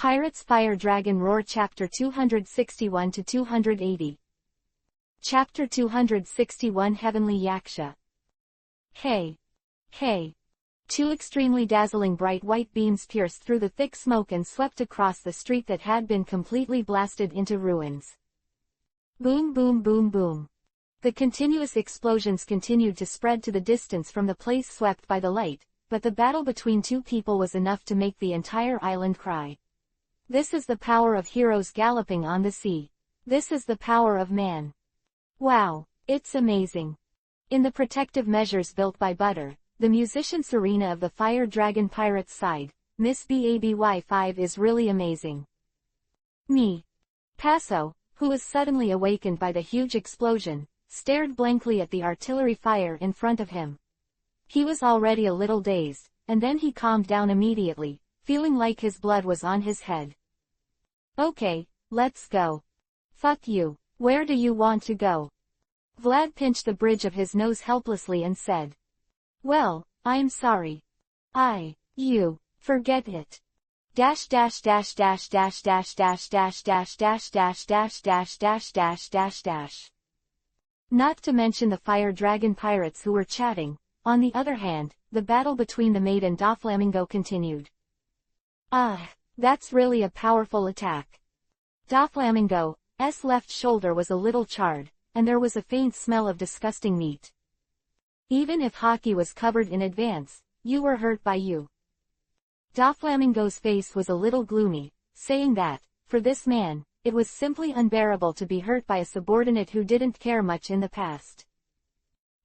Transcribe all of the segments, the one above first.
Pirates Fire Dragon Roar Chapter 261 to 280. Chapter 261 Heavenly Yaksha. Hey! Hey! Two extremely dazzling bright white beams pierced through the thick smoke and swept across the street that had been completely blasted into ruins. Boom boom boom boom. The continuous explosions continued to spread to the distance from the place swept by the light, but the battle between two people was enough to make the entire island cry. This is the power of heroes galloping on the sea. This is the power of man. Wow, it's amazing. In the protective measures built by Butter, the musician Serena of the Fire Dragon Pirates side, Miss BABY5 is really amazing. Me. Paso, who was suddenly awakened by the huge explosion, stared blankly at the artillery fire in front of him. He was already a little dazed, and then he calmed down immediately, feeling like his blood was on his head. Okay, let's go. Fuck you, where do you want to go? Vlad pinched the bridge of his nose helplessly and said. Well, I'm sorry. Forget it. Dash dash dash dash dash dash dash dash dash dash dash dash dash dash dash dash dash. Not to mention the Fire Dragon pirates who were chatting. On the other hand, the battle between the maid and Doflamingo continued. That's really a powerful attack. Doflamingo's left shoulder was a little charred, and there was a faint smell of disgusting meat. Even if Hockey was covered in advance, you were hurt by you. Doflamingo's face was a little gloomy, saying that, for this man, it was simply unbearable to be hurt by a subordinate who didn't care much in the past.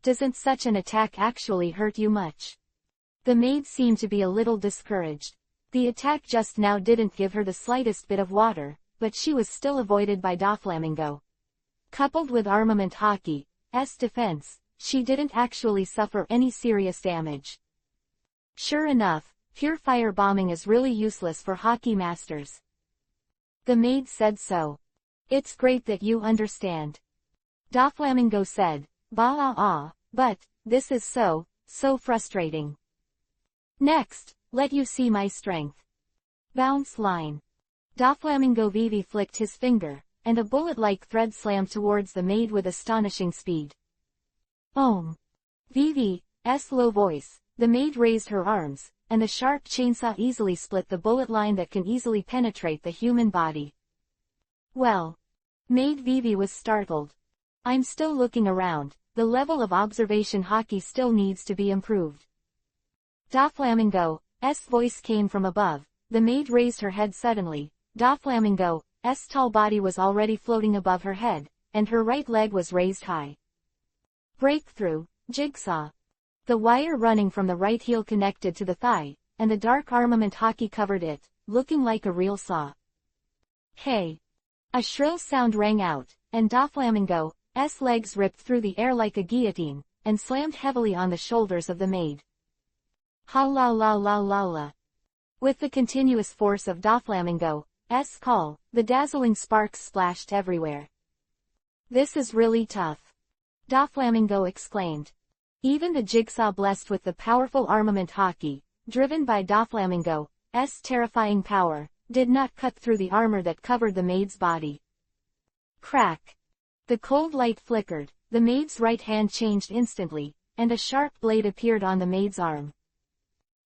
Doesn't such an attack actually hurt you much? The maid seemed to be a little discouraged. The attack just now didn't give her the slightest bit of water, but she was still avoided by Doflamingo. Coupled with Armament Hockey's defense, she didn't actually suffer any serious damage. Sure enough, pure fire bombing is really useless for hockey masters. The maid said so. It's great that you understand. Doflamingo said, but, this is so frustrating. Next, let you see my strength. Bounce line. Doflamingo Vivi flicked his finger, and a bullet-like thread slammed towards the maid with astonishing speed. Vivi's low voice, the maid raised her arms, and the sharp chainsaw easily split the bullet line that can easily penetrate the human body. Well. Maid Vivi was startled. I'm still looking around, the level of observation Hockey still needs to be improved. Doflamingo's voice came from above, the maid raised her head suddenly. Doflamingo's tall body was already floating above her head, and her right leg was raised high. Breakthrough, jigsaw. The wire running from the right heel connected to the thigh, and the dark armament Hockey covered it, looking like a real saw. Hey! A shrill sound rang out, and Doflamingo's legs ripped through the air like a guillotine, and slammed heavily on the shoulders of the maid. Ha la la la la la. With the continuous force of Doflamingo's call, the dazzling sparks splashed everywhere. This is really tough. Doflamingo exclaimed. Even the jigsaw blessed with the powerful armament Hockey, driven by Doflamingo's terrifying power, did not cut through the armor that covered the maid's body. Crack! The cold light flickered, the maid's right hand changed instantly, and a sharp blade appeared on the maid's arm.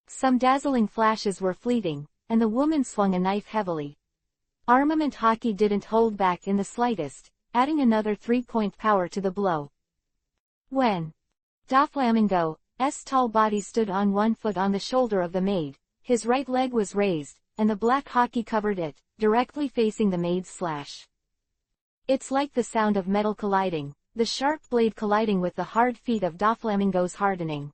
Some dazzling flashes were fleeting, and the woman swung a knife heavily. Armament Hockey didn't hold back in the slightest, adding another 3-point power to the blow. When Doflamingo's tall body stood on one foot on the shoulder of the maid, his right leg was raised, and the black Hockey covered it, directly facing the maid's slash. It's like the sound of metal colliding, the sharp blade colliding with the hard feet of Doflamingo's hardening.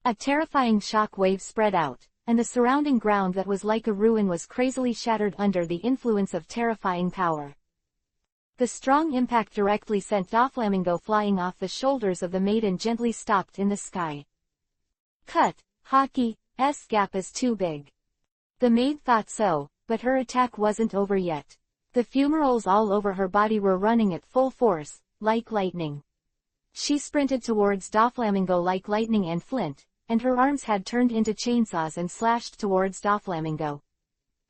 A terrifying shock wave spread out, and the surrounding ground that was like a ruin was crazily shattered under the influence of terrifying power. The strong impact directly sent Doflamingo flying off the shoulders of the maid and gently stopped in the sky. Cut, Hockey's gap is too big. The maid thought so, but her attack wasn't over yet. The fumaroles all over her body were running at full force, like lightning. She sprinted towards Doflamingo like lightning and flint, and her arms had turned into chainsaws and slashed towards Doflamingo.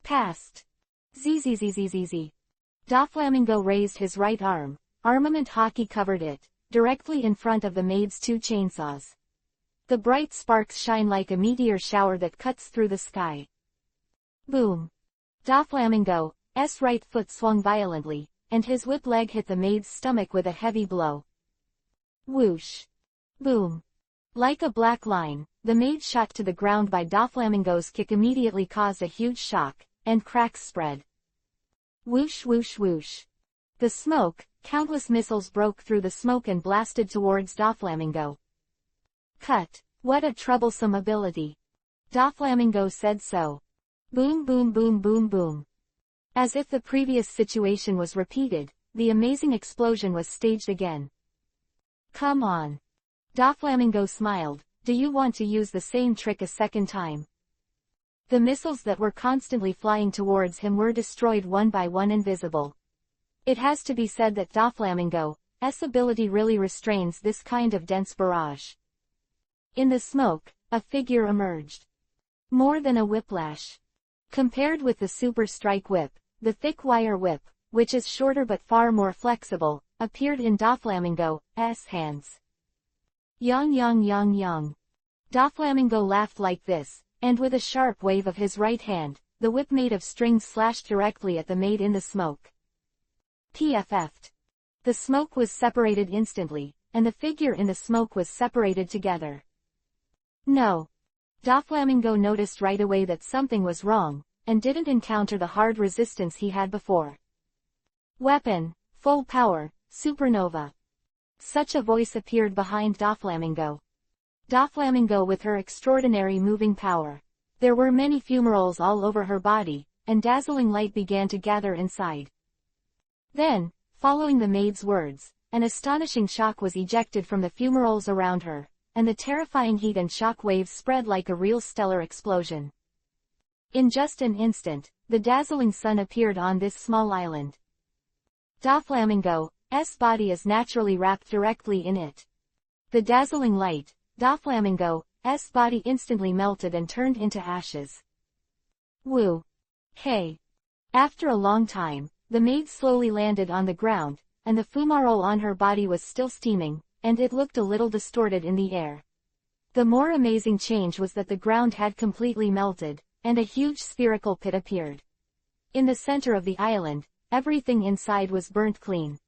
Past. Zzzzzzz. Doflamingo raised his right arm. Armament hockey covered it, directly in front of the maid's two chainsaws. The bright sparks shine like a meteor shower that cuts through the sky. Boom. Doflamingo's right foot swung violently, and his whip leg hit the maid's stomach with a heavy blow. Whoosh. Boom. Like a black line, the maid shot to the ground by Doflamingo's kick immediately caused a huge shock, and cracks spread. Whoosh whoosh whoosh. The smoke, countless missiles broke through the smoke and blasted towards Doflamingo. Cut. What a troublesome ability. Doflamingo said so. Boom boom boom boom boom. As if the previous situation was repeated, the amazing explosion was staged again. Come on. Doflamingo smiled. Do you want to use the same trick a second time? The missiles that were constantly flying towards him were destroyed one by one, invisible. It has to be said that Doflamingo's ability really restrains this kind of dense barrage. In the smoke, a figure emerged. More than a whiplash. Compared with the Super Strike Whip, the thick wire whip, which is shorter but far more flexible, appeared in Doflamingo's hands. Yang yang yang yang. Doflamingo laughed like this, and with a sharp wave of his right hand, the whip made of strings slashed directly at the maid in the smoke. PFF'd. The smoke was separated instantly, and the figure in the smoke was separated together. No. Doflamingo noticed right away that something was wrong, and didn't encounter the hard resistance he had before. Weapon, full power, supernova. Such a voice appeared behind Doflamingo. Doflamingo with her extraordinary moving power. There were many fumaroles all over her body, and dazzling light began to gather inside. Then, following the maid's words, an astonishing shock was ejected from the fumaroles around her, and the terrifying heat and shock waves spread like a real stellar explosion. In just an instant, the dazzling sun appeared on this small island. Doflamingo's body is naturally wrapped directly in it. The dazzling light, Doflamingo's body instantly melted and turned into ashes. Woo. Hey. After a long time, the maid slowly landed on the ground, and the fumarole on her body was still steaming, and it looked a little distorted in the air. The more amazing change was that the ground had completely melted, and a huge spherical pit appeared. In the center of the island, everything inside was burnt clean.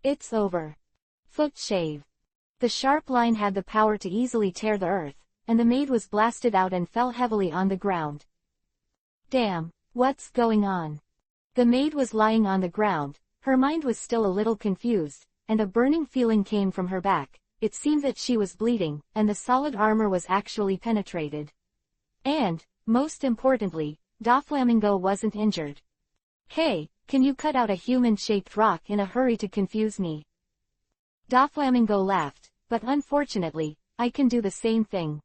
It's over. Foot shave. The sharp line had the power to easily tear the earth, and the maid was blasted out and fell heavily on the ground. Damn, what's going on? The maid was lying on the ground, her mind was still a little confused, and a burning feeling came from her back. It seemed that she was bleeding, and the solid armor was actually penetrated. And, most importantly, Doflamingo wasn't injured. Hey, can you cut out a human-shaped rock in a hurry to confuse me? Doflamingo laughed, but unfortunately, I can do the same thing.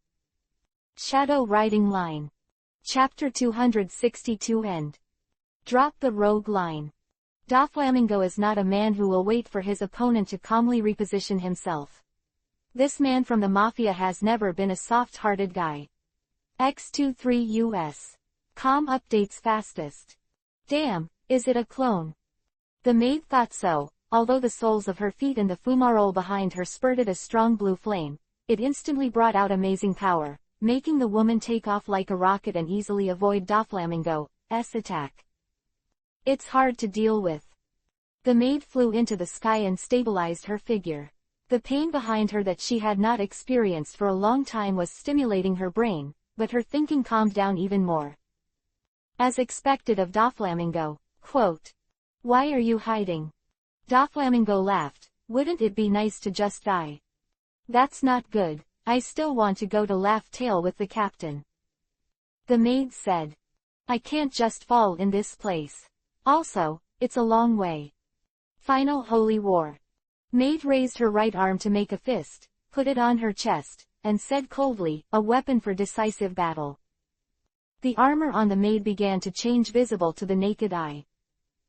Shadow Writing Line. Chapter 262 End. Drop the rogue line. Doflamingo is not a man who will wait for his opponent to calmly reposition himself. This man from the Mafia has never been a soft-hearted guy. X23 US. Com updates fastest. Damn, is it a clone? The maid thought so, although the soles of her feet and the fumarole behind her spurted a strong blue flame. It instantly brought out amazing power, making the woman take off like a rocket and easily avoid Doflamingo's attack. It's hard to deal with. The maid flew into the sky and stabilized her figure. The pain behind her that she had not experienced for a long time was stimulating her brain, but her thinking calmed down even more. As expected of Doflamingo, quote, "Why are you hiding?" Doflamingo laughed, "Wouldn't it be nice to just die?" "That's not good, I still want to go to Laugh Tale with the captain." The maid said, "I can't just fall in this place. Also, it's a long way." Final Holy War. Maid raised her right arm to make a fist, put it on her chest, and said coldly, "A weapon for decisive battle." The armor on the maid began to change, visible to the naked eye.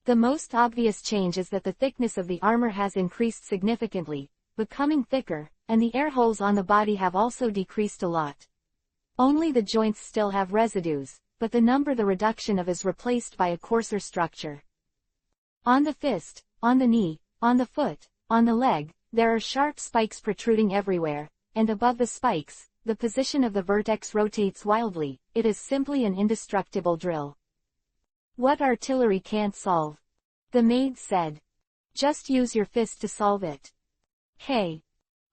The most obvious change is that the thickness of the armor has increased significantly, becoming thicker, and the air holes on the body have also decreased a lot. Only the joints still have residues, but the reduction of is replaced by a coarser structure. On the fist, on the knee, on the foot, on the leg, there are sharp spikes protruding everywhere, and above the spikes, the position of the vertex rotates wildly. It is simply an indestructible drill. What artillery can't solve, the maid said. Just use your fist to solve it. Hey.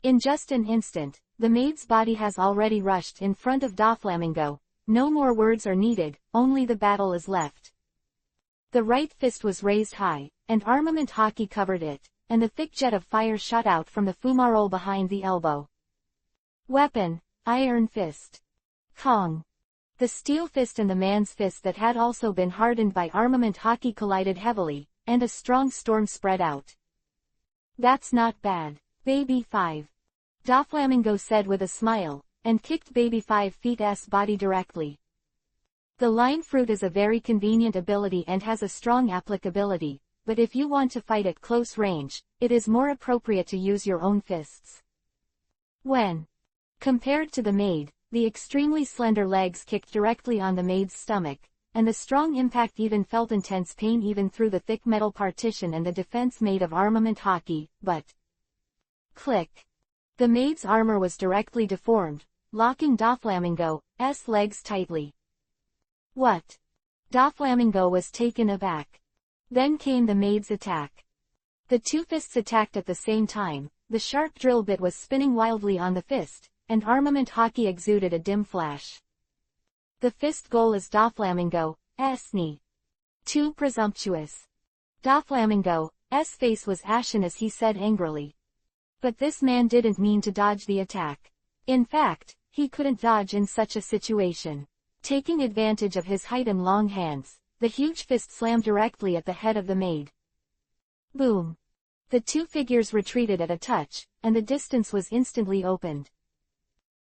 In just an instant, the maid's body has already rushed in front of Doflamingo. No more words are needed, only the battle is left. The right fist was raised high, and armament hockey covered it, and the thick jet of fire shot out from the fumarole behind the elbow. Weapon, iron fist. Kong. The steel fist and the man's fist that had also been hardened by armament hockey collided heavily, and a strong storm spread out. That's not bad, Baby 5. Doflamingo said with a smile, and kicked Baby 5's body directly. The line fruit is a very convenient ability and has a strong applicability, but if you want to fight at close range, it is more appropriate to use your own fists. When compared to the maid, the extremely slender legs kicked directly on the maid's stomach, and the strong impact even felt intense pain even through the thick metal partition and the defense made of armament hockey, but click. The maid's armor was directly deformed, locking Doflamingo's legs tightly. What? Doflamingo was taken aback. Then came the maid's attack. The two fists attacked at the same time, the sharp drill bit was spinning wildly on the fist, and armament hockey exuded a dim flash. The fist goal is Doflamingo's knee. Too presumptuous. Doflamingo's face was ashen as he said angrily. But this man didn't mean to dodge the attack. In fact, he couldn't dodge in such a situation. Taking advantage of his height and long hands, the huge fist slammed directly at the head of the maid. Boom. The two figures retreated at a touch, and the distance was instantly opened.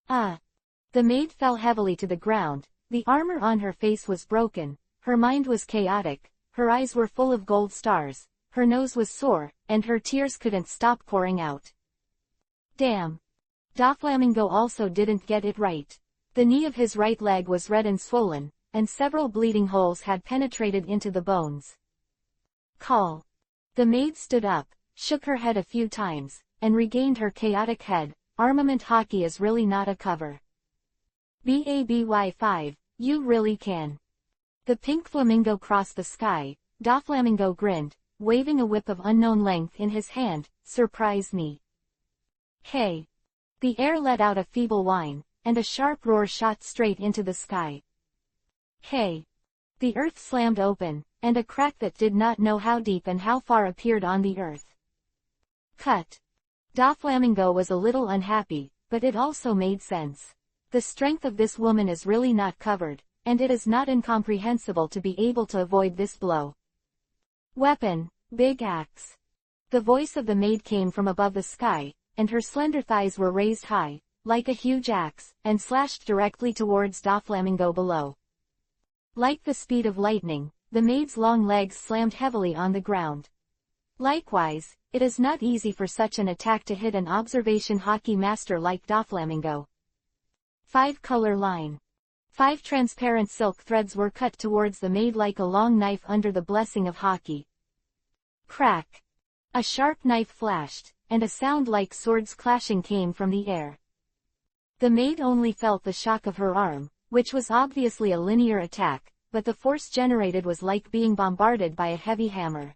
The maid fell heavily to the ground, the armor on her face was broken, her mind was chaotic, her eyes were full of gold stars, her nose was sore, and her tears couldn't stop pouring out. Damn. Doflamingo also didn't get it right. The knee of his right leg was red and swollen, and several bleeding holes had penetrated into the bones. Call. The maid stood up, shook her head a few times, and regained her chaotic head. Armament hockey is really not a cover. Baby 5, you really can. The pink flamingo crossed the sky. Doflamingo grinned, waving a whip of unknown length in his hand. Surprise me. Hey. The air let out a feeble whine, and a sharp roar shot straight into the sky. Hey. The earth slammed open, and a crack that did not know how deep and how far appeared on the earth. Cut. Doflamingo was a little unhappy, but it also made sense. The strength of this woman is really not covered, and it is not incomprehensible to be able to avoid this blow. Weapon, big axe. The voice of the maid came from above the sky, and her slender thighs were raised high, like a huge axe, and slashed directly towards Doflamingo below. Like the speed of lightning, the maid's long legs slammed heavily on the ground. Likewise, it is not easy for such an attack to hit an observation hockey master like Doflamingo. 5-color line. 5 transparent silk threads were cut towards the maid like a long knife under the blessing of hockey. Crack. A sharp knife flashed, and a sound like swords clashing came from the air. The maid only felt the shock of her arm, which was obviously a linear attack, but the force generated was like being bombarded by a heavy hammer.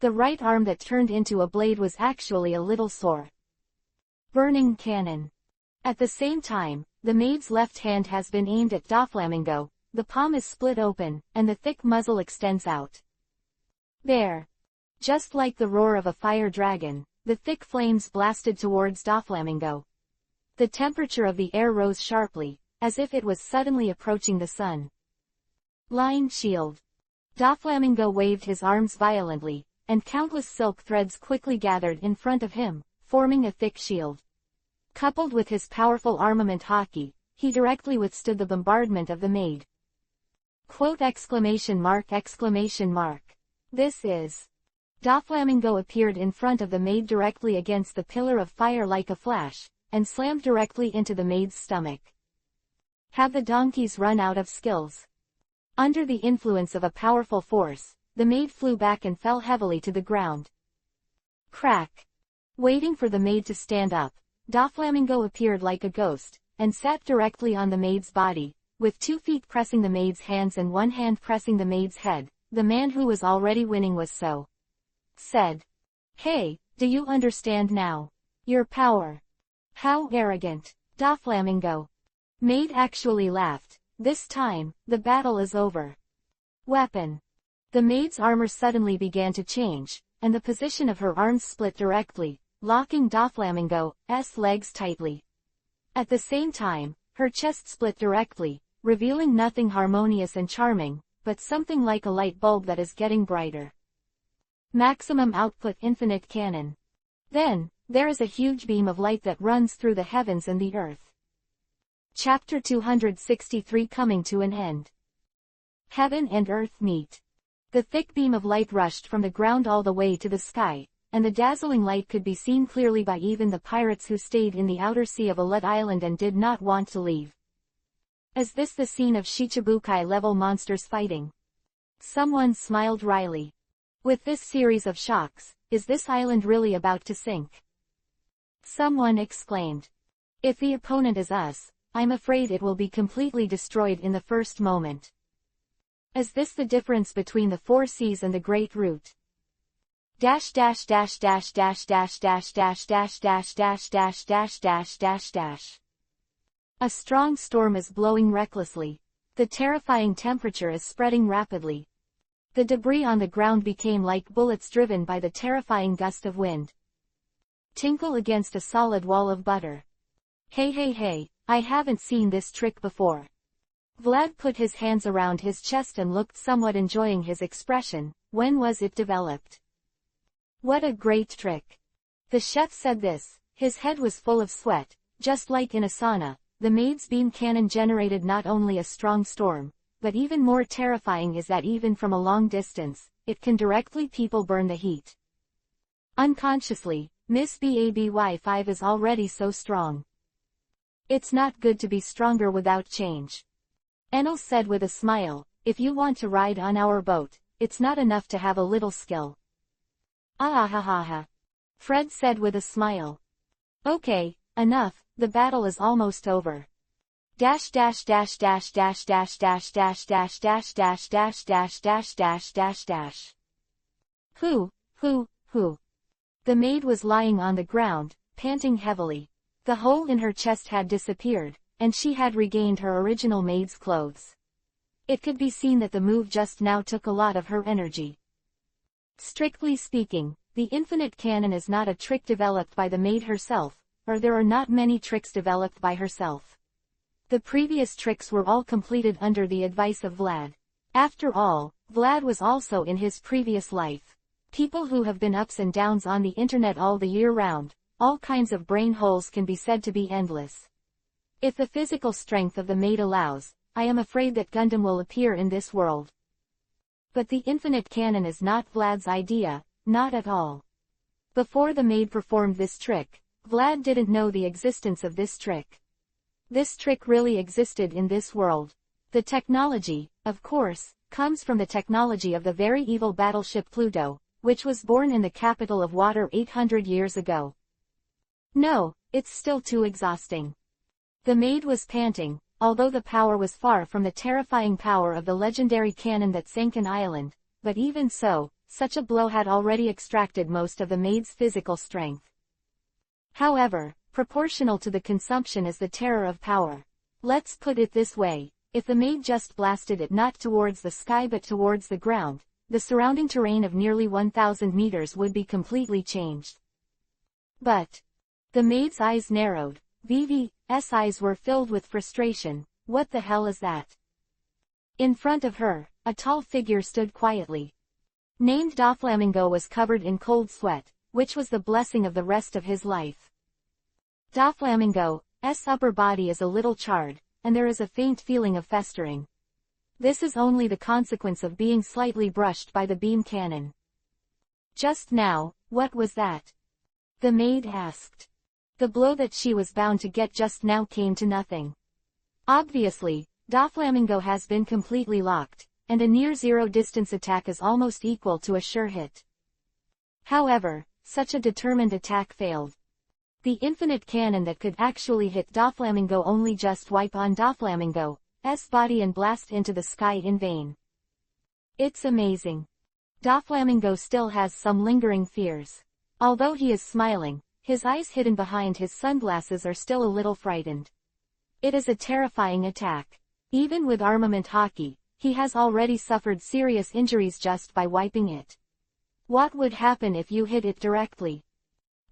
The right arm that turned into a blade was actually a little sore. Burning cannon. At the same time, the maid's left hand has been aimed at Doflamingo, the palm is split open, and the thick muzzle extends out. There. Just like the roar of a fire dragon, the thick flames blasted towards Doflamingo. The temperature of the air rose sharply, as if it was suddenly approaching the sun. Line shield. Doflamingo waved his arms violently, and countless silk threads quickly gathered in front of him, forming a thick shield. Coupled with his powerful armament hockey, he directly withstood the bombardment of the maid. Quote! This is. Doflamingo appeared in front of the maid directly against the pillar of fire like a flash, and slammed directly into the maid's stomach. Have the donkeys run out of skills? Under the influence of a powerful force, the maid flew back and fell heavily to the ground. Crack! Waiting for the maid to stand up, Doflamingo appeared like a ghost, and sat directly on the maid's body, with 2 feet pressing the maid's hands and 1 hand pressing the maid's head. The man who was already winning was so said. Hey, do you understand now? Your power. How arrogant. Doflamingo. Maid actually laughed. This time, the battle is over. Weapon. The maid's armor suddenly began to change, and the position of her arms split directly, locking Doflamingo's legs tightly. At the same time, her chest split directly, revealing nothing harmonious and charming, but something like a light bulb that is getting brighter. Maximum output infinite cannon. Then, there is a huge beam of light that runs through the heavens and the earth. Chapter 263 coming to an end. Heaven and earth meet. The thick beam of light rushed from the ground all the way to the sky, and the dazzling light could be seen clearly by even the pirates who stayed in the outer sea of Alut Island and did not want to leave. Is this the scene of Shichibukai-level monsters fighting? Someone smiled wryly. With this series of shocks, is this island really about to sink? Someone exclaimed. If the opponent is us, I'm afraid it will be completely destroyed in the first moment. Is this the difference between the 4 seas and the Great Root? Dash dash dash dash dash dash dash dash dash dash dash dash dash dash dash dash. A strong storm is blowing recklessly. The terrifying temperature is spreading rapidly. The debris on the ground became like bullets driven by the terrifying gust of wind. Tinkle against a solid wall of butter. Hey, I haven't seen this trick before. Vlad put his hands around his chest and looked somewhat enjoying his expression. When was it developed? What a great trick. The chef said this. His head was full of sweat, just like in a sauna. The maid's beam cannon generated not only a strong storm, but even more terrifying is that even from a long distance, it can directly people burn the heat. Unconsciously, Miss BABY5 is already so strong. It's not good to be stronger without change. Enel said with a smile, if you want to ride on our boat, it's not enough to have a little skill. Ah. Fred said with a smile. Okay, enough, the battle is almost over. Dash dash dash dash dash dash dash dash dash dash dash dash dash dash dash dash dash. Who? The maid was lying on the ground, panting heavily. The hole in her chest had disappeared, and she had regained her original maid's clothes. It could be seen that the move just now took a lot of her energy. Strictly speaking, the infinite cannon is not a trick developed by the maid herself, or there are not many tricks developed by herself. The previous tricks were all completed under the advice of Vlad. After all, Vlad was also in his previous life. People who have been ups and downs on the internet all the year round, all kinds of brain holes can be said to be endless. If the physical strength of the maid allows, I am afraid that Gundam will appear in this world. But the infinite cannon is not Vlad's idea, not at all. Before the maid performed this trick, Vlad didn't know the existence of this trick. This trick really existed in this world. The technology, of course, comes from the technology of the very evil battleship Pluto, which was born in the capital of water 800 years ago. No, it's still too exhausting. The maid was panting, although the power was far from the terrifying power of the legendary cannon that sank an island, but even so, such a blow had already extracted most of the maid's physical strength. However, proportional to the consumption is the terror of power. Let's put it this way, if the maid just blasted it not towards the sky but towards the ground, the surrounding terrain of nearly 1,000 meters would be completely changed. But the maid's eyes narrowed. Vivi's eyes were filled with frustration. What the hell is that? In front of her, a tall figure stood quietly. Named Doflamingo was covered in cold sweat, which was the blessing of the rest of his life. Doflamingo's upper body is a little charred, and there is a faint feeling of festering. This is only the consequence of being slightly brushed by the beam cannon. Just now, what was that? The maid asked. The blow that she was bound to get just now came to nothing. Obviously, Doflamingo has been completely locked, and a near-zero distance attack is almost equal to a sure hit. However, such a determined attack failed. The infinite cannon that could actually hit Doflamingo only just wipe on Doflamingo's body and blast into the sky in vain. It's amazing. Doflamingo still has some lingering fears. Although he is smiling, his eyes hidden behind his sunglasses are still a little frightened. It is a terrifying attack. Even with armament hockey, he has already suffered serious injuries just by wiping it. What would happen if you hit it directly?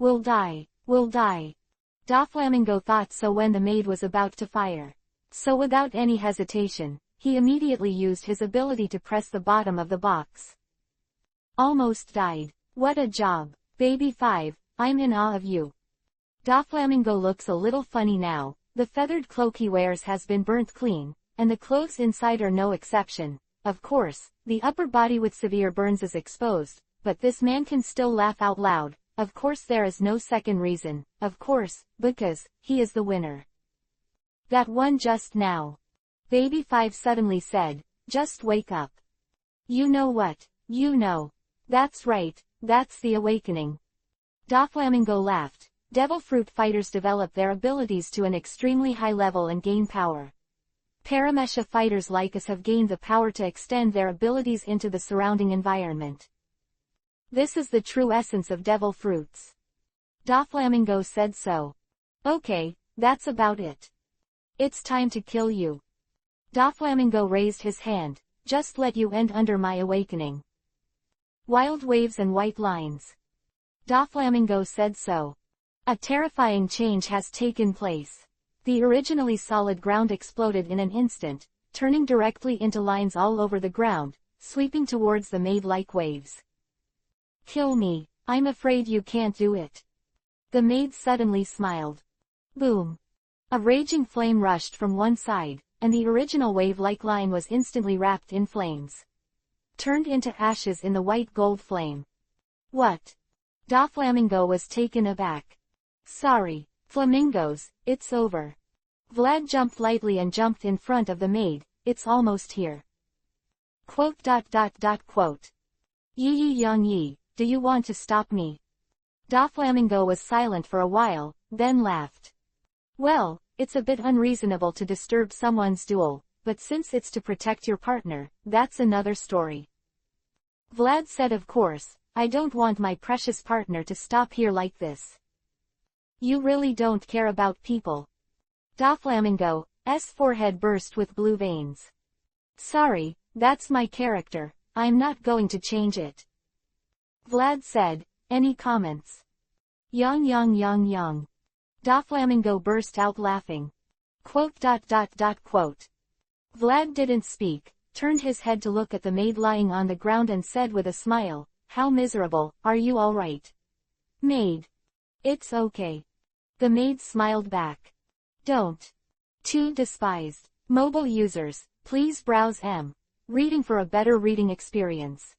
We'll die. We'll die. Doflamingo thought so when the maid was about to fire. So without any hesitation, he immediately used his ability to press the bottom of the box. Almost died. What a job. Baby 5, I'm in awe of you. Doflamingo looks a little funny now. The feathered cloak he wears has been burnt clean, and the clothes inside are no exception. Of course, the upper body with severe burns is exposed, but this man can still laugh out loud. Of course there is no second reason, of course, because he is the winner. That one just now. Baby 5 suddenly said, just wake up. You know what, you know. That's right, that's the awakening. Doflamingo laughed. Devil fruit fighters develop their abilities to an extremely high level and gain power. Paramesha fighters like us have gained the power to extend their abilities into the surrounding environment. This is the true essence of devil fruits. Doflamingo said so. Okay, that's about it. It's time to kill you. Doflamingo raised his hand. Just let you end under my awakening. Wild waves and white lines. Doflamingo said so. A terrifying change has taken place. The originally solid ground exploded in an instant, turning directly into lines all over the ground, sweeping towards the maid like waves. Kill me, I'm afraid you can't do it. The maid suddenly smiled. Boom. A raging flame rushed from one side, and the original wave-like line was instantly wrapped in flames. Turned into ashes in the white gold flame. What? Doflamingo was taken aback. Sorry, flamingos, it's over. Vlad jumped lightly and jumped in front of the maid, it's almost here. Quote. Yi young yi, do you want to stop me? Doflamingo was silent for a while, then laughed. Well, it's a bit unreasonable to disturb someone's duel, but since it's to protect your partner, that's another story. Vlad said of course, I don't want my precious partner to stop here like this. You really don't care about people. Doflamingo's forehead burst with blue veins. Sorry, that's my character, I'm not going to change it. Vlad said, any comments? Young. Doflamingo burst out laughing. Quote. Vlad didn't speak, turned his head to look at the maid lying on the ground and said with a smile, how miserable, are you all right? Maid. It's okay. The maid smiled back. Don't. Too despised. Mobile users, please browse Reading for a better reading experience.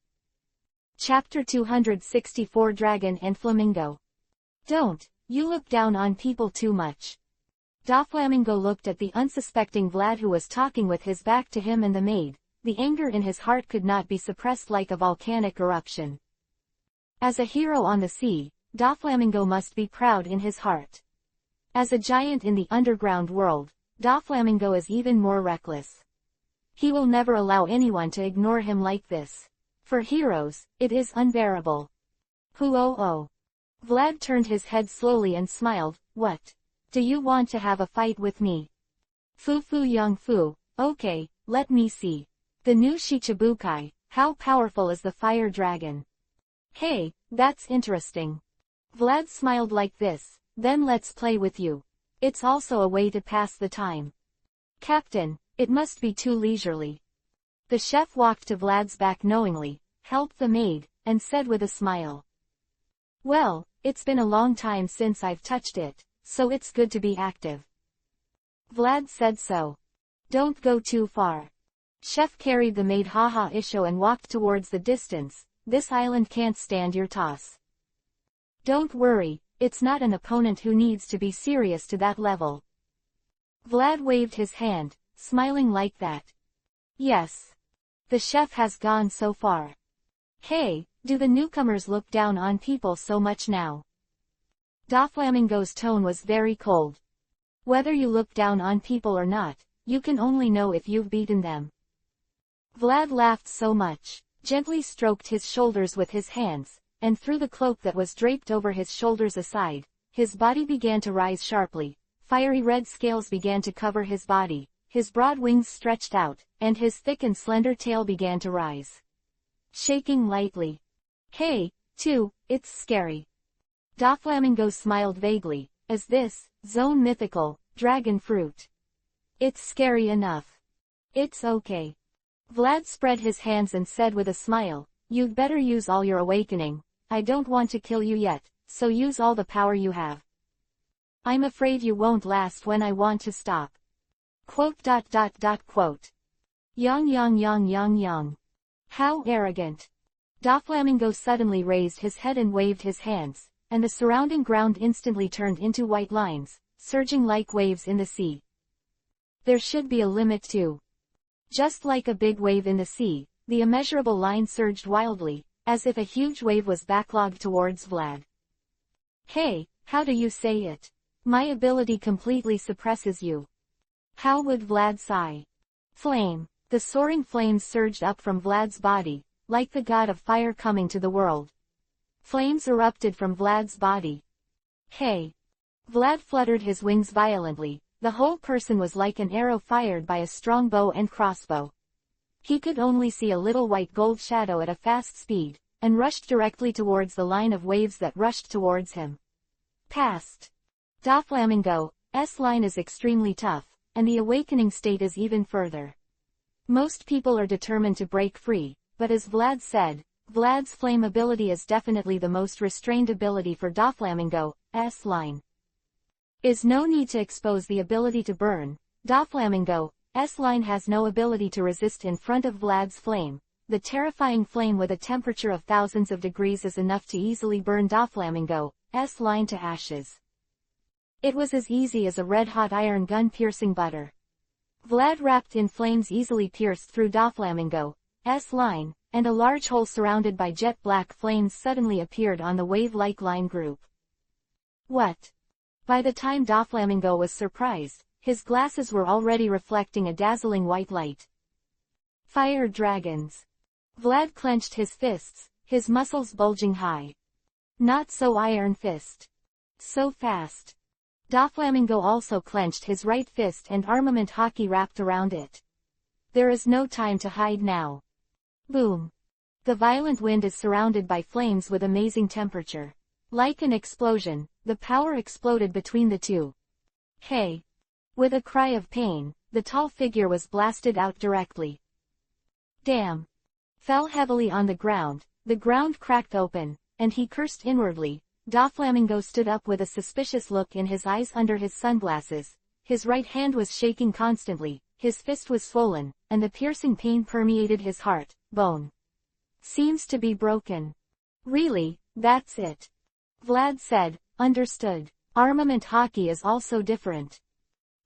Chapter 264 Dragon and Flamingo. Don't, you look down on people too much. Doflamingo looked at the unsuspecting Vlad who was talking with his back to him and the maid. The anger in his heart could not be suppressed like a volcanic eruption. As a hero on the sea, Doflamingo must be proud in his heart. As a giant in the underground world, Doflamingo is even more reckless. He will never allow anyone to ignore him like this. For heroes, it is unbearable. Hoo-oh-oh. Vlad turned his head slowly and smiled, what? Do you want to have a fight with me? Foo young foo, okay, let me see. The new Shichibukai, how powerful is the fire dragon? Hey, that's interesting. Vlad smiled like this, then let's play with you. It's also a way to pass the time. Captain, it must be too leisurely. The chef walked to Vlad's back knowingly, helped the maid, and said with a smile. Well, it's been a long time since I've touched it, so it's good to be active. Vlad said so. Don't go too far. Chef carried the maid haha isho and walked towards the distance. This island can't stand your toss. Don't worry, it's not an opponent who needs to be serious to that level. Vlad waved his hand, smiling like that. Yes. The chef has gone so far. Hey, do the newcomers look down on people so much now? Doflamingo's tone was very cold. Whether you look down on people or not, you can only know if you've beaten them. Vlad laughed so much, gently stroked his shoulders with his hands, and threw the cloak that was draped over his shoulders aside. His body began to rise sharply, fiery red scales began to cover his body, his broad wings stretched out, and his thick and slender tail began to rise. Shaking lightly. Hey, too, it's scary. Doflamingo smiled vaguely. Is this zone mythical, dragon fruit? It's scary enough. It's okay. Vlad spread his hands and said with a smile, you'd better use all your awakening. I don't want to kill you yet, so use all the power you have. I'm afraid you won't last when I want to stop. Quote. Yang. How arrogant. Doflamingo suddenly raised his head and waved his hands, and the surrounding ground instantly turned into white lines, surging like waves in the sea. There should be a limit too. Just like a big wave in the sea, the immeasurable line surged wildly, as if a huge wave was backlogged towards Vlad. Hey, how do you say it? My ability completely suppresses you. How would Vlad sigh? Flame. The soaring flames surged up from Vlad's body, like the god of fire coming to the world. Flames erupted from Vlad's body. Hey. Vlad fluttered his wings violently. The whole person was like an arrow fired by a strong bow and crossbow. He could only see a little white gold shadow at a fast speed, and rushed directly towards the line of waves that rushed towards him. Past. Doflamingo's line is extremely tough, and the awakening state is even further. Most people are determined to break free, but as Vlad said, Vlad's flame ability is definitely the most restrained ability for Doflamingo's line. Is no need to expose the ability to burn. Doflamingo's line has no ability to resist in front of Vlad's flame. The terrifying flame with a temperature of thousands of degrees is enough to easily burn Doflamingo's line to ashes. It was as easy as a red-hot iron gun piercing butter. Vlad wrapped in flames easily pierced through Doflamingo's line, and a large hole surrounded by jet-black flames suddenly appeared on the wave-like line group. What? By the time Doflamingo was surprised, his glasses were already reflecting a dazzling white light. Fire dragons. Vlad clenched his fists, his muscles bulging high. Not so Iron Fist. So fast. Doflamingo also clenched his right fist and armament hockey wrapped around it. There is no time to hide now. Boom. The violent wind is surrounded by flames with amazing temperature. Like an explosion, the power exploded between the two. Hey. With a cry of pain, the tall figure was blasted out directly. Damn. Fell heavily on the ground cracked open, and he cursed inwardly. Doflamingo stood up with a suspicious look in his eyes under his sunglasses. His right hand was shaking constantly, his fist was swollen, and the piercing pain permeated his heart. Bone. Seems to be broken. Really, that's it. Vlad said, understood. Armament hockey is also different.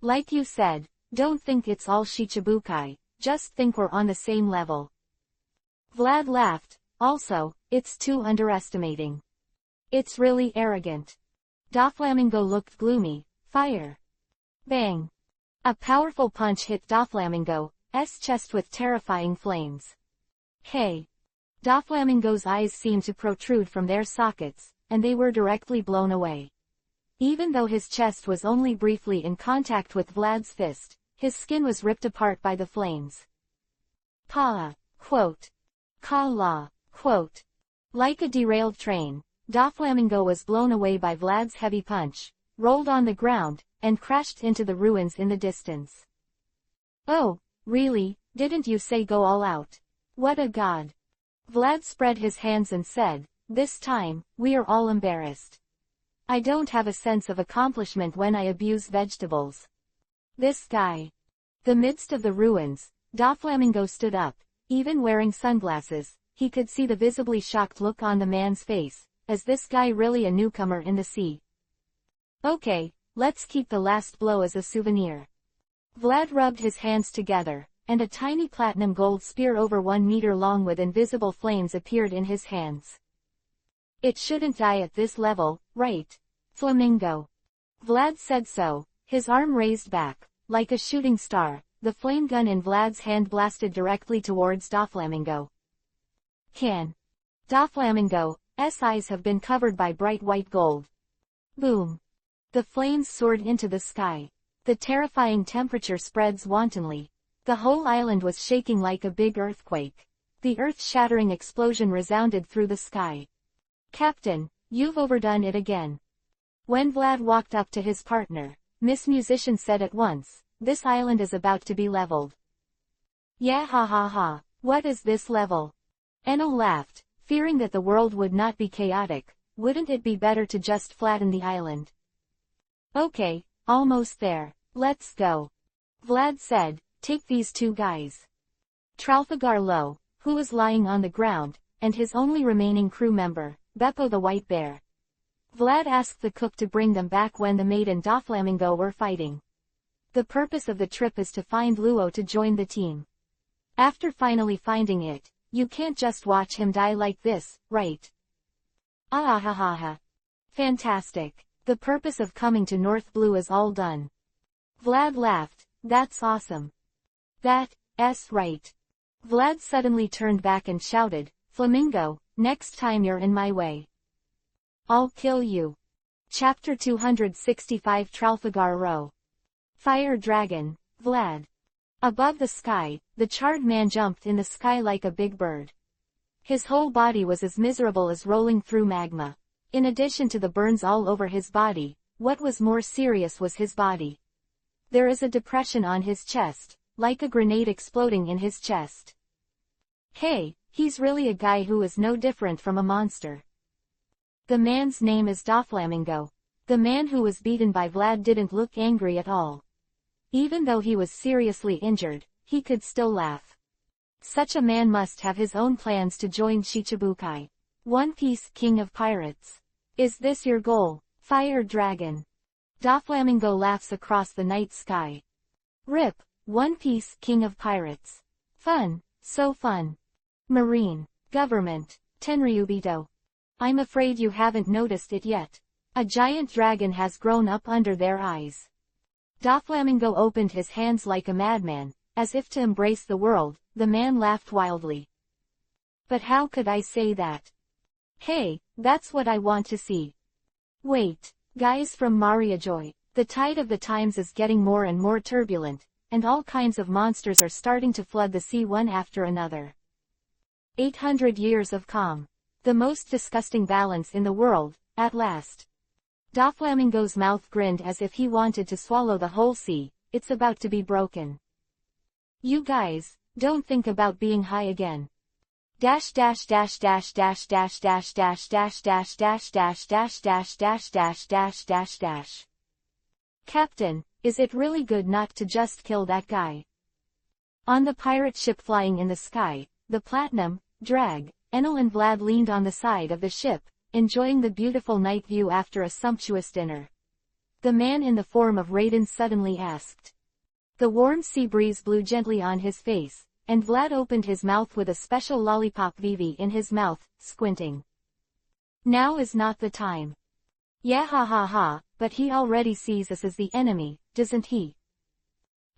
Like you said, don't think it's all shichibukai, just think we're on the same level. Vlad laughed. Also, it's too underestimating. It's really arrogant. Doflamingo looked gloomy. Fire. Bang. A powerful punch hit Doflamingo's chest with terrifying flames. Hey. Doflamingo's eyes seemed to protrude from their sockets, and they were directly blown away. Even though his chest was only briefly in contact with Vlad's fist, his skin was ripped apart by the flames. Pa. Quote. Ka-la. Quote. Like a derailed train, Doflamingo was blown away by Vlad's heavy punch, rolled on the ground, and crashed into the ruins in the distance. Oh, really, didn't you say go all out? What a god. Vlad spread his hands and said, this time, we are all embarrassed. I don't have a sense of accomplishment when I abuse vegetables. This guy. The midst of the ruins, Doflamingo stood up. Even wearing sunglasses, he could see the visibly shocked look on the man's face. Is this guy really a newcomer in the sea? Okay, let's keep the last blow as a souvenir. Vlad rubbed his hands together, and a tiny platinum gold spear over 1 meter long with invisible flames appeared in his hands. It shouldn't die at this level, right? Flamingo. Vlad said so, his arm raised back, like a shooting star. The flame gun in Vlad's hand blasted directly towards Doflamingo. Can. Doflamingo's eyes have been covered by bright white gold. Boom. The flames soared into the sky. The terrifying temperature spreads wantonly. The whole island was shaking like a big earthquake. The earth-shattering explosion resounded through the sky. Captain, you've overdone it again. When Vlad walked up to his partner, Miss Musician said at once, this island is about to be leveled. Yeah, ha ha ha, what is this level? Enel laughed, fearing that the world would not be chaotic. Wouldn't it be better to just flatten the island? Okay, almost there, let's go. Vlad said, take these 2 guys. Trafalgar Lowe, who was lying on the ground, and his only remaining crew member, Beppo the white bear. Vlad asked the cook to bring them back when the maid and Doflamingo were fighting. The purpose of the trip is to find Luo to join the team. After finally finding it, you can't just watch him die like this, right? Ah ha ha ha. Fantastic. The purpose of coming to North Blue is all done. Vlad laughed, that's awesome. That's right. Vlad suddenly turned back and shouted, Flamingo, next time you're in my way, I'll kill you. Chapter 265 Trafalgar Row. Fire Dragon, Vlad. Above the sky, the charred man jumped in the sky like a big bird. His whole body was as miserable as rolling through magma. In addition to the burns all over his body, what was more serious was his body. There is a depression on his chest, like a grenade exploding in his chest. Hey, he's really a guy who is no different from a monster. The man's name is Doflamingo. The man who was beaten by Vlad didn't look angry at all. Even though he was seriously injured, he could still laugh. Such a man must have his own plans to join Shichibukai. One Piece King of Pirates. Is this your goal, Fire Dragon? Doflamingo laughs across the night sky. RIP, One Piece King of Pirates. Fun, so fun. Marine, Government, Tenryubito. I'm afraid you haven't noticed it yet. A giant dragon has grown up under their eyes. Doflamingo opened his hands like a madman, as if to embrace the world. The man laughed wildly. But how could I say that? Hey, that's what I want to see. Wait, guys from Mariajoy, the tide of the times is getting more and more turbulent, and all kinds of monsters are starting to flood the sea one after another. 800 years of calm. The most disgusting balance in the world, at last. Doflamingo's mouth grinned as if he wanted to swallow the whole sea. It's about to be broken. You guys, don't think about being high again. Dash dash dash dash dash dash dash dash dash dash dash dash dash dash dash dash dash dash dash. Captain, is it really good not to just kill that guy? On the pirate ship flying in the sky, the Platinum Drag, Enel and Vlad leaned on the side of the ship, enjoying the beautiful night view after a sumptuous dinner. The man in the form of Raiden suddenly asked. The warm sea breeze blew gently on his face, and Vlad opened his mouth with a special lollipop Vivi in his mouth, squinting. Now is not the time. Yeah ha ha ha, but he already sees us as the enemy, doesn't he?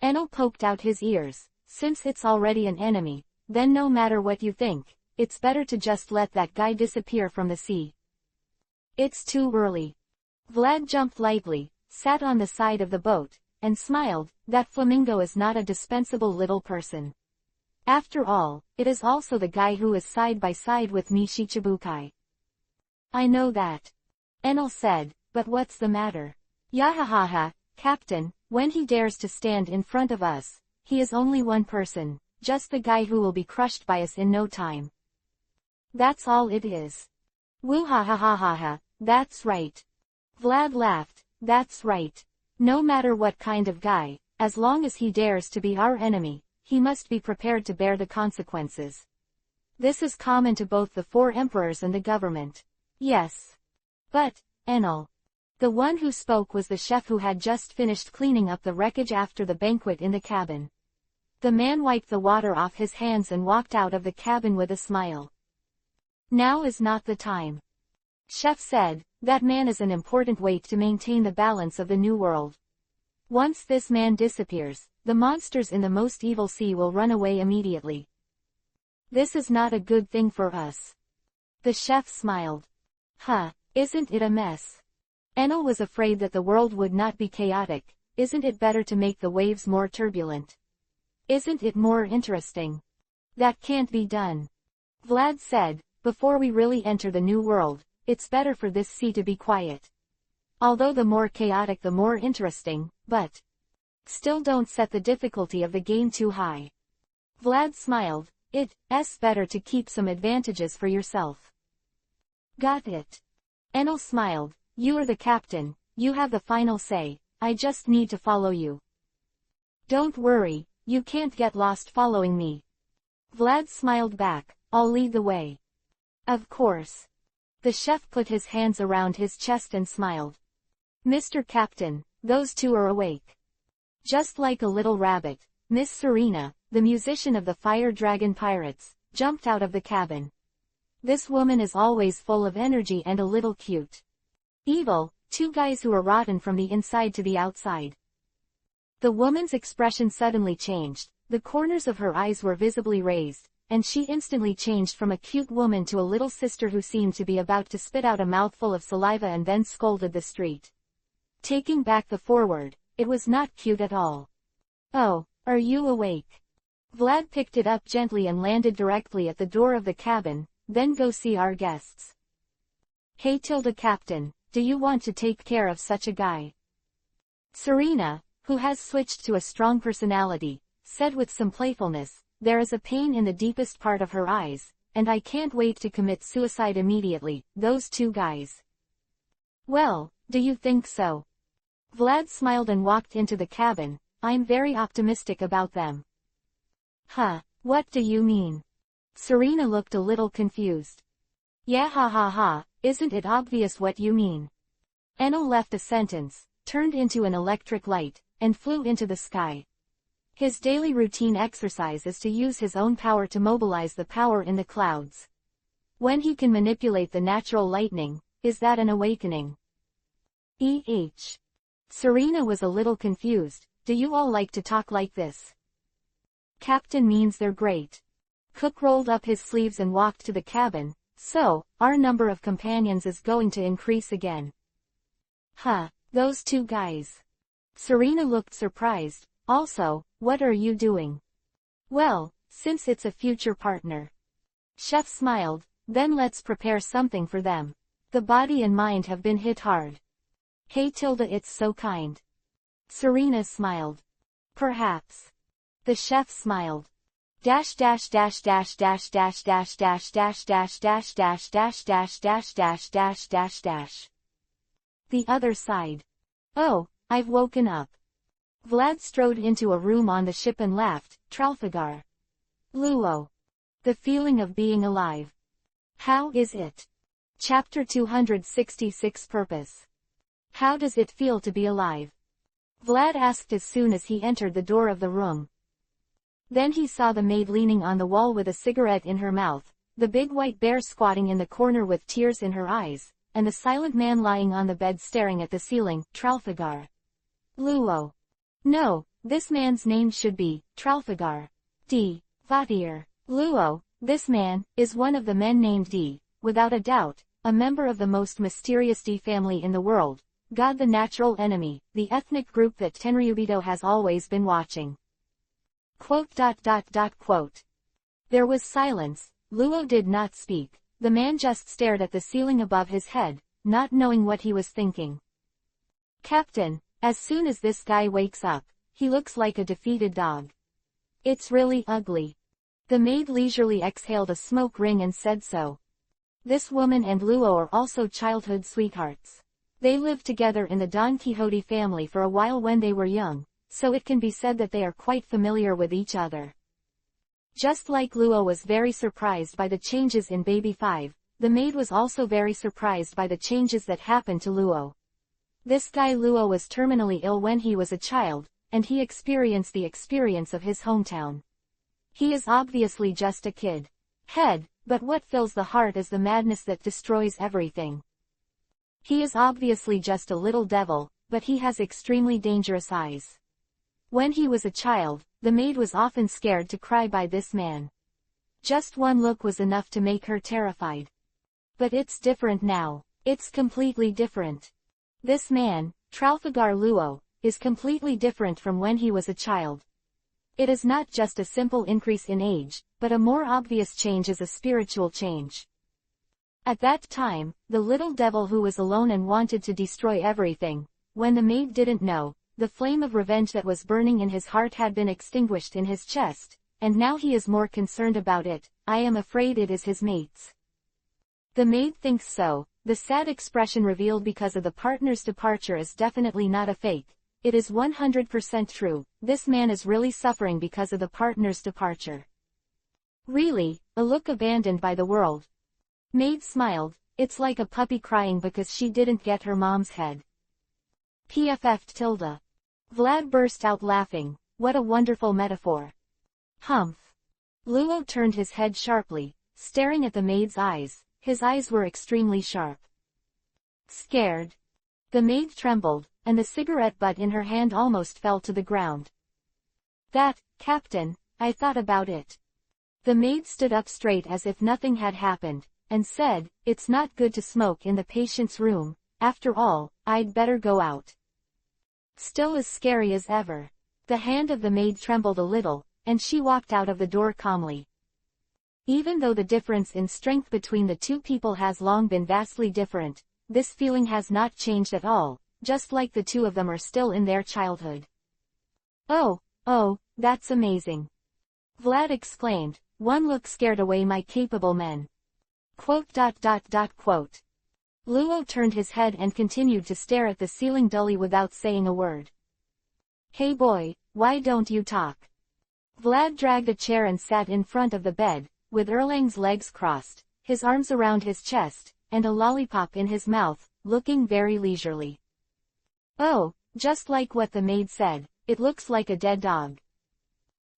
Enel poked out his ears. Since it's already an enemy, then no matter what you think, it's better to just let that guy disappear from the sea. It's too early. Vlad jumped lightly, sat on the side of the boat, and smiled. That flamingo is not a dispensable little person. After all, it is also the guy who is side by side with me, Shichibukai. I know that. Enel said, but what's the matter? Yahahaha, Captain, when he dares to stand in front of us, he is only one person, just the guy who will be crushed by us in no time. That's all it is. Woo-ha-ha-ha-ha-ha, that's right. Vlad laughed, that's right. No matter what kind of guy, as long as he dares to be our enemy, he must be prepared to bear the consequences. This is common to both the 4 emperors and the government. Yes. But, Enel. The one who spoke was the chef who had just finished cleaning up the wreckage after the banquet in the cabin. The man wiped the water off his hands and walked out of the cabin with a smile. Now is not the time. Chef said, that man is an important weight to maintain the balance of the new world. Once this man disappears, the monsters in the most evil sea will run away immediately. This is not a good thing for us. The chef smiled. Isn't it a mess? Enel was afraid that the world would not be chaotic. Isn't it better to make the waves more turbulent? Isn't it more interesting? That can't be done. Vlad said, before we really enter the new world, it's better for this sea to be quiet. Although the more chaotic the more interesting, but still don't set the difficulty of the game too high. Vlad smiled, it's better to keep some advantages for yourself. Got it. Enel smiled, you are the captain, you have the final say, I just need to follow you. Don't worry, you can't get lost following me. Vlad smiled back, I'll lead the way. Of course. The chef put his hands around his chest and smiled. Mr. Captain, those two are awake. Just like a little rabbit, Miss Serena, the musician of the Fire Dragon Pirates, jumped out of the cabin. This woman is always full of energy and a little cute. Evil, two guys who are rotten from the inside to the outside. The woman's expression suddenly changed, the corners of her eyes were visibly raised, and she instantly changed from a cute woman to a little sister who seemed to be about to spit out a mouthful of saliva and then scolded the street. Taking back the forward, it was not cute at all. Oh, are you awake? Vlad picked it up gently and landed directly at the door of the cabin, then go see our guests. Hey Captain, do you want to take care of such a guy? Serena, who has switched to a strong personality, said with some playfulness, there is a pain in the deepest part of her eyes, and I can't wait to commit suicide immediately, those two guys. Well, do you think so? Vlad smiled and walked into the cabin, I'm very optimistic about them. What do you mean? Serena looked a little confused. Yeah isn't it obvious what you mean? Enel left a sentence, turned into an electric light, and flew into the sky. His daily routine exercise is to use his own power to mobilize the power in the clouds. When he can manipulate the natural lightning, is that an awakening? Serena was a little confused, do you all like to talk like this? Captain means they're great. Cook rolled up his sleeves and walked to the cabin, so, our number of companions is going to increase again. Those two guys. Serena looked surprised, also, what are you doing? Well, since it's a future partner. Chef smiled, then let's prepare something for them. The body and mind have been hit hard. Hey it's so kind. Serena smiled. Perhaps. The chef smiled. The other side. Oh, I've woken up. Vlad strode into a room on the ship and laughed, Trafalgar. Luo. The feeling of being alive. How is it? Chapter 266 Purpose. How does it feel to be alive? Vlad asked as soon as he entered the door of the room. Then he saw the maid leaning on the wall with a cigarette in her mouth, the big white bear squatting in the corner with tears in her eyes, and the silent man lying on the bed staring at the ceiling, Trafalgar. Luo. No, this man's name should be, Trafalgar. D. Vatir. Luo, this man, is one of the men named D, without a doubt, a member of the most mysterious D family in the world, God the natural enemy, the ethnic group that Tenryubito has always been watching. Quote. There was silence, Luo did not speak, the man just stared at the ceiling above his head, not knowing what he was thinking. Captain, as soon as this guy wakes up, he looks like a defeated dog. It's really ugly. The maid leisurely exhaled a smoke ring and said so. This woman and Luo are also childhood sweethearts. They lived together in the Don Quixote family for a while when they were young, so it can be said that they are quite familiar with each other. Just like Luo was very surprised by the changes in Baby 5, the maid was also very surprised by the changes that happened to Luo. This guy Luo was terminally ill when he was a child, and he experienced the experience of his hometown. He is obviously just a kid. But what fills the heart is the madness that destroys everything. He is obviously just a little devil, but he has extremely dangerous eyes. When he was a child, the maid was often scared to cry by this man. Just one look was enough to make her terrified. But it's different now. It's completely different. This man, Trafalgar Luo, is completely different from when he was a child. It is not just a simple increase in age, but a more obvious change is a spiritual change. At that time, the little devil who was alone and wanted to destroy everything, when the maid didn't know, the flame of revenge that was burning in his heart had been extinguished in his chest, and now he is more concerned about it. I am afraid it is his mate's. The maid thinks so. The sad expression revealed because of the partner's departure is definitely not a fake. It is 100% true. This man is really suffering because of the partner's departure. Really, a look abandoned by the world. Maid smiled. It's like a puppy crying because she didn't get her mom's head. PFF tilde. Vlad burst out laughing. What a wonderful metaphor. Humph. Luo turned his head sharply, staring at the maid's eyes. His eyes were extremely sharp. Scared. The maid trembled, and the cigarette butt in her hand almost fell to the ground. That, Captain, I thought about it. The maid stood up straight as if nothing had happened, and said, it's not good to smoke in the patient's room. After all, I'd better go out. Still as scary as ever. The hand of the maid trembled a little, and she walked out of the door calmly. Even though the difference in strength between the two people has long been vastly different, this feeling has not changed at all, just like the two of them are still in their childhood. Oh, that's amazing. Vlad exclaimed, one look scared away my capable men. Quote. Luo turned his head and continued to stare at the ceiling dully without saying a word. Hey boy, why don't you talk? Vlad dragged a chair and sat in front of the bed, with Erlang's legs crossed, his arms around his chest, and a lollipop in his mouth, looking very leisurely. Oh, just like what the maid said, it looks like a dead dog.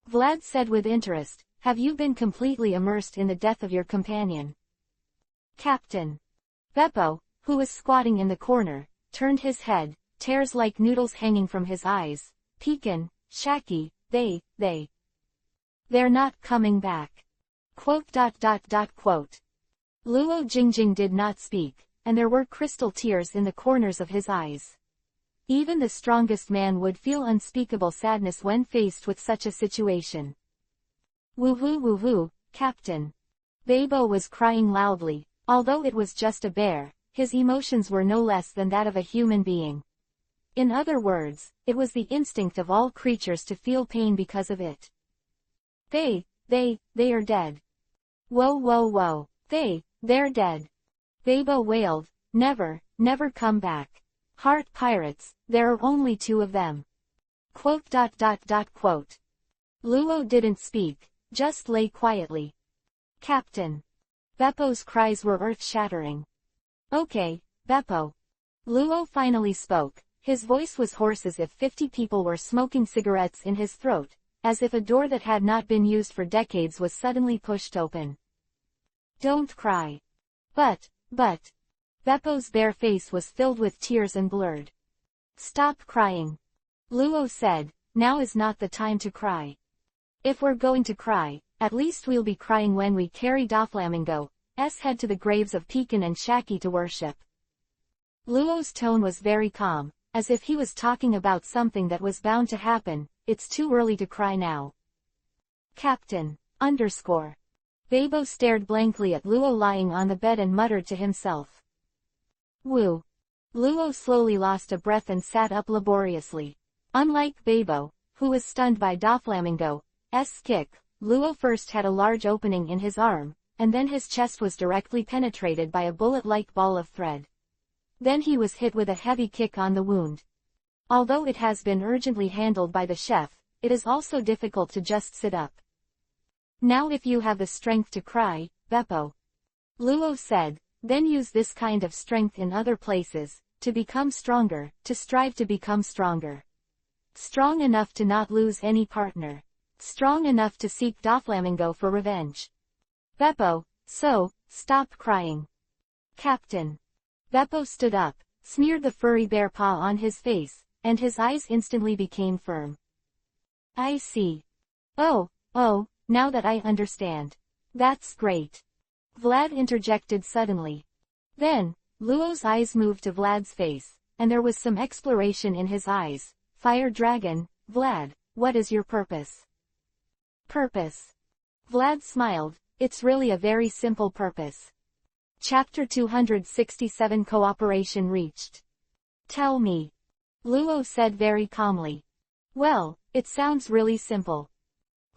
Vlad said with interest, have you been completely immersed in the death of your companion? Captain. Beppo, who was squatting in the corner, turned his head, tears like noodles hanging from his eyes. Pekin, Shaki, they're not coming back. Quote. Luo Jingjing did not speak, and there were crystal tears in the corners of his eyes. Even the strongest man would feel unspeakable sadness when faced with such a situation. Woohoo, Captain. Bebo was crying loudly. Although it was just a bear, his emotions were no less than that of a human being. In other words, it was the instinct of all creatures to feel pain because of it. They are dead. Whoa. They're dead. Bebo wailed, never come back. Heart pirates, there are only two of them. Quote. Luo didn't speak, just lay quietly. Captain. Beppo's cries were earth-shattering. Okay, Beppo. Luo finally spoke. His voice was hoarse as if 50 people were smoking cigarettes in his throat, as if a door that had not been used for decades was suddenly pushed open. Don't cry. But. Beppo's bare face was filled with tears and blurred. Stop crying. Luo said, now is not the time to cry. If we're going to cry, at least we'll be crying when we carry Doflamingo's head to the graves of Pekin and Shaki to worship. Luo's tone was very calm, as if he was talking about something that was bound to happen. It's too early to cry now. Captain. Bebo stared blankly at Luo lying on the bed and muttered to himself. Woo. Luo slowly lost a breath and sat up laboriously. Unlike Bebo, who was stunned by Doflamingo's kick, Luo first had a large opening in his arm, and then his chest was directly penetrated by a bullet-like ball of thread. Then he was hit with a heavy kick on the wound. Although it has been urgently handled by the chef, it is also difficult to just sit up. Now if you have the strength to cry, Beppo. Luo said, then use this kind of strength in other places, to become stronger, to strive to become stronger. Strong enough to not lose any partner. Strong enough to seek Doflamingo for revenge. Beppo, so, stop crying. Captain. Beppo stood up, smeared the furry bear paw on his face, and his eyes instantly became firm. I see. Oh, now that I understand. That's great. Vlad interjected suddenly. Then, Luo's eyes moved to Vlad's face, and there was some exploration in his eyes. Fire Dragon, Vlad, what is your purpose? Purpose. Vlad smiled, it's really a very simple purpose. Chapter 267 Cooperation reached. Tell me. Luo said very calmly. Well, it sounds really simple.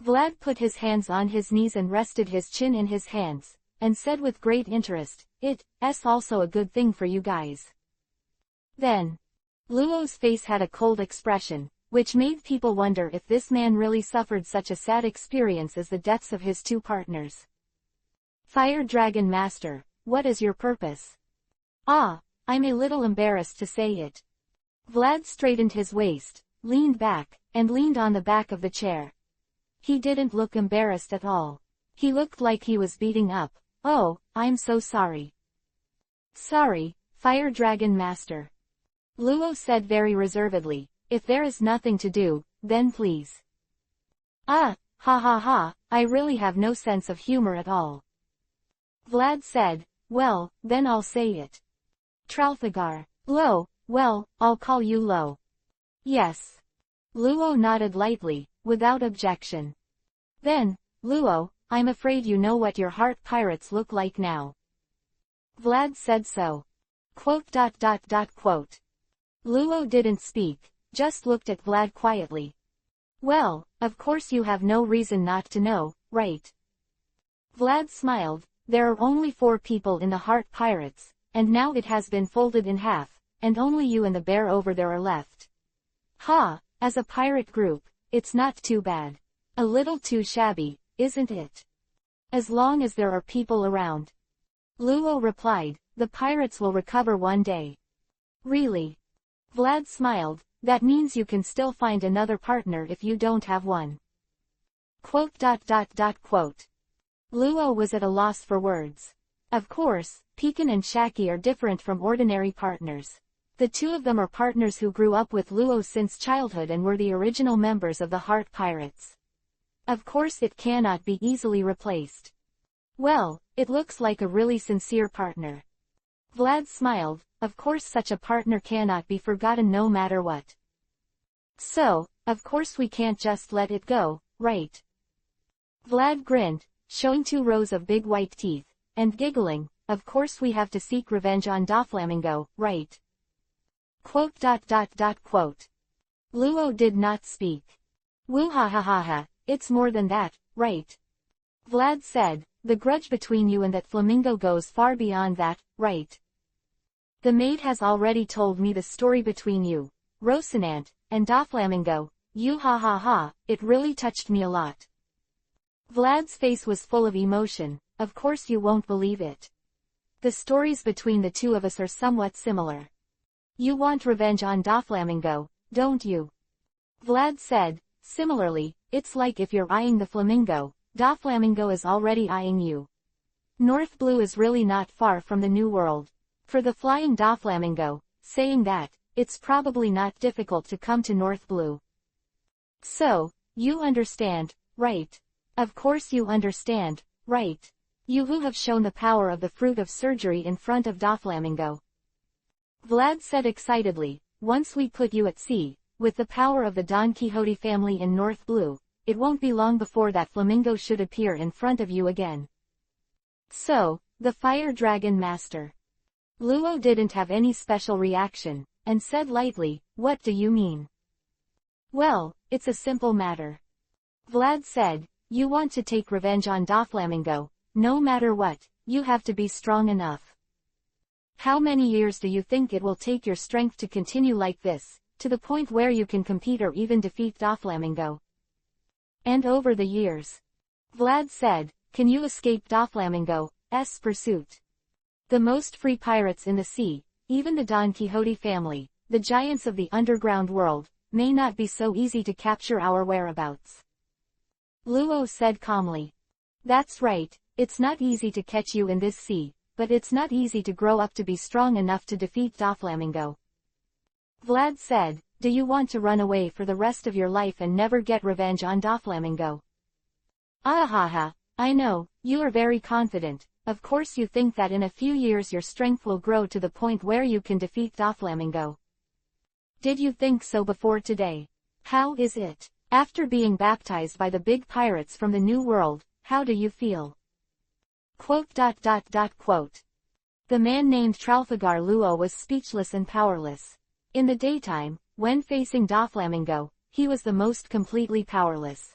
Vlad put his hands on his knees and rested his chin in his hands, and said with great interest, it's also a good thing for you guys. Then, Luo's face had a cold expression, which made people wonder if this man really suffered such a sad experience as the deaths of his two partners. Fire Dragon Master, what is your purpose? I'm a little embarrassed to say it. Vlad straightened his waist, leaned back, and leaned on the back of the chair. He didn't look embarrassed at all. He looked like he was beating up. Oh, I'm so sorry. Sorry, Fire Dragon Master. Luo said very reservedly, if there is nothing to do, then please. Ha ha ha, I really have no sense of humor at all. Vlad said, well, then I'll say it. Tralfagar. Lo, well, I'll call you Lo. Yes. Luo nodded lightly, without objection. Then, Luo, I'm afraid you know what your heart pirates look like now. Vlad said so. Quote. Luo didn't speak, just looked at Vlad quietly. Well, of course you have no reason not to know, right? Vlad smiled, there are only 4 people in the Heart Pirates, and now it has been folded in half, and only you and the bear over there are left. As a pirate group, it's not too bad. A little too shabby, isn't it? As long as there are people around. Luo replied, the pirates will recover one day. Really? Vlad smiled, that means you can still find another partner if you don't have one. Quote. Luo was at a loss for words. Of course, Pekin and Shaki are different from ordinary partners. The two of them are partners who grew up with Luo since childhood and were the original members of the Heart Pirates. Of course it cannot be easily replaced. Well, it looks like a really sincere partner. Vlad smiled, of course such a partner cannot be forgotten no matter what. So, of course we can't just let it go, right? Vlad grinned, showing 2 rows of big white teeth, and giggling, of course we have to seek revenge on Doflamingo, right? Quote. Luo did not speak. Woo ha ha ha ha, it's more than that, right? Vlad said, the grudge between you and that flamingo goes far beyond that, right? The maid has already told me the story between you, Rocinante, and Doflamingo. You ha ha ha, it really touched me a lot. Vlad's face was full of emotion, of course you won't believe it. The stories between the two of us are somewhat similar. You want revenge on Doflamingo, don't you? Vlad said, similarly, it's like if you're eyeing the flamingo, Doflamingo is already eyeing you. North Blue is really not far from the New World. For the flying Doflamingo, saying that, it's probably not difficult to come to North Blue. So, you understand, right? Of course you understand, right? You who have shown the power of the fruit of surgery in front of Doflamingo. Vlad said excitedly, once we put you at sea, with the power of the Don Quixote family in North Blue, it won't be long before that flamingo should appear in front of you again. So, the Fire Dragon Master. Luo didn't have any special reaction, and said lightly, what do you mean? Well, it's a simple matter. Vlad said, you want to take revenge on Doflamingo, no matter what, you have to be strong enough. How many years do you think it will take your strength to continue like this, to the point where you can compete or even defeat Doflamingo? And over the years. Vlad said, can you escape Doflamingo's pursuit? The most free pirates in the sea, even the Don Quixote family, the giants of the underground world, may not be so easy to capture our whereabouts. Luo said calmly. That's right, it's not easy to catch you in this sea, but it's not easy to grow up to be strong enough to defeat Doflamingo. Vlad said, do you want to run away for the rest of your life and never get revenge on Doflamingo? Ahaha, I know, you are very confident. Of course you think that in a few years your strength will grow to the point where you can defeat Doflamingo. Did you think so before today? How is it? After being baptized by the big pirates from the New World, how do you feel? Quote. The man named Trafalgar Luo was speechless and powerless. In the daytime, when facing Doflamingo, he was the most completely powerless.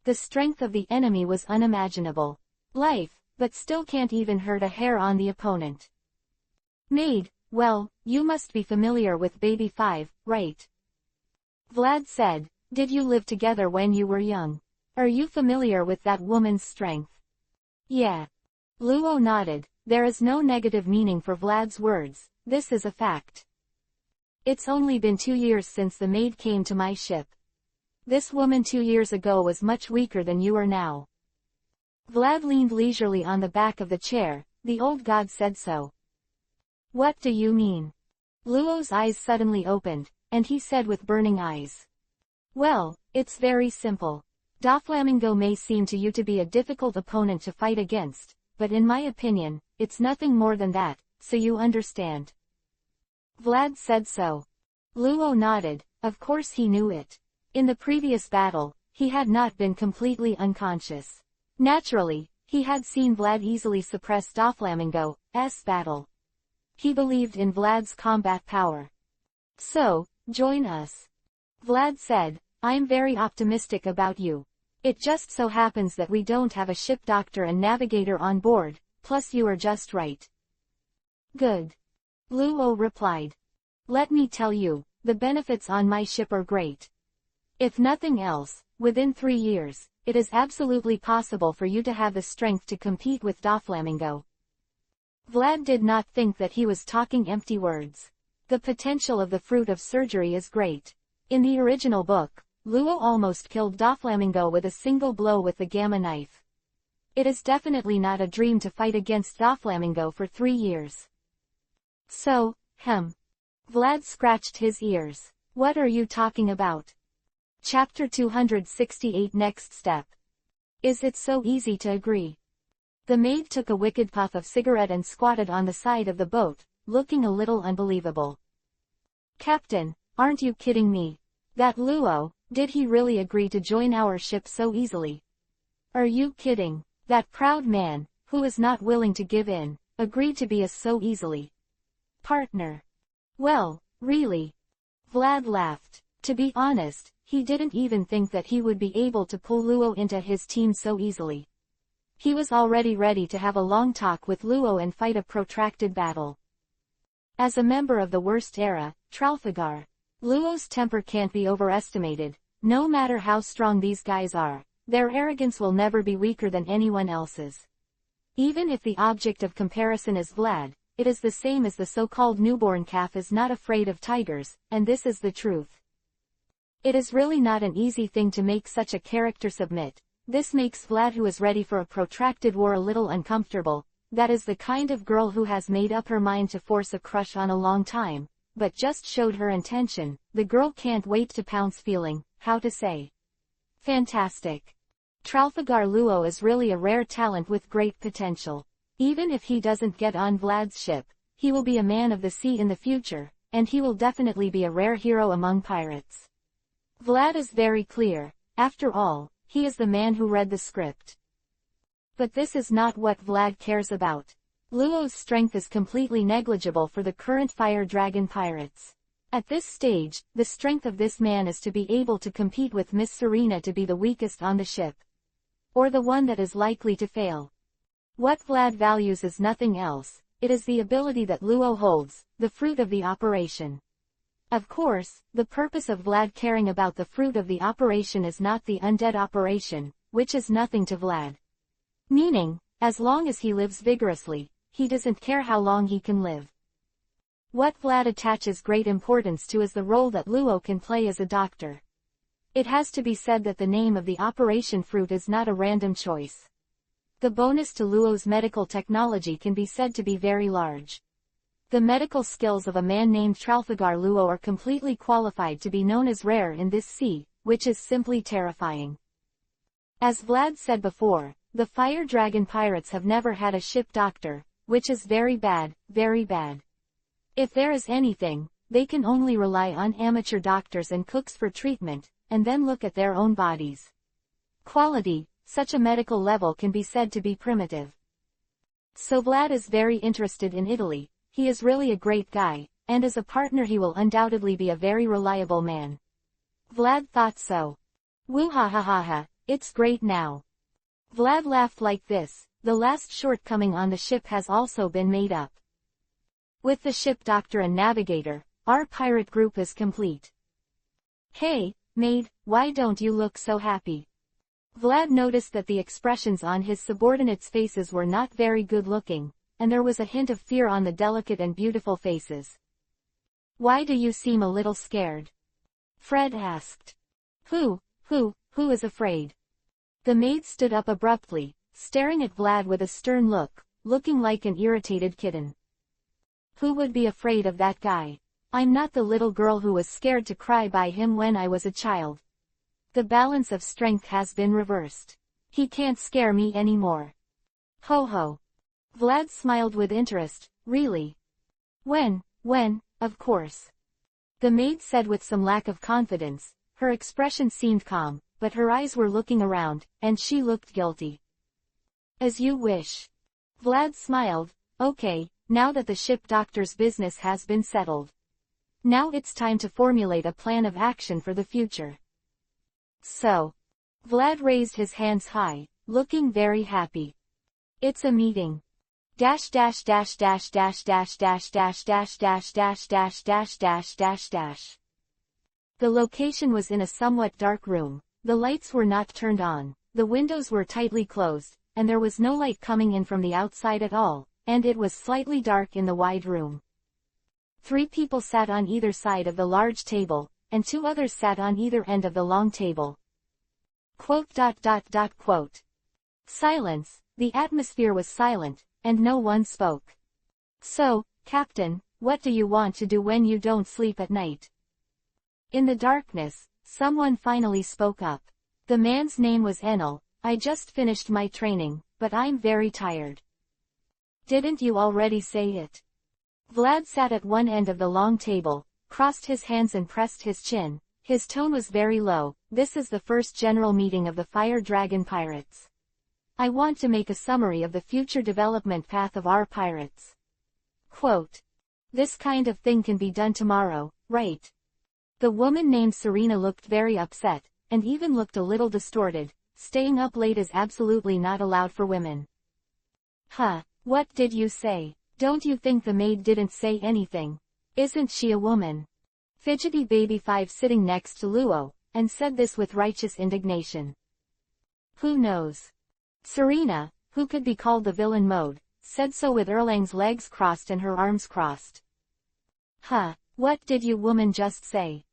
The strength of the enemy was unimaginable. Life, but still can't even hurt a hair on the opponent. Maid, well, you must be familiar with Baby 5, right? Vlad said, did you live together when you were young? Are you familiar with that woman's strength? Yeah. Luo nodded. There is no negative meaning for Vlad's words, this is a fact. It's only been 2 years since the maid came to my ship. This woman 2 years ago was much weaker than you are now. Vlad leaned leisurely on the back of the chair, the old god said so. What do you mean? Luo's eyes suddenly opened, and he said with burning eyes. Well, it's very simple. Doflamingo may seem to you to be a difficult opponent to fight against, but in my opinion, it's nothing more than that, so you understand. Vlad said so. Luo nodded, of course he knew it. In the previous battle, he had not been completely unconscious. Naturally, he had seen Vlad easily suppress Doflamingo's battle. He believed in Vlad's combat power. So, join us. Vlad said, I'm very optimistic about you. It just so happens that we don't have a ship doctor and navigator on board, plus you are just right. Good. Luo replied. Let me tell you, the benefits on my ship are great. If nothing else, within 3 years, it is absolutely possible for you to have the strength to compete with Doflamingo. Vlad did not think that he was talking empty words. The potential of the fruit of surgery is great. In the original book, Luo almost killed Doflamingo with a single blow with the gamma knife. It is definitely not a dream to fight against Doflamingo for 3 years. So, Vlad scratched his ears. What are you talking about? Chapter 268 Next Step. Is it so easy to agree? The maid took a wicked puff of cigarette and squatted on the side of the boat, looking a little unbelievable. Captain, aren't you kidding me? That Luo, did he really agree to join our ship so easily? Are you kidding? That proud man, who is not willing to give in, agreed to be us so easily. Partner. Well, really? Vlad laughed. To be honest, he didn't even think that he would be able to pull Luo into his team so easily. He was already ready to have a long talk with Luo and fight a protracted battle. As a member of the worst era, Trafalgar, Luo's temper can't be overestimated. No matter how strong these guys are, their arrogance will never be weaker than anyone else's. Even if the object of comparison is Vlad, it is the same as the so-called newborn calf is not afraid of tigers, and this is the truth. It is really not an easy thing to make such a character submit. This makes Vlad, who is ready for a protracted war, a little uncomfortable. That is the kind of girl who has made up her mind to force a crush on a long time, but just showed her intention. The girl can't wait to pounce, feeling, how to say, fantastic. Trafalgar Luo is really a rare talent with great potential. Even if he doesn't get on Vlad's ship, he will be a man of the sea in the future, and he will definitely be a rare hero among pirates. Vlad is very clear. After all, he is the man who read the script. But this is not what Vlad cares about. Luo's strength is completely negligible for the current Fire Dragon pirates. At this stage, the strength of this man is to be able to compete with Miss Serena to be the weakest on the ship. Or the one that is likely to fail. What Vlad values is nothing else. It is the ability that Luo holds, the fruit of the operation. Of course, the purpose of Vlad caring about the fruit of the operation is not the undead operation, which is nothing to Vlad. Meaning, as long as he lives vigorously, he doesn't care how long he can live. What Vlad attaches great importance to is the role that Luo can play as a doctor. It has to be said that the name of the operation fruit is not a random choice. The bonus to Luo's medical technology can be said to be very large. The medical skills of a man named Tralfagar Luo are completely qualified to be known as rare in this sea, which is simply terrifying. As Vlad said before, the Fire Dragon pirates have never had a ship doctor, which is very bad, very bad. If there is anything, they can only rely on amateur doctors and cooks for treatment, and then look at their own bodies. Quality, such a medical level can be said to be primitive. So Vlad is very interested in Italy. He is really a great guy, and as a partner he will undoubtedly be a very reliable man. Vlad thought so. Woo ha ha ha ha, it's great now. Vlad laughed like this. The last shortcoming on the ship has also been made up. With the ship doctor and navigator, our pirate group is complete. Hey, maid, why don't you look so happy? Vlad noticed that the expressions on his subordinates' faces were not very good looking, and there was a hint of fear on the delicate and beautiful faces. Why do you seem a little scared? Fred asked. Who is afraid? The maid stood up abruptly, staring at Vlad with a stern look, looking like an irritated kitten. Who would be afraid of that guy? I'm not the little girl who was scared to cry by him when I was a child. The balance of strength has been reversed. He can't scare me anymore. Ho ho. Vlad smiled with interest. Really? When, of course. The maid said with some lack of confidence. Her expression seemed calm, but her eyes were looking around, and she looked guilty. As you wish. Vlad smiled. Okay, now that the ship doctor's business has been settled. Now it's time to formulate a plan of action for the future. So. Vlad raised his hands high, looking very happy. It's a meeting. The location was in a somewhat dark room. The lights were not turned on, the windows were tightly closed, and there was no light coming in from the outside at all, and it was slightly dark in the wide room. 3 people sat on either side of the large table, and 2 others sat on either end of the long table. Silence. The atmosphere was silent, and no one spoke. So, Captain, what do you want to do when you don't sleep at night? In the darkness, someone finally spoke up. The man's name was Enel. I just finished my training, but I'm very tired. Didn't you already say it? Vlad sat at one end of the long table, crossed his hands and pressed his chin. His tone was very low. This is the first general meeting of the Fire Dragon pirates. I want to make a summary of the future development path of our pirates. Quote. This kind of thing can be done tomorrow, right? The woman named Serena looked very upset, and even looked a little distorted. Staying up late is absolutely not allowed for women. Huh, what did you say? Don't you think the maid didn't say anything? Isn't she a woman? Fidgety Baby 5 sitting next to Luo, and said this with righteous indignation. Who knows? Serena, who could be called the villain mode, said so with Erlang's legs crossed and her arms crossed. Huh, what did you woman just say?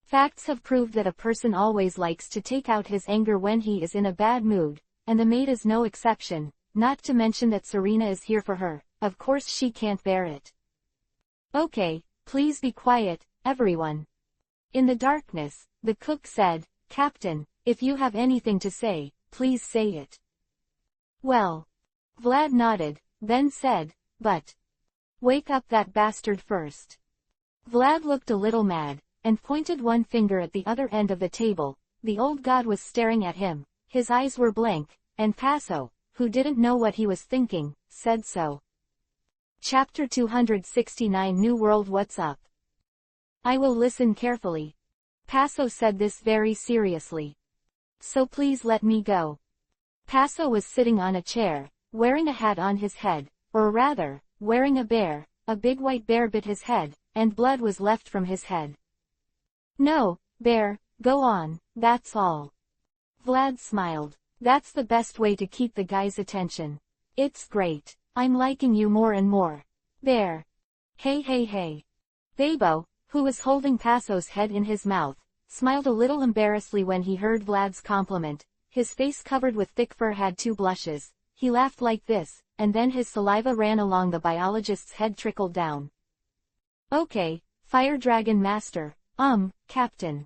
Facts have proved that a person always likes to take out his anger when he is in a bad mood, and the maid is no exception, not to mention that Serena is here for her. Of course she can't bear it. Okay, please be quiet, everyone. In the darkness, the cook said, Captain, if you have anything to say, please say it. Well. Vlad nodded, then said, but. Wake up that bastard first. Vlad looked a little mad, and pointed one finger at the other end of the table. The old god was staring at him, his eyes were blank, and Paso, who didn't know what he was thinking, said so. Chapter 269 New World. What's up? I will listen carefully. Paso said this very seriously. So please let me go. Paso was sitting on a chair, wearing a hat on his head, or rather, wearing a bear. A big white bear bit his head, and blood was left from his head. No, bear, go on, that's all. Vlad smiled. That's the best way to keep the guy's attention. It's great. I'm liking you more and more. Bear. Hey hey hey. Babo, who was holding Passo's head in his mouth, smiled a little embarrassedly when he heard Vlad's compliment. His face covered with thick fur had two blushes. He laughed like this, and then his saliva ran along the biologist's head, trickled down. Okay, Fire Dragon Master, Captain.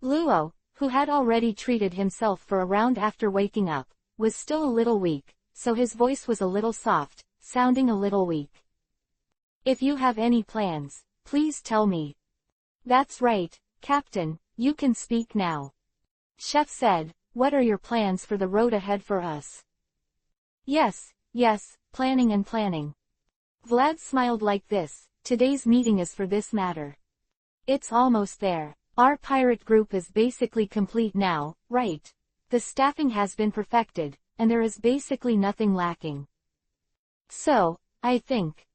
Luo, who had already treated himself for a round after waking up, was still a little weak, so his voice was a little soft, sounding a little weak. If you have any plans, please tell me. That's right, Captain, you can speak now. Chef said, what are your plans for the road ahead for us? Yes, planning and planning. Vlad smiled like this, today's meeting is for this matter. It's almost there. Our pirate group is basically complete now, right? The staffing has been perfected, and there is basically nothing lacking. So, I think,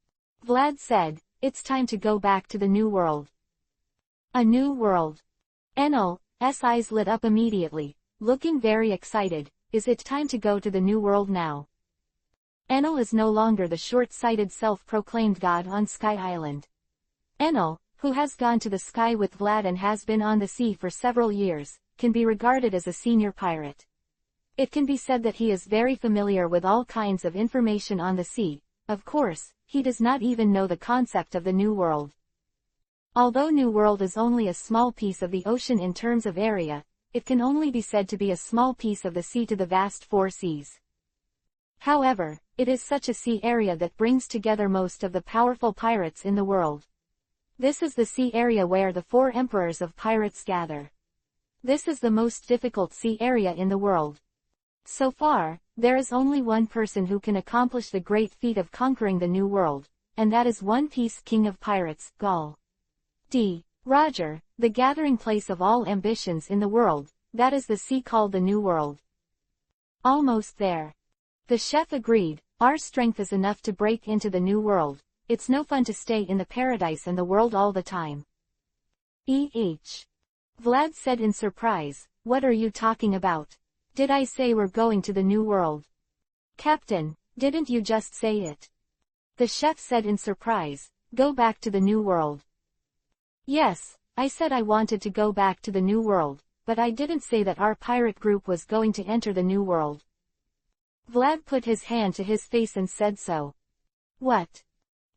Vlad said, it's time to go back to the new world. A new world. Enel's eyes lit up immediately, looking very excited. Is it time to go to the new world now? Enel is no longer the short-sighted self-proclaimed god on Sky Island. Enel, who has gone to the sky with Vlad and has been on the sea for several years, can be regarded as a senior pirate. It can be said that he is very familiar with all kinds of information on the sea. Of course, he does not even know the concept of the New World. Although New World is only a small piece of the ocean in terms of area, it can only be said to be a small piece of the sea to the vast four seas. However, it is such a sea area that brings together most of the powerful pirates in the world. This is the sea area where the four emperors of pirates gather. This is the most difficult sea area in the world. So far, there is only one person who can accomplish the great feat of conquering the New World, and that is One Piece King of Pirates, Gul D. Roger, the gathering place of all ambitions in the world, that is the sea called the New World. Almost there. The chef agreed, our strength is enough to break into the New World. It's no fun to stay in the paradise and the world all the time. Vlad said in surprise, what are you talking about? Did I say we're going to the New World? Captain, didn't you just say it? The chef said in surprise, go back to the New World. Yes, I said I wanted to go back to the New World, but I didn't say that our pirate group was going to enter the New World. Vlad put his hand to his face and said so. What?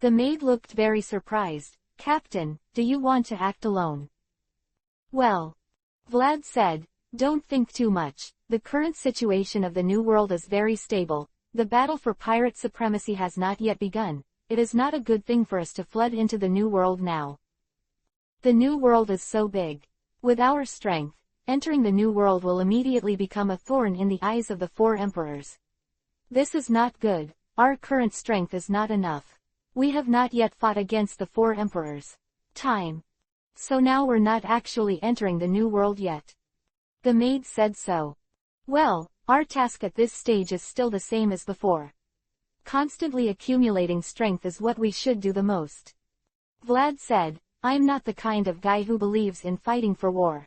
The maid looked very surprised. Captain, do you want to act alone? Well, Vlad said, don't think too much. The current situation of the New World is very stable. The battle for pirate supremacy has not yet begun. It is not a good thing for us to flood into the New World now. The New World is so big. With our strength, entering the New World will immediately become a thorn in the eyes of the four emperors. This is not good. Our current strength is not enough. We have not yet fought against the four emperors. So now we're not actually entering the New World yet. The maid said so. Well, our task at this stage is still the same as before. Constantly accumulating strength is what we should do the most. Vlad said, I'm not the kind of guy who believes in fighting for war.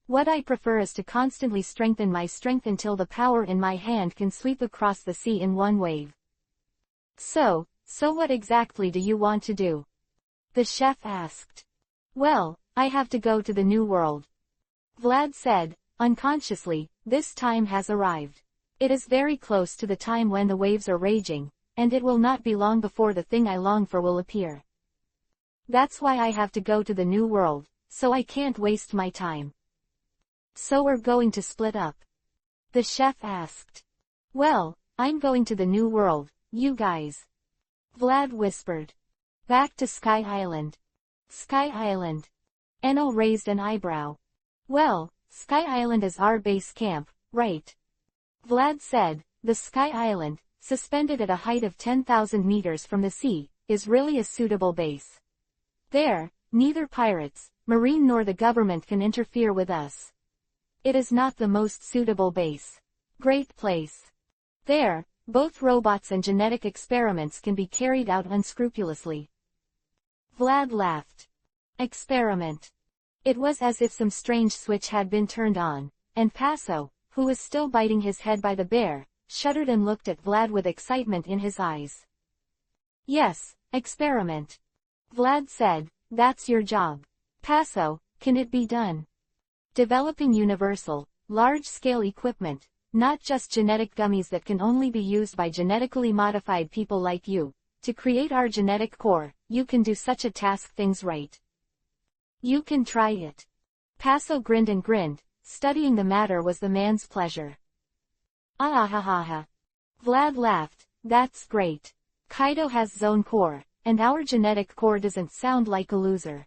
What I prefer is to constantly strengthen my strength until the power in my hand can sweep across the sea in one wave. So what exactly do you want to do? The chef asked. Well, I have to go to the New World. Vlad said, unconsciously, this time has arrived. It is very close to the time when the waves are raging, and it will not be long before the thing I long for will appear. That's why I have to go to the New World, so I can't waste my time. So we're going to split up? The chef asked. Well, I'm going to the New World, you guys. Vlad whispered. Back to Sky Island. Sky Island. Enel raised an eyebrow. Well, Sky Island is our base camp, right? Vlad said, the Sky Island, suspended at a height of 10,000 meters from the sea, is really a suitable base. There, neither pirates, marine nor the government can interfere with us. It is not the most suitable base. Great place. There, both robots and genetic experiments can be carried out unscrupulously. Vlad laughed. Experiment. It was as if some strange switch had been turned on, and Paso, who was still biting his head by the bear, shuddered and looked at Vlad with excitement in his eyes. Yes, experiment. Vlad said, that's your job. Paso, can it be done? Developing universal, large-scale equipment, not just genetic gummies that can only be used by genetically modified people like you. To create our genetic core, you can do such a task things right. You can try it. Paso grinned and grinned, studying the matter was the man's pleasure. Ah ha ha ha. Vlad laughed, that's great. Kaido has zone core, and our genetic core doesn't sound like a loser.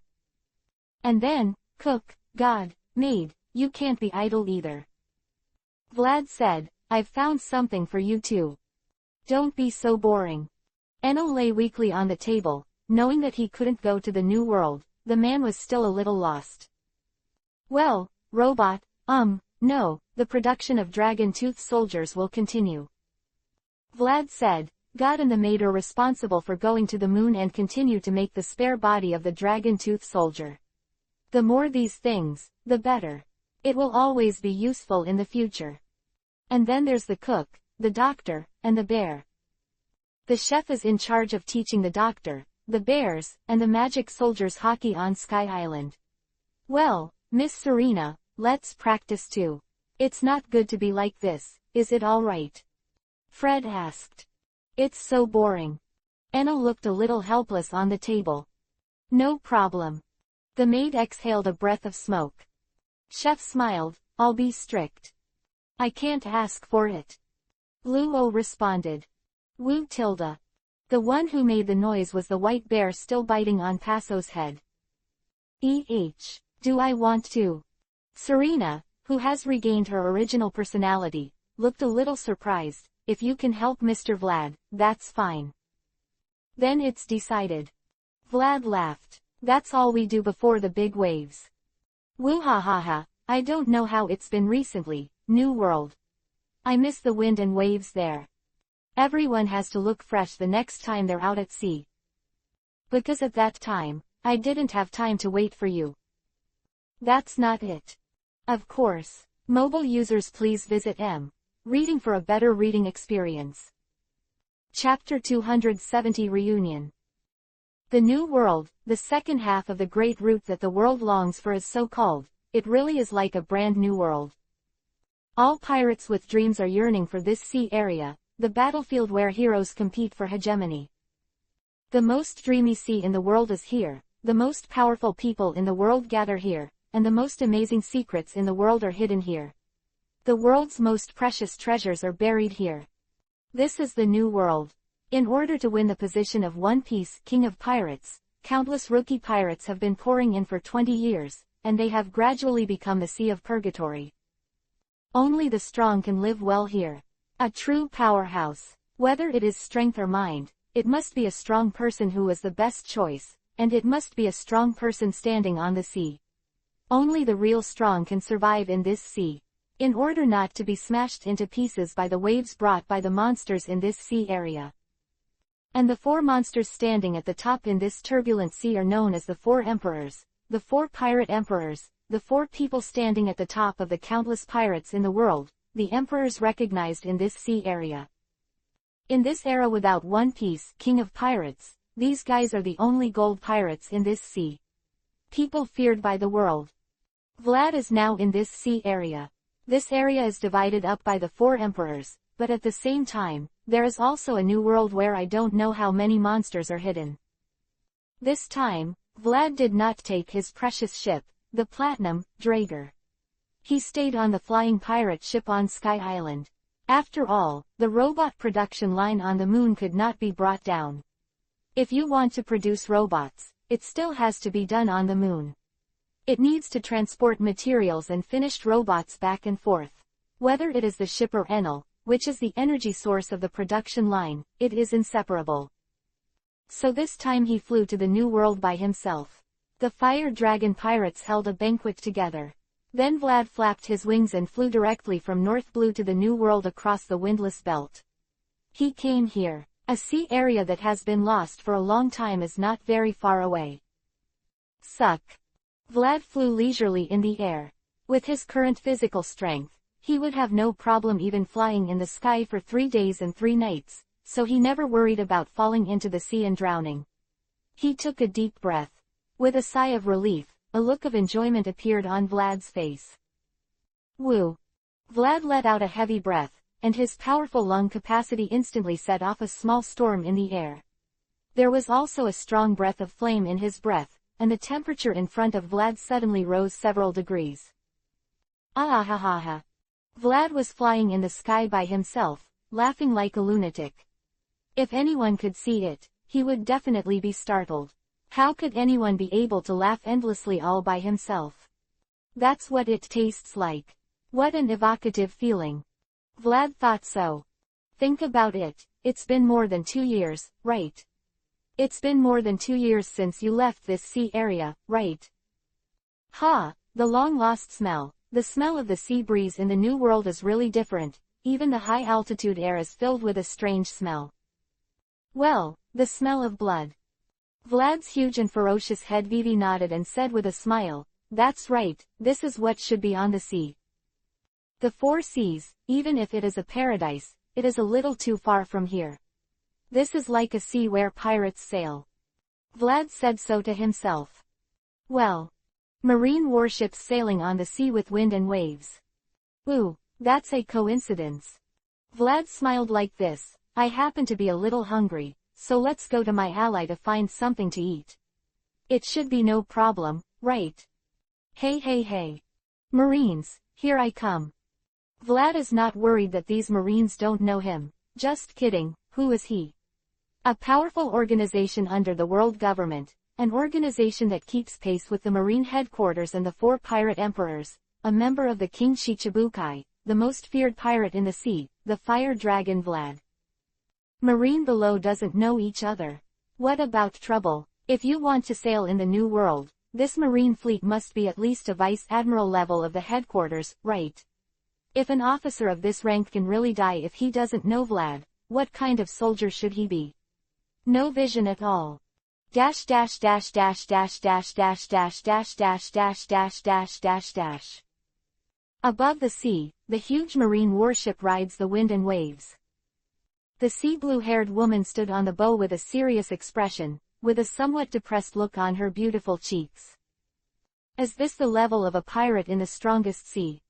And then, cook, god, maid, you can't be idle either. Vlad said, I've found something for you too. Don't be so boring. Enno lay weakly on the table, knowing that he couldn't go to the new world. The man was still a little lost. Well, robot, no, the production of dragon-tooth soldiers will continue. Vlad said, God and the maid are responsible for going to the moon and continue to make the spare body of the dragon-tooth soldier. The more these things, the better. It will always be useful in the future. And then there's the cook, the doctor, and the bear. The chef is in charge of teaching the doctor, the bears, and the magic soldiers hockey on Sky Island. Well, Miss Serena, let's practice too. It's not good to be like this, is it all right? Fred asked. It's so boring. Enno looked a little helpless on the table. No problem. The maid exhaled a breath of smoke. Chef smiled, I'll be strict. I can't ask for it. Luo responded. Wu tilde. The one who made the noise was the white bear still biting on Paso's head. Do I want to? Serena, who has regained her original personality, looked a little surprised. If you can help Mr. Vlad, that's fine. Then it's decided. Vlad laughed. That's all we do before the big waves. Woo ha ha ha, I don't know how it's been recently, New World. I miss the wind and waves there. Everyone has to look fresh the next time they're out at sea. Because at that time, I didn't have time to wait for you. That's not it. Of course. Mobile users please visit Reading for a better reading experience. Chapter 270 Reunion. The New World, the second half of the great route that the world longs for is so called. It really is like a brand new world. All pirates with dreams are yearning for this sea area, the battlefield where heroes compete for hegemony. The most dreamy sea in the world is here, the most powerful people in the world gather here, and the most amazing secrets in the world are hidden here. The world's most precious treasures are buried here. This is the new world. In order to win the position of One Piece King of Pirates, countless rookie pirates have been pouring in for 20 years, and they have gradually become the Sea of Purgatory. Only the strong can live well here. A true powerhouse. Whether it is strength or mind, it must be a strong person who is the best choice, and it must be a strong person standing on the sea. Only the real strong can survive in this sea. In order not to be smashed into pieces by the waves brought by the monsters in this sea area. And the four monsters standing at the top in this turbulent sea are known as the four emperors, the four pirate emperors, the four people standing at the top of the countless pirates in the world, the emperors recognized in this sea area. In this era without One Piece King of Pirates, these guys are the only gold pirates in this sea. People feared by the world. Vlad is now in this sea area. This area is divided up by the four emperors, but at the same time, there is also a new world where I don't know how many monsters are hidden. This time, Vlad did not take his precious ship, the Platinum Drager. He stayed on the flying pirate ship on Sky Island. After all, the robot production line on the moon could not be brought down. If you want to produce robots, it still has to be done on the moon. It needs to transport materials and finished robots back and forth. Whether it is the ship or Enel, which is the energy source of the production line, it is inseparable. So this time he flew to the new world by himself. The Fire Dragon pirates held a banquet together. Then Vlad flapped his wings and flew directly from North Blue to the new world across the windless belt. He came here. A sea area that has been lost for a long time is not very far away. Suck. Vlad flew leisurely in the air. With his current physical strength, he would have no problem even flying in the sky for 3 days and 3 nights, so he never worried about falling into the sea and drowning. He took a deep breath. With a sigh of relief, a look of enjoyment appeared on Vlad's face. Woo! Vlad let out a heavy breath, and his powerful lung capacity instantly set off a small storm in the air. There was also a strong breath of flame in his breath, and the temperature in front of Vlad suddenly rose several degrees. Ah ha ha ha! Vlad was flying in the sky by himself, laughing like a lunatic. If anyone could see it, he would definitely be startled. How could anyone be able to laugh endlessly all by himself? That's what it tastes like. What an evocative feeling. Vlad thought so. Think about it, it's been more than 2 years, right? It's been more than 2 years since you left this sea area, right? Ha, the long-lost smell. The smell of the sea breeze in the New World is really different, even the high-altitude air is filled with a strange smell. Well, the smell of blood. Vlad's huge and ferocious head Vivi nodded and said with a smile, that's right, this is what should be on the sea. The 4 seas, even if it is a paradise, it is a little too far from here. This is like a sea where pirates sail. Vlad said so to himself. Well, marine warships sailing on the sea with wind and waves. Ooh, that's a coincidence. Vlad smiled like this, I happen to be a little hungry, so let's go to my ally to find something to eat. It should be no problem, right? Hey hey hey. Marines, here I come. Vlad is not worried that these Marines don't know him. Just kidding, who is he? A powerful organization under the world government, an organization that keeps pace with the Marine headquarters and the 4 pirate emperors, a member of the King Shichibukai, the most feared pirate in the sea, the fire dragon Vlad. Marine below doesn't know each other. What about trouble? If you want to sail in the New World, this Marine fleet must be at least a vice admiral level of the headquarters, right? If an officer of this rank can really die if he doesn't know Vlad, what kind of soldier should he be? No vision at all. Dash dash dash dash dash dash dash dash dash dash dash dash dash dash dash. Above the sea, the huge marine warship rides the wind and waves. The sea blue-haired woman stood on the bow with a serious expression, with a somewhat depressed look on her beautiful cheeks. Is this the level of a pirate in the strongest sea?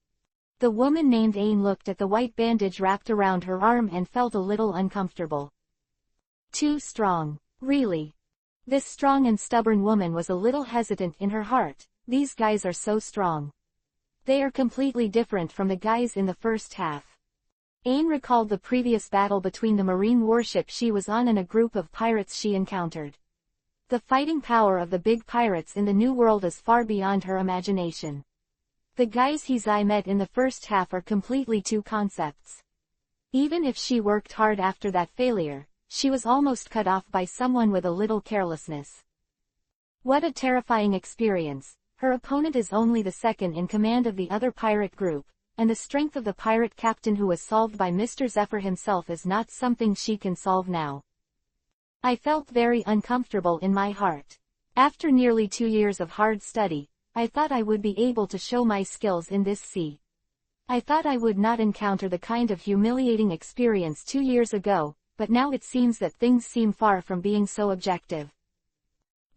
The woman named Ain looked at the white bandage wrapped around her arm and felt a little uncomfortable. Too strong, really. This strong and stubborn woman was a little hesitant in her heart. These guys are so strong. They are completely different from the guys in the first half. Ain recalled the previous battle between the marine warship she was on and a group of pirates she encountered. The fighting power of the big pirates in the New World is far beyond her imagination. The guys Hizai met in the first half are completely 2 concepts. Even if she worked hard after that failure, she was almost cut off by someone with a little carelessness. What a terrifying experience. Her opponent is only the second in command of the other pirate group, and the strength of the pirate captain who was solved by Mr. Zephyr himself is not something she can solve now. I felt very uncomfortable in my heart. After nearly 2 years of hard study, I thought I would be able to show my skills in this sea. I thought I would not encounter the kind of humiliating experience 2 years ago, but now it seems that things seem far from being so objective.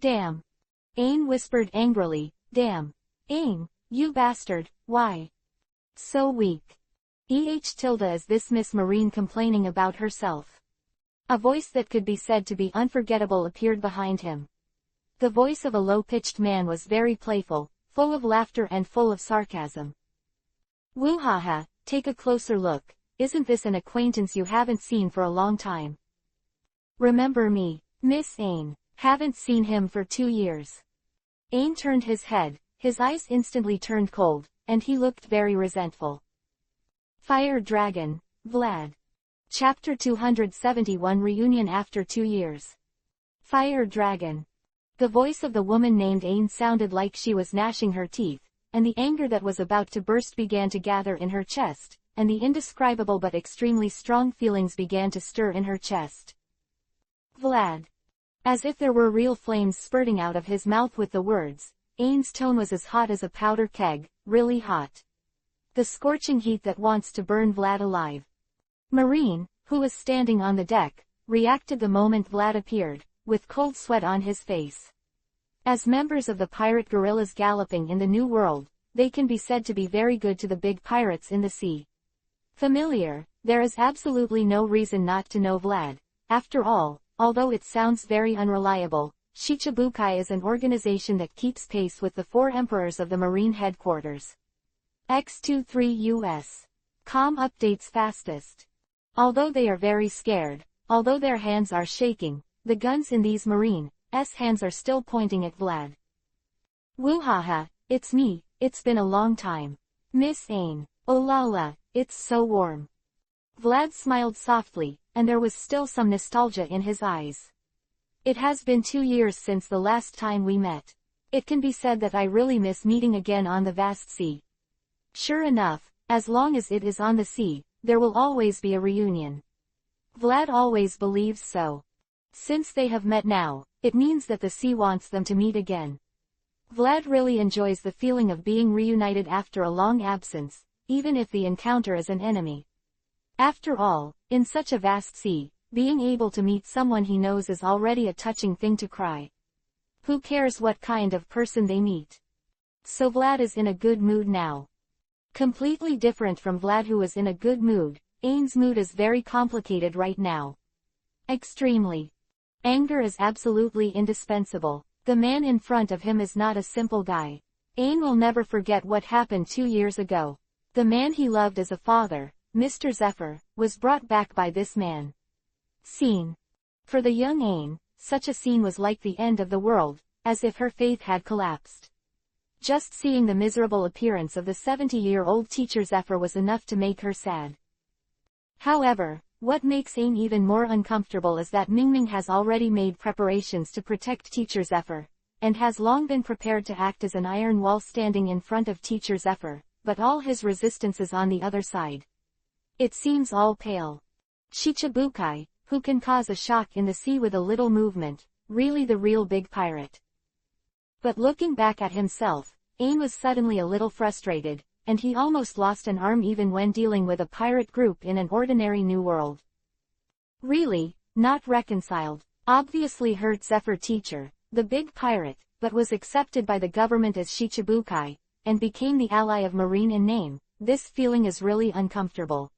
Damn! Ain whispered angrily, damn! Ain, you bastard, why? So weak. Tilde is this Miss Marine complaining about herself. A voice that could be said to be unforgettable appeared behind him. The voice of a low-pitched man was very playful, full of laughter and full of sarcasm. Woo-ha-ha, take a closer look, isn't this an acquaintance you haven't seen for a long time? Remember me, Miss Ain, haven't seen him for 2 years. Ain turned his head, his eyes instantly turned cold, and he looked very resentful. Fire Dragon, Vlad. Chapter 271 Reunion after 2 years. Fire Dragon. The voice of the woman named Ain sounded like she was gnashing her teeth, and the anger that was about to burst began to gather in her chest, and the indescribable but extremely strong feelings began to stir in her chest. Vlad. As if there were real flames spurting out of his mouth with the words, Ain's tone was as hot as a powder keg, really hot. The scorching heat that wants to burn Vlad alive. Marine, who was standing on the deck, reacted the moment Vlad appeared, with cold sweat on his face. As members of the pirate guerrillas galloping in the New World, they can be said to be very good to the big pirates in the sea. Familiar, there is absolutely no reason not to know Vlad. After all, although it sounds very unreliable, Shichibukai is an organization that keeps pace with the 4 emperors of the Marine headquarters. X23 US. Com updates fastest. Although they are very scared, although their hands are shaking, the guns in these Marine's hands are still pointing at Vlad. Woo-ha-ha, it's me, it's been a long time. Miss Ain, oh la la, it's so warm. Vlad smiled softly, and there was still some nostalgia in his eyes. It has been 2 years since the last time we met. It can be said that I really miss meeting again on the vast sea. Sure enough, as long as it is on the sea, there will always be a reunion. Vlad always believes so. Since they have met now, it means that the sea wants them to meet again. Vlad really enjoys the feeling of being reunited after a long absence, even if the encounter is an enemy. After all, in such a vast sea, being able to meet someone he knows is already a touching thing to cry. Who cares what kind of person they meet? So Vlad is in a good mood now. Completely different from Vlad, who is in a good mood, Ain's mood is very complicated right now. Extremely. Anger is absolutely indispensable. The man in front of him is not a simple guy. Ain will never forget what happened 2 years ago. The man he loved as a father, Mr. Zephyr, was brought back by this man. Scene. For the young Ain, such a scene was like the end of the world, as if her faith had collapsed. Just seeing the miserable appearance of the 70-year-old teacher Zephyr was enough to make her sad. However, what makes Ain even more uncomfortable is that Mingming has already made preparations to protect teacher Zephyr, and has long been prepared to act as an iron wall standing in front of teacher Zephyr, but all his resistance is on the other side. It seems all pale. Shichibukai, who can cause a shock in the sea with a little movement, really the real big pirate. But looking back at himself, Ain was suddenly a little frustrated, and he almost lost an arm even when dealing with a pirate group in an ordinary new world. Really, not reconciled, obviously hurt Zephyr teacher, the big pirate, but was accepted by the government as Shichibukai, and became the ally of Marine in name. This feeling is really uncomfortable.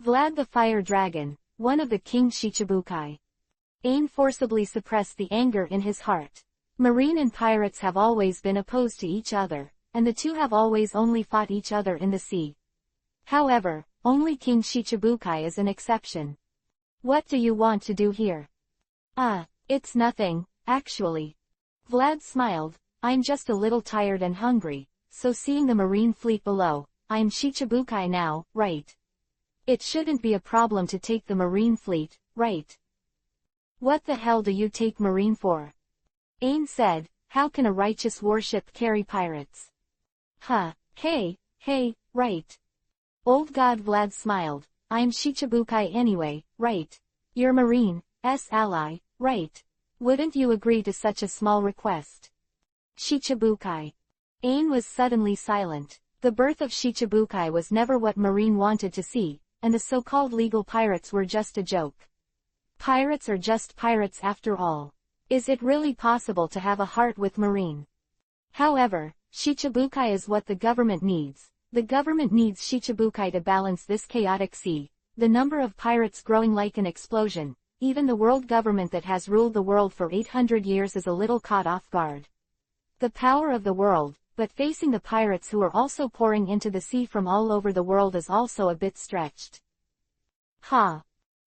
Vlad the Fire Dragon, one of the King Shichibukai. Ain forcibly suppressed the anger in his heart. Marine and pirates have always been opposed to each other, and the two have always only fought each other in the sea. However, only King Shichibukai is an exception. What do you want to do here? It's nothing, actually. Vlad smiled, I'm just a little tired and hungry, so seeing the Marine fleet below, I'm Shichibukai now, right? It shouldn't be a problem to take the Marine fleet, right? What the hell do you take Marine for? Ain said, how can a righteous warship carry pirates? Hey, right. Old God Vlad smiled, I'm Shichibukai anyway, right? You're Marine's ally, right? Wouldn't you agree to such a small request? Shichibukai. Ain was suddenly silent. The birth of Shichibukai was never what Marine wanted to see, and the so-called legal pirates were just a joke. Pirates are just pirates after all. Is it really possible to have a heart with Marine? However, Shichibukai is what the government needs. The government needs Shichibukai to balance this chaotic sea. The number of pirates growing like an explosion. Even the world government that has ruled the world for 800 years is a little caught off guard. The power of the world, but facing the pirates who are also pouring into the sea from all over the world is also a bit stretched.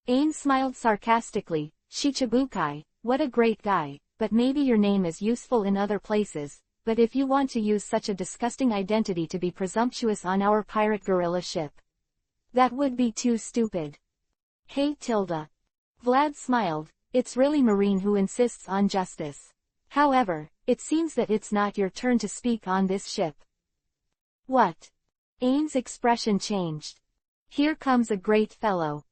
Ain smiled sarcastically, Shichibukai, what a great guy, but maybe your name is useful in other places. But if you want to use such a disgusting identity to be presumptuous on our pirate guerrilla ship, that would be too stupid. Hey Tilda. Vlad smiled, it's really Marine who insists on justice. However, it seems that it's not your turn to speak on this ship. What? Ain's expression changed. Here comes a great fellow.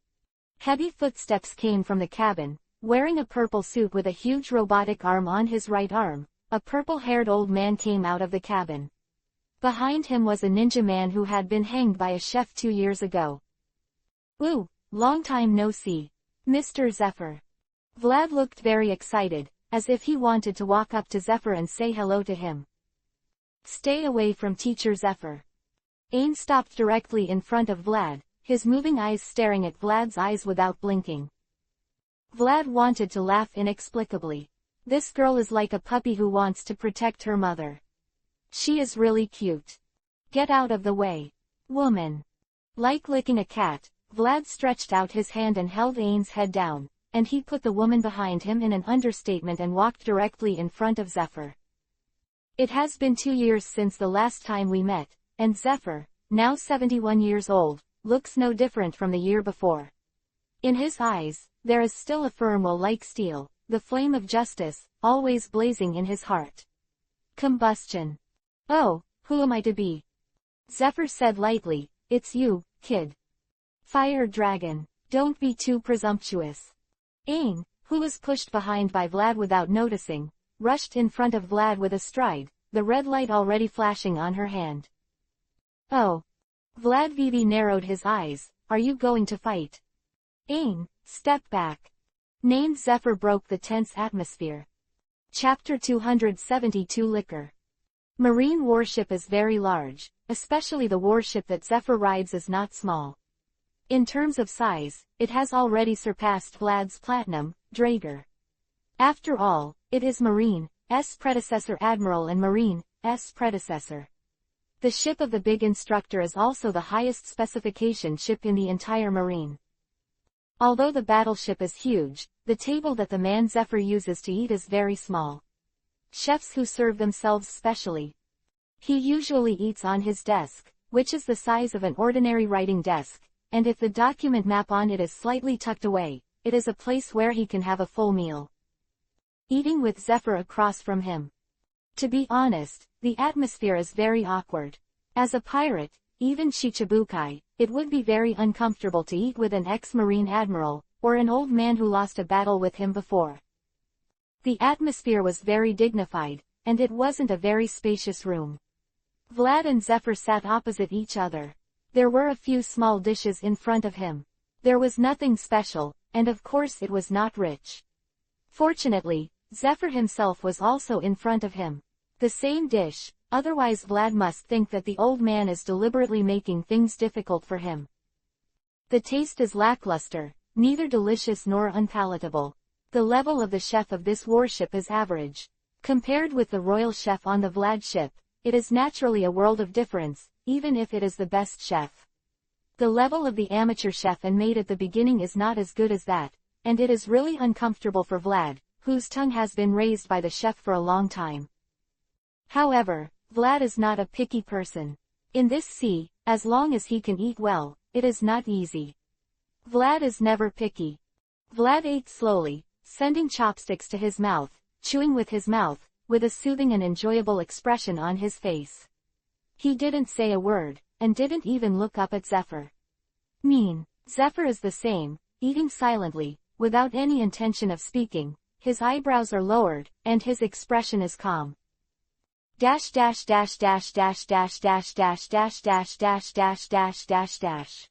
Heavy footsteps came from the cabin, wearing a purple suit with a huge robotic arm on his right arm. A purple-haired old man came out of the cabin. Behind him was a ninja man who had been hanged by a chef 2 years ago. Ooh, long time no see. Mr. Zephyr. Vlad looked very excited, as if he wanted to walk up to Zephyr and say hello to him. Stay away from Teacher Zephyr. Ain stopped directly in front of Vlad, his moving eyes staring at Vlad's eyes without blinking. Vlad wanted to laugh inexplicably. This girl is like a puppy who wants to protect her mother. She is really cute. Get out of the way. Woman. Like licking a cat, Vlad stretched out his hand and held Ain's head down, and he put the woman behind him in an understatement and walked directly in front of Zephyr. It has been 2 years since the last time we met, and Zephyr, now 71 years old, looks no different from the year before. In his eyes, there is still a firm will like steel, the flame of justice, always blazing in his heart. Combustion. Oh, who am I to be? Zephyr said lightly, it's you, kid. Fire dragon, don't be too presumptuous. Ain, who was pushed behind by Vlad without noticing, rushed in front of Vlad with a stride, the red light already flashing on her hand. Oh. Vlad Vivi narrowed his eyes, are you going to fight? Ain, step back. Named Zephyr broke the tense atmosphere. Chapter 272 Liquor. Marine warship is very large, especially the warship that Zephyr rides is not small. In terms of size, it has already surpassed Vlad's Platinum, Draeger. After all, it is Marine's predecessor Admiral and Marine's predecessor. The ship of the big instructor is also the highest specification ship in the entire Marine. Although the battleship is huge, the table that the man Zephyr uses to eat is very small. Chefs who serve themselves specially. He usually eats on his desk, which is the size of an ordinary writing desk, and if the document map on it is slightly tucked away, it is a place where he can have a full meal. Eating with Zephyr across from him. To be honest, the atmosphere is very awkward. As a pirate, even Chichibukai, it would be very uncomfortable to eat with an ex-Marine admiral, or an old man who lost a battle with him before. The atmosphere was very dignified, and it wasn't a very spacious room. Vlad and Zephyr sat opposite each other. There were a few small dishes in front of him. There was nothing special, and of course it was not rich. Fortunately, Zephyr himself was also in front of him. The same dish, otherwise Vlad must think that the old man is deliberately making things difficult for him. The taste is lackluster, neither delicious nor unpalatable. The level of the chef of this warship is average. Compared with the royal chef on the Vlad ship, it is naturally a world of difference, even if it is the best chef. The level of the amateur chef and maid at the beginning is not as good as that, and it is really uncomfortable for Vlad, whose tongue has been raised by the chef for a long time. However, Vlad is not a picky person. In this sea, as long as he can eat well, it is not easy. Vlad is never picky. Vlad ate slowly, sending chopsticks to his mouth, chewing with his mouth, with a soothing and enjoyable expression on his face. He didn't say a word, and didn't even look up at Zephyr. Zephyr is the same, eating silently, without any intention of speaking. His eyebrows are lowered, and his expression is calm. Dash dash dash dash dash dash dash dash dash dash dash dash dash dash dash.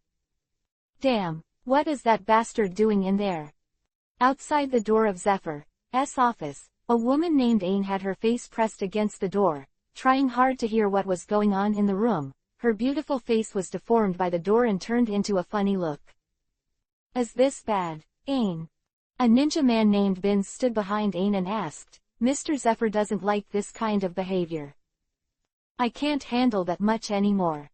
Damn, what is that bastard doing in there? Outside the door of Zephyr's office, a woman named Ain had her face pressed against the door, trying hard to hear what was going on in the room. Her beautiful face was deformed by the door and turned into a funny look. Is this bad, Ain? A ninja man named Binz stood behind Ain and asked, Mr. Zephyr doesn't like this kind of behavior. I can't handle that much anymore.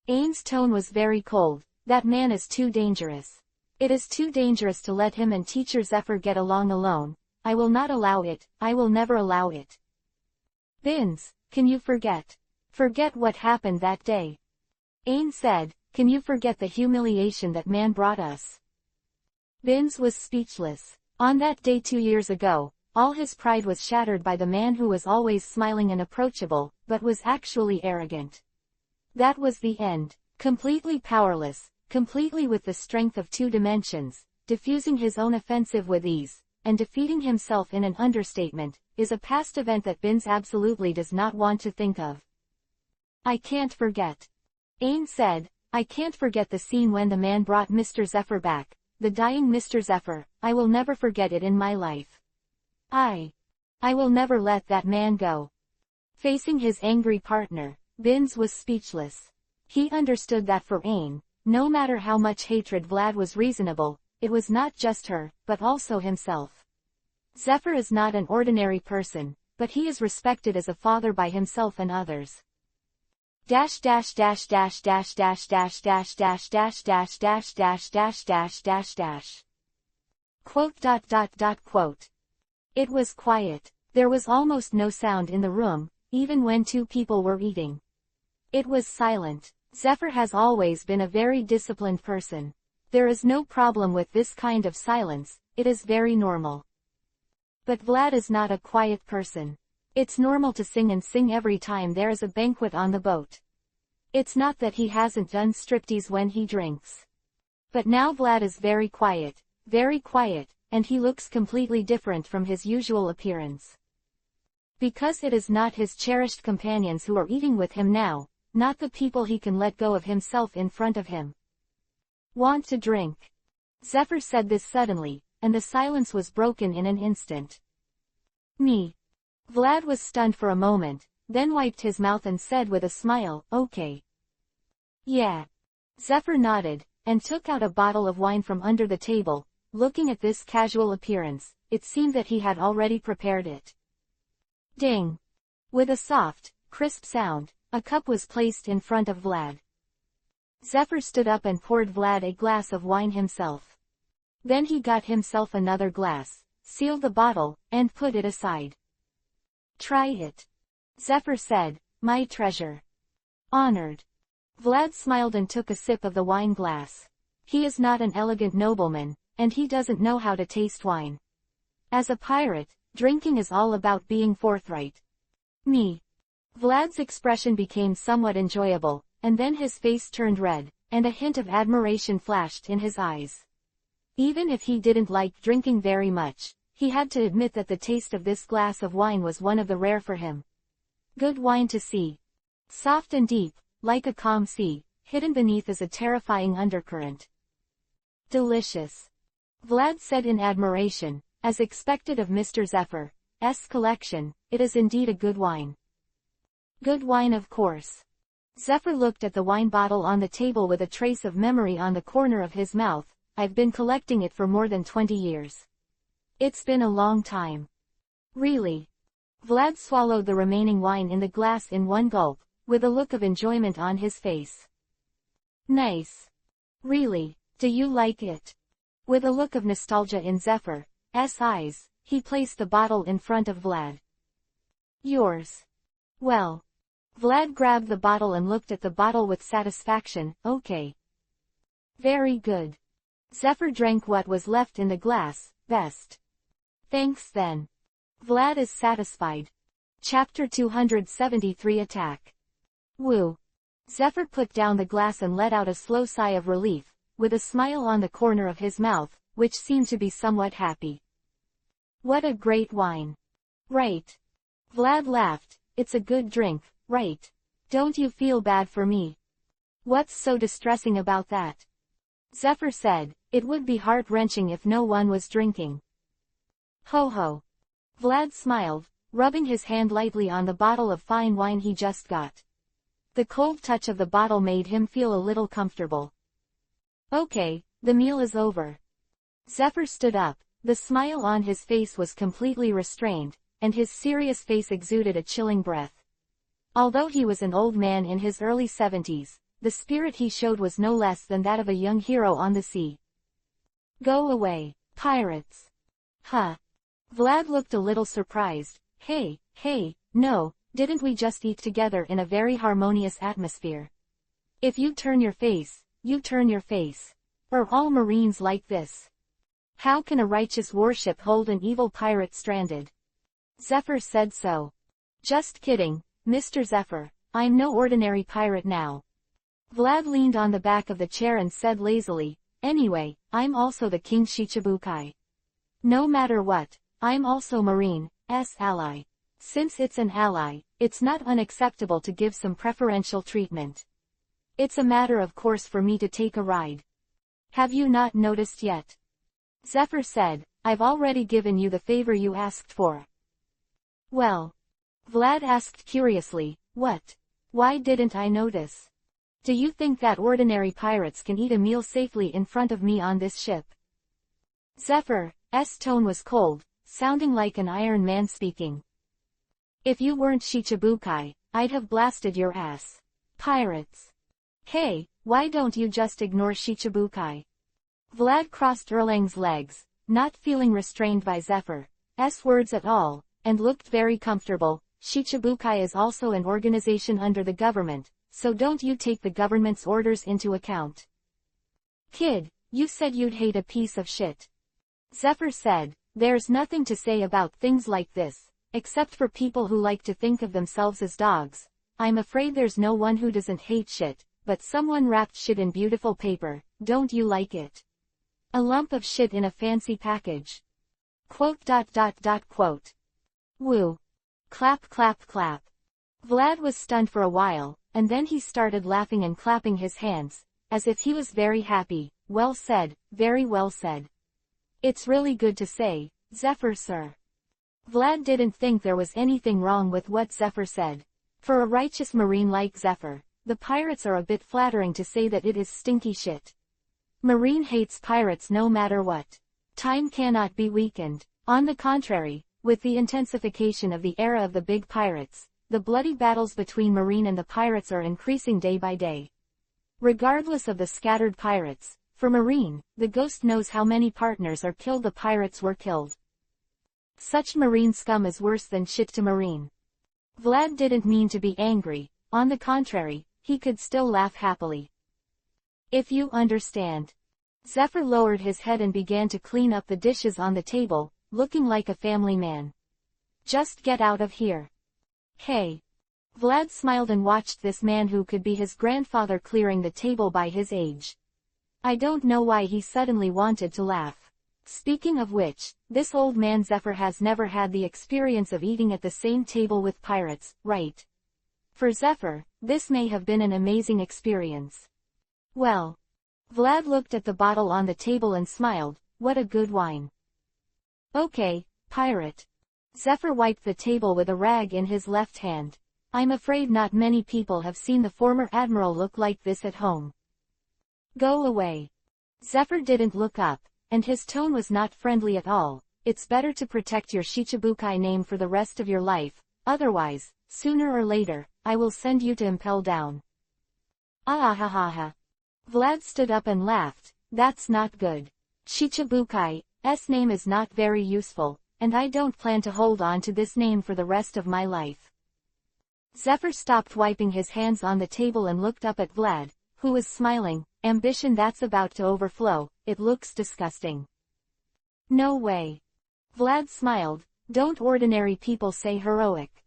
Ain's tone was very cold. That man is too dangerous. It is too dangerous to let him and Teacher Zephyr get along alone. I will not allow it, I will never allow it. Binz, can you forget? Forget what happened that day. Ain said, can you forget the humiliation that man brought us? Binz was speechless. On that day 2 years ago, all his pride was shattered by the man who was always smiling and approachable, but was actually arrogant. That was the end. Completely powerless, completely with the strength of 2 dimensions, diffusing his own offensive with ease, and defeating himself in an understatement, is a past event that Binz absolutely does not want to think of. I can't forget. Ain said, I can't forget the scene when the man brought Mr. Zephyr back, the dying Mr. Zephyr, I will never forget it in my life. I will never let that man go. Facing his angry partner, Binz was speechless. He understood that for Ain, no matter how much hatred Vlad was reasonable, it was not just her, but also himself. Zephyr is not an ordinary person, but he is respected as a father by himself and others. Dash dash dash dash dash dash dash dash dash dash dash dash dash dash dash dash dash. Quote. Quote. It was quiet. There was almost no sound in the room, even when two people were eating. It was silent. Zephyr has always been a very disciplined person. There is no problem with this kind of silence, it is very normal. But Vlad is not a quiet person. It's normal to sing and sing every time there is a banquet on the boat. It's not that he hasn't done striptease when he drinks. But now Vlad is very quiet, and he looks completely different from his usual appearance. Because it is not his cherished companions who are eating with him now, not the people he can let go of himself in front of him. Want to drink? Zephyr said this suddenly, and the silence was broken in an instant. Me. Vlad was stunned for a moment, then wiped his mouth and said with a smile, okay. Yeah. Zephyr nodded, and took out a bottle of wine from under the table. Looking at this casual appearance, it seemed that he had already prepared it. Ding. With a soft, crisp sound, a cup was placed in front of Vlad. Zephyr stood up and poured Vlad a glass of wine himself. Then he got himself another glass, sealed the bottle, and put it aside. Try it. Zephyr said, my treasure. Honored. Vlad smiled and took a sip of the wine glass. He is not an elegant nobleman, and he doesn't know how to taste wine. As a pirate, drinking is all about being forthright. Me. Vlad's expression became somewhat enjoyable, and then his face turned red, and a hint of admiration flashed in his eyes. Even if he didn't like drinking very much, he had to admit that the taste of this glass of wine was one of the rare for him. Good wine to see. Soft and deep, like a calm sea, hidden beneath is a terrifying undercurrent. Delicious. Vlad said in admiration, as expected of Mr. Zephyr's collection, it is indeed a good wine. Good wine, of course. Zephyr looked at the wine bottle on the table with a trace of memory on the corner of his mouth. I've been collecting it for more than 20 years. It's been a long time. Really? Vlad swallowed the remaining wine in the glass in one gulp, with a look of enjoyment on his face. Nice. Really, do you like it? With a look of nostalgia in Zephyr's eyes, he placed the bottle in front of Vlad. Yours. Well. Vlad grabbed the bottle and looked at the bottle with satisfaction. Okay. Very good. Zephyr drank what was left in the glass. Best. Thanks then. Vlad is satisfied. Chapter 273 Attack. Woo. Zephyr put down the glass and let out a slow sigh of relief, with a smile on the corner of his mouth, which seemed to be somewhat happy. What a great wine. Right. Vlad laughed. It's a good drink, right? Don't you feel bad for me? What's so distressing about that? Zephyr said, it would be heart-wrenching if no one was drinking. Ho ho. Vlad smiled, rubbing his hand lightly on the bottle of fine wine he just got. The cold touch of the bottle made him feel a little comfortable. Okay, the meal is over. Zephyr stood up, the smile on his face was completely restrained, and his serious face exuded a chilling breath. Although he was an old man in his early 70s, the spirit he showed was no less than that of a young hero on the sea. Go away, pirates. Huh. Vlad looked a little surprised. Hey, no, didn't we just eat together in a very harmonious atmosphere? If you turn your face, you turn your face. Are all Marines like this? How can a righteous warship hold an evil pirate stranded? Zephyr said so. Just kidding, Mr. Zephyr, I'm no ordinary pirate now. Vlad leaned on the back of the chair and said lazily, anyway, I'm also the King Shichibukai. No matter what, I'm also Marine's ally. Since it's an ally, it's not unacceptable to give some preferential treatment. It's a matter of course for me to take a ride. Have you not noticed yet? Zephyr said, I've already given you the favor you asked for. Well? Vlad asked curiously, what? Why didn't I notice? Do you think that ordinary pirates can eat a meal safely in front of me on this ship? Zephyr's tone was cold, sounding like an Iron Man speaking. If you weren't Shichibukai, I'd have blasted your ass. Pirates. Hey, why don't you just ignore Shichibukai? Vlad crossed Erlang's legs, not feeling restrained by Zephyr's words at all, and looked very comfortable. Shichibukai is also an organization under the government, so don't you take the government's orders into account. Kid, you said you'd hate a piece of shit. Zephyr said, there's nothing to say about things like this, except for people who like to think of themselves as dogs. I'm afraid there's no one who doesn't hate shit, but someone wrapped shit in beautiful paper, don't you like it? A lump of shit in a fancy package. Quote. Woo. Clap clap clap. Vlad was stunned for a while, and then he started laughing and clapping his hands, as if he was very happy. Well said, very well said. It's really good to say, Zephyr sir. Vlad didn't think there was anything wrong with what Zephyr said. For a righteous marine like Zephyr, the pirates are a bit flattering to say that it is stinky shit. Marine hates pirates no matter what. Time cannot be weakened. On the contrary, with the intensification of the era of the big pirates, the bloody battles between Marine and the pirates are increasing day by day. Regardless of the scattered pirates, for Marine, the ghost knows how many partners are killed the pirates were killed. Such Marine scum is worse than shit to Marine. Vlad didn't mean to be angry, on the contrary, he could still laugh happily. If you understand. Zephyr lowered his head and began to clean up the dishes on the table, looking like a family man. Just get out of here. Hey. Vlad smiled and watched this man who could be his grandfather clearing the table by his age. I don't know why he suddenly wanted to laugh. Speaking of which, this old man Zephyr has never had the experience of eating at the same table with pirates, right? For Zephyr, this may have been an amazing experience. Well. Vlad looked at the bottle on the table and smiled, what a good wine. Okay, pirate. Zephyr wiped the table with a rag in his left hand. I'm afraid not many people have seen the former admiral look like this at home. Go away. Zephyr didn't look up, and his tone was not friendly at all. It's better to protect your Shichibukai name for the rest of your life, otherwise, sooner or later, I will send you to impel down. Ah ha ha ha. Vlad stood up and laughed, that's not good. Shichibukai's name is not very useful, and I don't plan to hold on to this name for the rest of my life. Zephyr stopped wiping his hands on the table and looked up at Vlad, who was smiling. Ambition that's about to overflow, it looks disgusting. No way. Vlad smiled, don't ordinary people say heroic?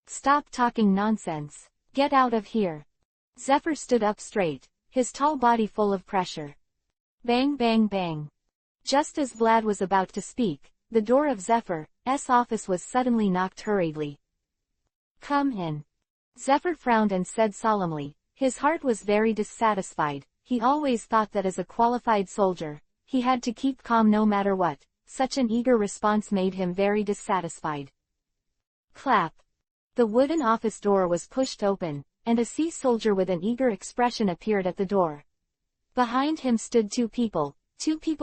Stop talking nonsense. Get out of here. Zephyr stood up straight, his tall body full of pressure. Bang bang bang. Just as Vlad was about to speak, the door of Zephyr's office was suddenly knocked hurriedly. Come in. Zephyr frowned and said solemnly, his heart was very dissatisfied. He always thought that as a qualified soldier, he had to keep calm no matter what. Such an eager response made him very dissatisfied. Clap. The wooden office door was pushed open, and a sea soldier with an eager expression appeared at the door. Behind him stood two people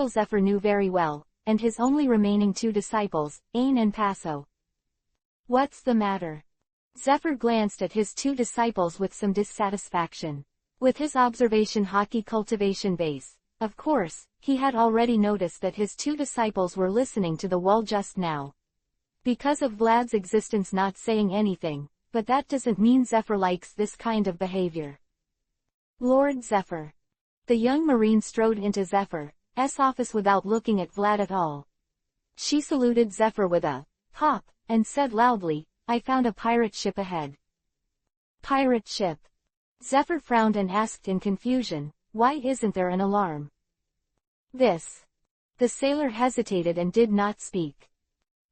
Zephyr knew very well, and his only remaining two disciples, Ain and Paso. What's the matter? Zephyr glanced at his two disciples with some dissatisfaction. With his observation hockey cultivation base, of course, he had already noticed that his two disciples were listening to the wall just now. Because of Vlad's existence not saying anything, but that doesn't mean Zephyr likes this kind of behavior. Lord Zephyr. The young marine strode into Zephyr's office without looking at Vlad at all. She saluted Zephyr with a pop, and said loudly, I found a pirate ship ahead. Pirate ship. Zephyr frowned and asked in confusion, why isn't there an alarm? This. The sailor hesitated and did not speak.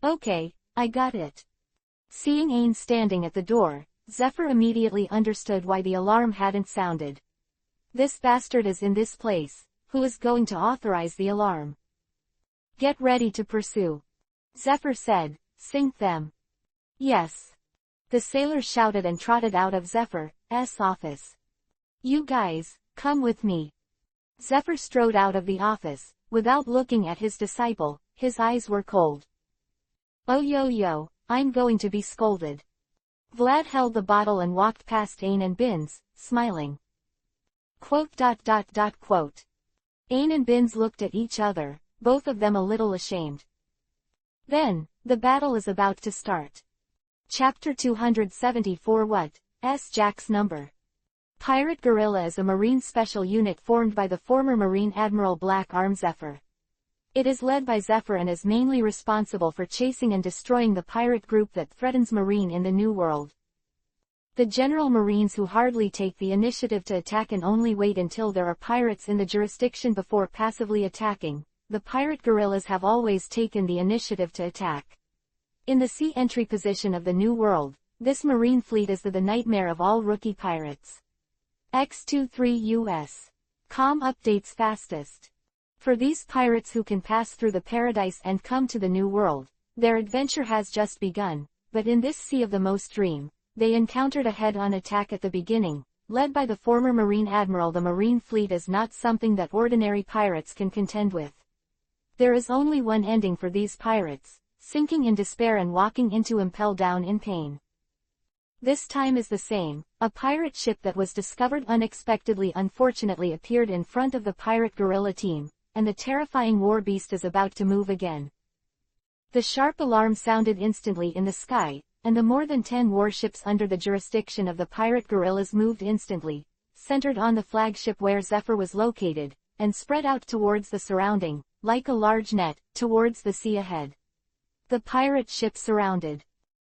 Okay, I got it. Seeing Ain standing at the door, Zephyr immediately understood why the alarm hadn't sounded. This bastard is in this place. Who is going to authorize the alarm? Get ready to pursue. Zephyr said, sink them. Yes. The sailors shouted and trotted out of Zephyr's office. You guys, come with me. Zephyr strode out of the office, without looking at his disciple. His eyes were cold. Oh yo, I'm going to be scolded. Vlad held the bottle and walked past Ain and Binz, smiling. Quote. Ain and Binz looked at each other, both of them a little ashamed. Then, the battle is about to start. Chapter 274. What's Jack's number? Pirate Guerrilla is a Marine special unit formed by the former Marine Admiral Black Arm Zephyr. It is led by Zephyr and is mainly responsible for chasing and destroying the pirate group that threatens Marine in the New World. The General Marines who hardly take the initiative to attack and only wait until there are pirates in the jurisdiction before passively attacking, the pirate guerrillas have always taken the initiative to attack. In the sea entry position of the New World, this Marine fleet is the nightmare of all rookie pirates. X23 US. Com updates fastest. For these pirates who can pass through the paradise and come to the New World, their adventure has just begun, but in this sea of the most dream, they encountered a head-on attack at the beginning. Led by the former Marine Admiral, the Marine fleet is not something that ordinary pirates can contend with. There is only one ending for these pirates, sinking in despair and walking into impel down in pain. This time is the same. A pirate ship that was discovered unexpectedly unfortunately appeared in front of the pirate guerrilla team, and the terrifying war beast is about to move again. The sharp alarm sounded instantly in the sky, and the more than 10 warships under the jurisdiction of the pirate guerrillas moved instantly, centered on the flagship where Zephyr was located, and spread out towards the surrounding, like a large net, towards the sea ahead. The pirate ship surrounded.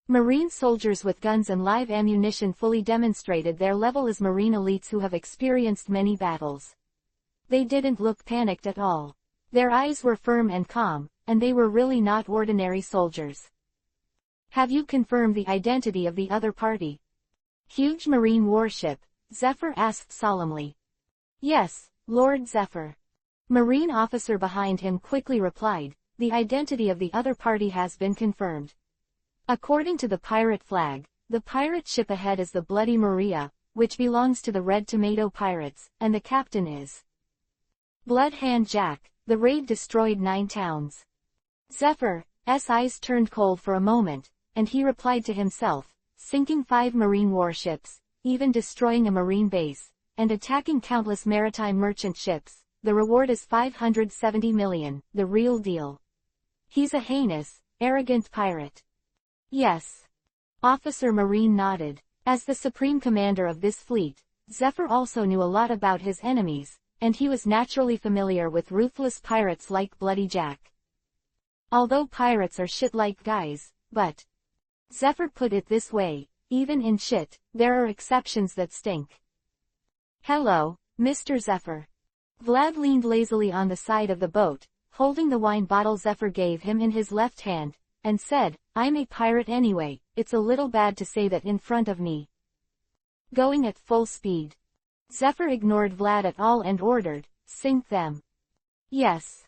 Marine soldiers with guns and live ammunition fully demonstrated their level as Marine elites who have experienced many battles. They didn't look panicked at all. Their eyes were firm and calm, and they were really not ordinary soldiers. Have you confirmed the identity of the other party? Huge Marine warship, Zephyr asked solemnly. Yes, Lord Zephyr. Marine officer behind him quickly replied, the identity of the other party has been confirmed. According to the pirate flag, the pirate ship ahead is the Bloody Maria, which belongs to the Red Tomato Pirates, and the captain is Blood Hand Jack. The raid destroyed 9 towns. Zephyr's eyes turned cold for a moment, and he replied to himself, sinking 5 Marine warships, even destroying a Marine base, and attacking countless maritime merchant ships. The reward is 570 million, the real deal. He's a heinous, arrogant pirate. Yes. Officer Marine nodded. As the supreme commander of this fleet, Zephyr also knew a lot about his enemies, and he was naturally familiar with ruthless pirates like Bloody Jack. Although pirates are shit-like guys, but Zephyr put it this way, even in shit, there are exceptions that stink. Hello, Mr. Zephyr. Vlad leaned lazily on the side of the boat, holding the wine bottle Zephyr gave him in his left hand, and said, I'm a pirate anyway, it's a little bad to say that in front of me. Going at full speed. Zephyr ignored Vlad at all and ordered, sink them. Yes.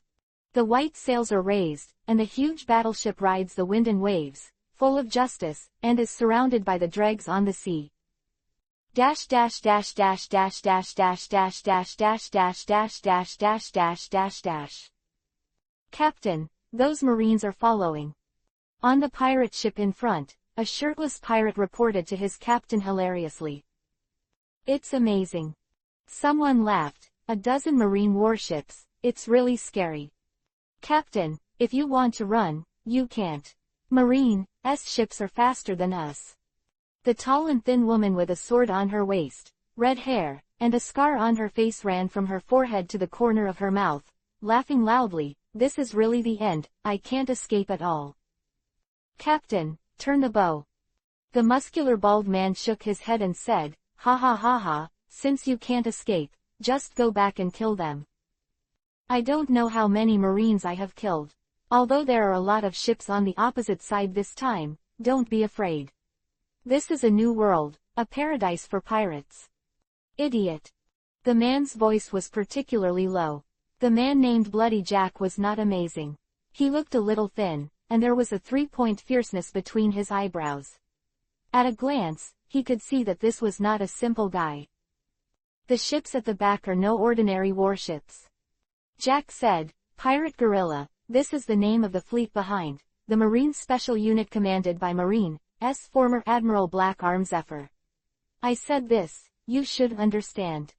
The white sails are raised, and the huge battleship rides the wind and waves, full of justice, and is surrounded by the dregs on the sea. Dash dash dash dash dash dash dash dash dash dash dash dash dash dash dash dash dash. Captain, those Marines are following. On the pirate ship in front, a shirtless pirate reported to his captain hilariously. It's amazing. Someone laughed. A dozen Marine warships, it's really scary. Captain, if you want to run, you can't. Marine's ships are faster than us. The tall and thin woman with a sword on her waist, red hair, and a scar on her face ran from her forehead to the corner of her mouth, laughing loudly. This is really the end, I can't escape at all. Captain, turn the bow. The muscular bald man shook his head and said, ha ha ha ha, since you can't escape, just go back and kill them. I don't know how many Marines I have killed. Although there are a lot of ships on the opposite side this time, don't be afraid. This is a new world, a paradise for pirates. Idiot. The man's voice was particularly low. The man named Bloody Jack was not amazing. He looked a little thin, and there was a three-point fierceness between his eyebrows. At a glance, he could see that this was not a simple guy. The ships at the back are no ordinary warships. Jack said, Pirate Guerrilla, this is the name of the fleet behind, the Marine Special Unit commanded by Marine's former Admiral Black Arm Zephyr. I said this, you should understand.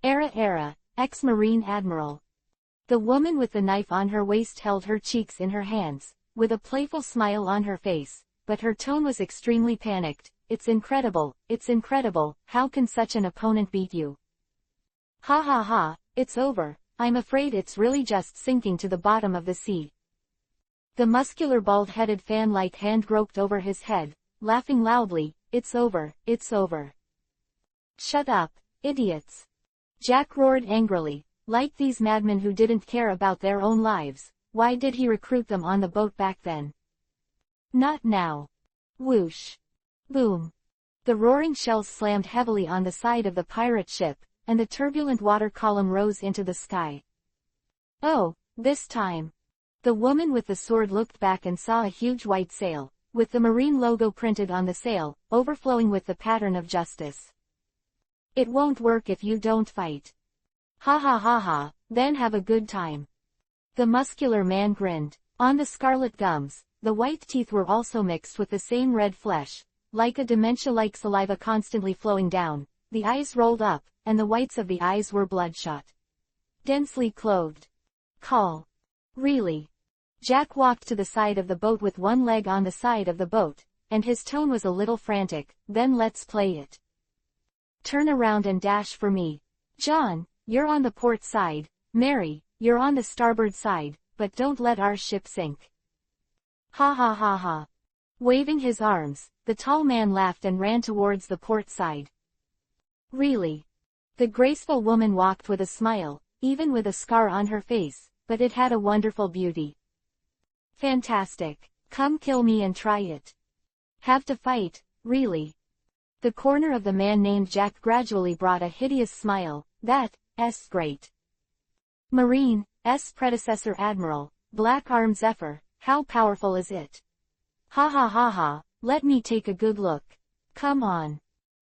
Era, ex-Marine Admiral. The woman with the knife on her waist held her cheeks in her hands, with a playful smile on her face, but her tone was extremely panicked. It's incredible, how can such an opponent beat you? Ha ha ha, it's over, I'm afraid it's really just sinking to the bottom of the sea. The muscular bald-headed fan-like hand groped over his head, laughing loudly, it's over. Shut up, idiots. Jack roared angrily, like these madmen who didn't care about their own lives, why did he recruit them on the boat back then? Not now. Whoosh. Boom. The roaring shells slammed heavily on the side of the pirate ship, and the turbulent water column rose into the sky. Oh, this time. The woman with the sword looked back and saw a huge white sail, with the Marine logo printed on the sail, overflowing with the pattern of justice. It won't work if you don't fight. Ha ha ha ha, then have a good time. The muscular man grinned. On the scarlet gums, the white teeth were also mixed with the same red flesh, like a dementia-like saliva constantly flowing down, the eyes rolled up, and the whites of the eyes were bloodshot. Densely clothed. Call. Really? Jack walked to the side of the boat with one leg on the side of the boat, and his tone was a little frantic, then let's play it. Turn around and dash for me. John, you're on the port side, Mary, you're on the starboard side, but don't let our ship sink. Ha ha ha ha. Waving his arms, the tall man laughed and ran towards the port side. Really? The graceful woman walked with a smile, even with a scar on her face, but it had a wonderful beauty. Fantastic. Come kill me and try it. Have to fight, really? The corner of the man named Jack gradually brought a hideous smile. That's great. Marine's predecessor Admiral, Black Arm Zephyr, how powerful is it? Ha ha ha ha, let me take a good look. Come on.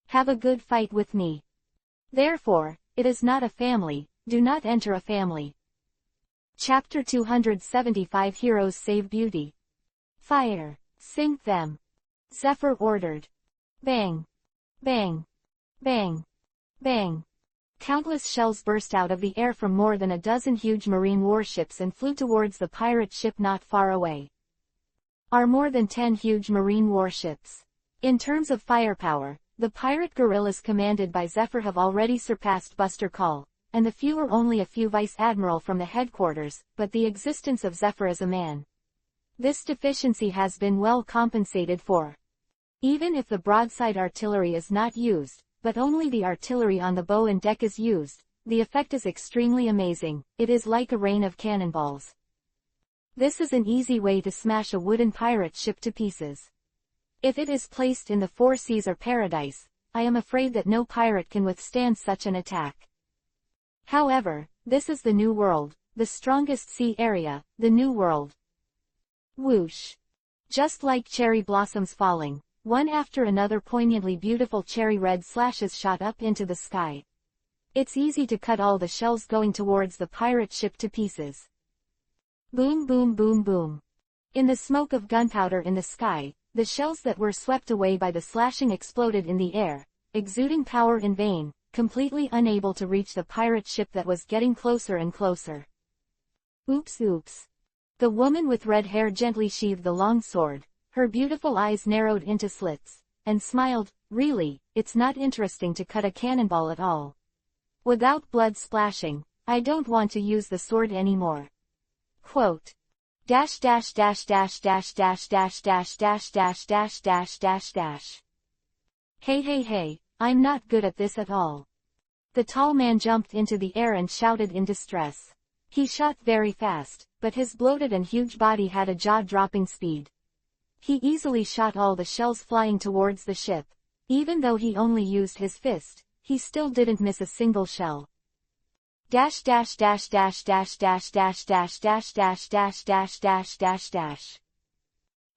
Have a good fight with me. Therefore, it is not a family, do not enter a family. Chapter 275 Heroes Save Beauty. Fire. Sink them. Zephyr ordered. Bang. Bang. Bang. Bang. Countless shells burst out of the air from more than a dozen huge marine warships and flew towards the pirate ship not far away. Are more than 10 huge marine warships. In terms of firepower, the pirate guerrillas commanded by Zephyr have already surpassed Buster Call, and the few are only a few vice admiral from the headquarters, but the existence of Zephyr as a man. This deficiency has been well compensated for. Even if the broadside artillery is not used, but only the artillery on the bow and deck is used, the effect is extremely amazing. It is like a rain of cannonballs. This is an easy way to smash a wooden pirate ship to pieces. If it is placed in the Four Seas or Paradise, I am afraid that no pirate can withstand such an attack. However, this is the New World, the strongest sea area, the New World. Whoosh. Just like cherry blossoms falling, one after another poignantly beautiful cherry red slashes shot up into the sky. It's easy to cut all the shells going towards the pirate ship to pieces. Boom boom boom boom. In the smoke of gunpowder in the sky, the shells that were swept away by the slashing exploded in the air, exuding power in vain, completely unable to reach the pirate ship that was getting closer and closer. Oops oops. The woman with red hair gently sheathed the long sword, her beautiful eyes narrowed into slits, and smiled. Really, it's not interesting to cut a cannonball at all. Without blood splashing, I don't want to use the sword anymore. Quote. Dash dash dash dash dash dash dash dash dash dash dash dash dash dash. Hey, I'm not good at this at all. The tall man jumped into the air and shouted in distress. He shot very fast, but his bloated and huge body had a jaw-dropping speed. He easily shot all the shells flying towards the ship. Even though he only used his fist, he still didn't miss a single shell. dash dash dash dash dash dash dash dash dash dash dash dash dash dash dash.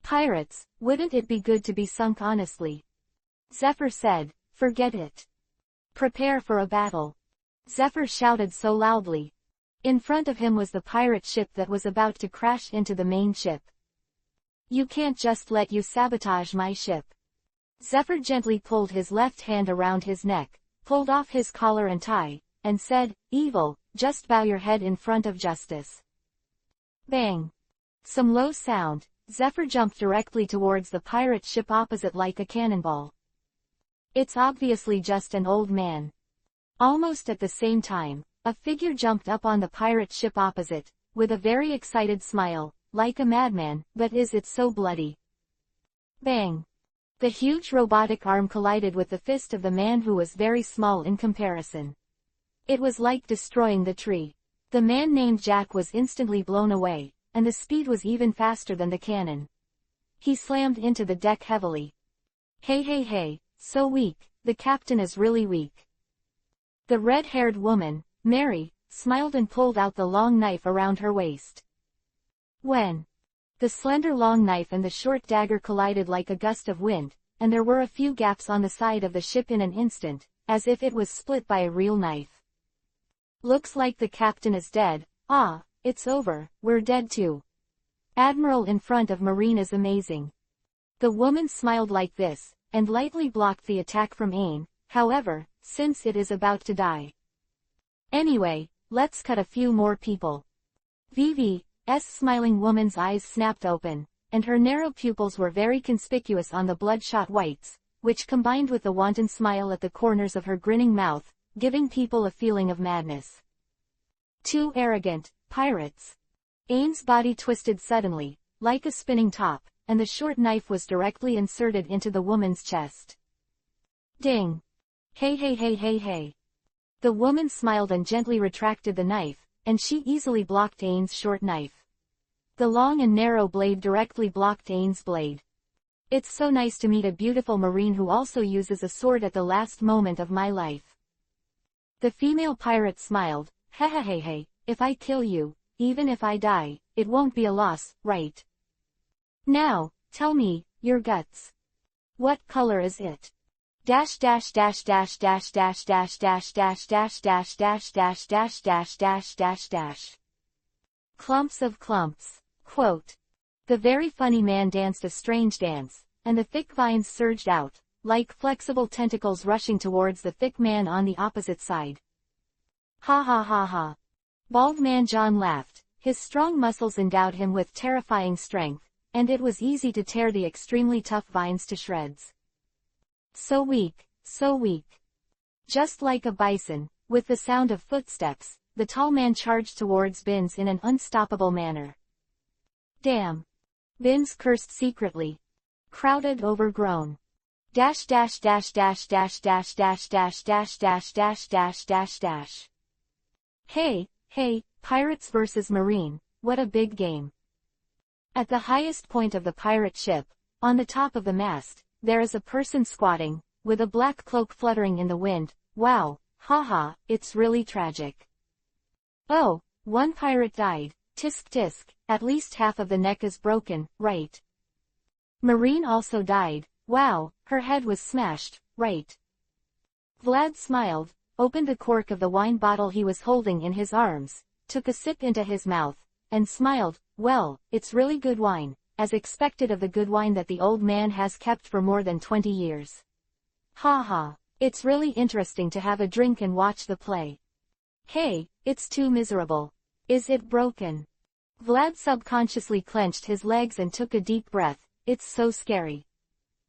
Pirates, wouldn't it be good to be sunk honestly? Zephyr said, forget it. Prepare for a battle. Zephyr shouted so loudly. In front of him was the pirate ship that was about to crash into the main ship. You can't just let you sabotage my ship. Zephyr gently pulled his left hand around his neck, pulled off his collar and tie, and said, evil, just bow your head in front of justice. Bang. Some low sound, Zephyr jumped directly towards the pirate ship opposite like a cannonball. It's obviously just an old man. Almost at the same time, a figure jumped up on the pirate ship opposite, with a very excited smile, like a madman, but is it so bloody? Bang. The huge robotic arm collided with the fist of the man who was very small in comparison. It was like destroying the tree. The man named Jack was instantly blown away, and the speed was even faster than the cannon. He slammed into the deck heavily. Hey hey hey, so weak, the captain is really weak. The red-haired woman, Mary, smiled and pulled out the long knife around her waist. When the slender long knife and the short dagger collided like a gust of wind, and there were a few gaps on the side of the ship in an instant, as if it was split by a real knife. Looks like the captain is dead. Ah, it's over, we're dead too. Admiral in front of Marine is amazing. The woman smiled like this, and lightly blocked the attack from Ain, however, since it is about to die. Anyway, let's cut a few more people. Vivi's smiling woman's eyes snapped open, and her narrow pupils were very conspicuous on the bloodshot whites, which combined with the wanton smile at the corners of her grinning mouth, giving people a feeling of madness. Too arrogant, pirates. Ain's body twisted suddenly, like a spinning top, and the short knife was directly inserted into the woman's chest. Ding! Hey hey hey hey hey! The woman smiled and gently retracted the knife, and she easily blocked Ain's short knife. The long and narrow blade directly blocked Ain's blade. It's so nice to meet a beautiful Marine who also uses a sword at the last moment of my life. The female pirate smiled, hey, if I kill you, even if I die, it won't be a loss, right? Now, tell me, your guts. What color is it? Dash dash dash dash dash dash dash dash dash dash dash dash dash dash dash dash dash dash. Clumps of clumps. Quote. The very funny man danced a strange dance, and the thick vines surged out, like flexible tentacles rushing towards the thick man on the opposite side. Ha ha ha ha. Bald Man John laughed, his strong muscles endowed him with terrifying strength, and it was easy to tear the extremely tough vines to shreds. So weak, so weak. Just like a bison, with the sound of footsteps, the tall man charged towards Binz in an unstoppable manner. Damn. Binz cursed secretly. Crowded, overgrown. Dash dash dash dash dash dash dash dash dash dash dash dash dash dash. Hey, pirates versus Marine, what a big game. At the highest point of the pirate ship, on the top of the mast, there is a person squatting, with a black cloak fluttering in the wind. Wow, haha, it's really tragic. Oh, one pirate died. Tisk tisk, at least half of the neck is broken, right? Marine also died. Wow, her head was smashed, right? Vlad smiled, opened the cork of the wine bottle he was holding in his arms, took a sip into his mouth, and smiled. Well, it's really good wine, as expected of the good wine that the old man has kept for more than 20 years. Ha ha, it's really interesting to have a drink and watch the play. Hey, it's too miserable. Is it broken? Vlad subconsciously clenched his legs and took a deep breath. It's so scary.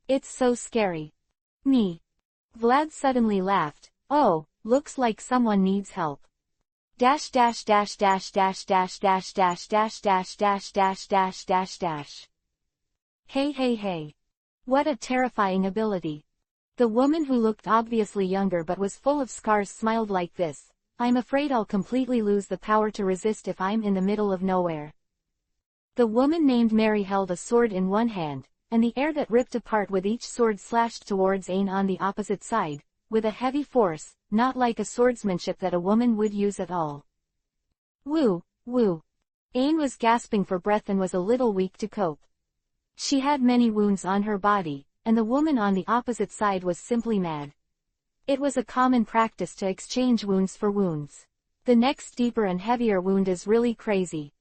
It's so scary. Me. Vlad suddenly laughed. Oh, looks like someone needs help. Dash dash dash dash dash dash dash dash dash dash dash dash dash dash dash. Hey. What a terrifying ability. The woman who looked obviously younger but was full of scars smiled like this. I'm afraid I'll completely lose the power to resist if I'm in the middle of nowhere. The woman named Mary held a sword in one hand, and the air that ripped apart with each sword slashed towards Ain on the opposite side, with a heavy force, not like a swordsmanship that a woman would use at all. Woo, woo. Ain was gasping for breath and was a little weak to cope. She had many wounds on her body, and the woman on the opposite side was simply mad. It was a common practice to exchange wounds for wounds. The next deeper and heavier wound is really crazy.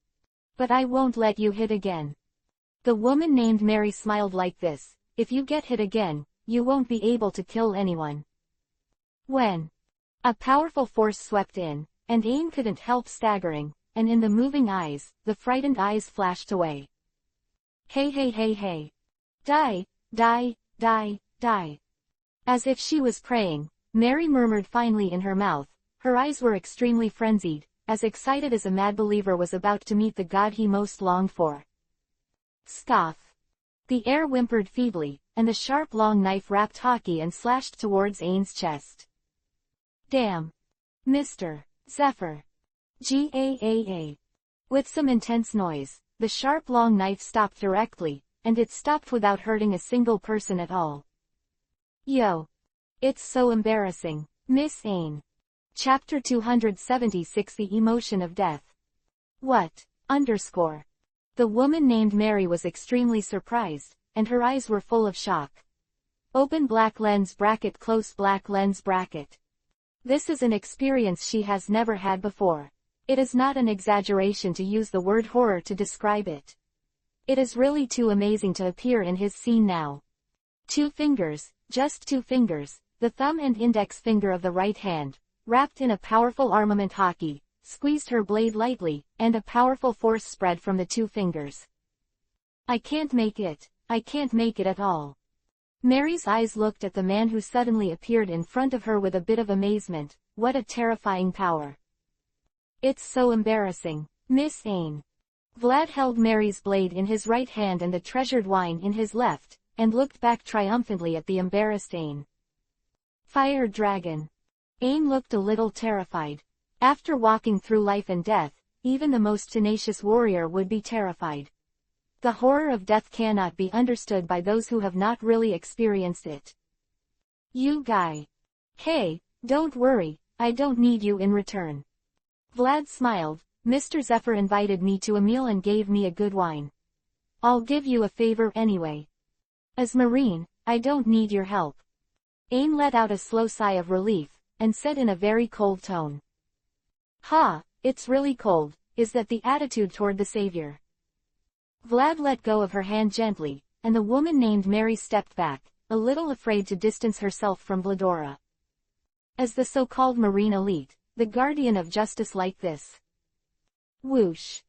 But I won't let you hit again. The woman named Mary smiled like this, if you get hit again, you won't be able to kill anyone. When a powerful force swept in, and Ain couldn't help staggering, and in the moving eyes, the frightened eyes flashed away. Hey hey hey hey. Die, die, die, die. As if she was praying, Mary murmured finally in her mouth. Her eyes were extremely frenzied, as excited as a mad believer was about to meet the God he most longed for. Scoff. The air whimpered feebly, and the sharp long knife rapped hockey and slashed towards Ain's chest. Damn. Mr. Zephyr. Gaa. With some intense noise, the sharp long knife stopped directly, and it stopped without hurting a single person at all. Yo. It's so embarrassing, Miss Ain. Chapter 276 The Emotion of Death. What? The woman named Mary was extremely surprised, and her eyes were full of shock. Open black lens bracket close black lens bracket. This is an experience she has never had before. It is not an exaggeration to use the word horror to describe it. It is really too amazing to appear in his scene now. 2 fingers, just 2 fingers, the thumb and index finger of the right hand, wrapped in a powerful armament hockey, squeezed her blade lightly, and a powerful force spread from the 2 fingers. I can't make it. I can't make it at all. Mary's eyes looked at the man who suddenly appeared in front of her with a bit of amazement. What a terrifying power. It's so embarrassing, Miss Ain. Vlad held Mary's blade in his right hand and the treasured wine in his left, and looked back triumphantly at the embarrassed Ain. Fire dragon. Ain looked a little terrified. After walking through life and death, even the most tenacious warrior would be terrified. The horror of death cannot be understood by those who have not really experienced it. You guy. Hey, don't worry, I don't need you in return. Vlad smiled. Mr. Zephyr invited me to a meal and gave me a good wine. I'll give you a favor anyway. As Marine, I don't need your help. Ain let out a slow sigh of relief, and said in a very cold tone. Ha, it's really cold, is that the attitude toward the savior? Vlad let go of her hand gently, and the woman named Mary stepped back, a little afraid to distance herself from Vladora. As the so-called Marine elite, the guardian of justice like this. Whoosh.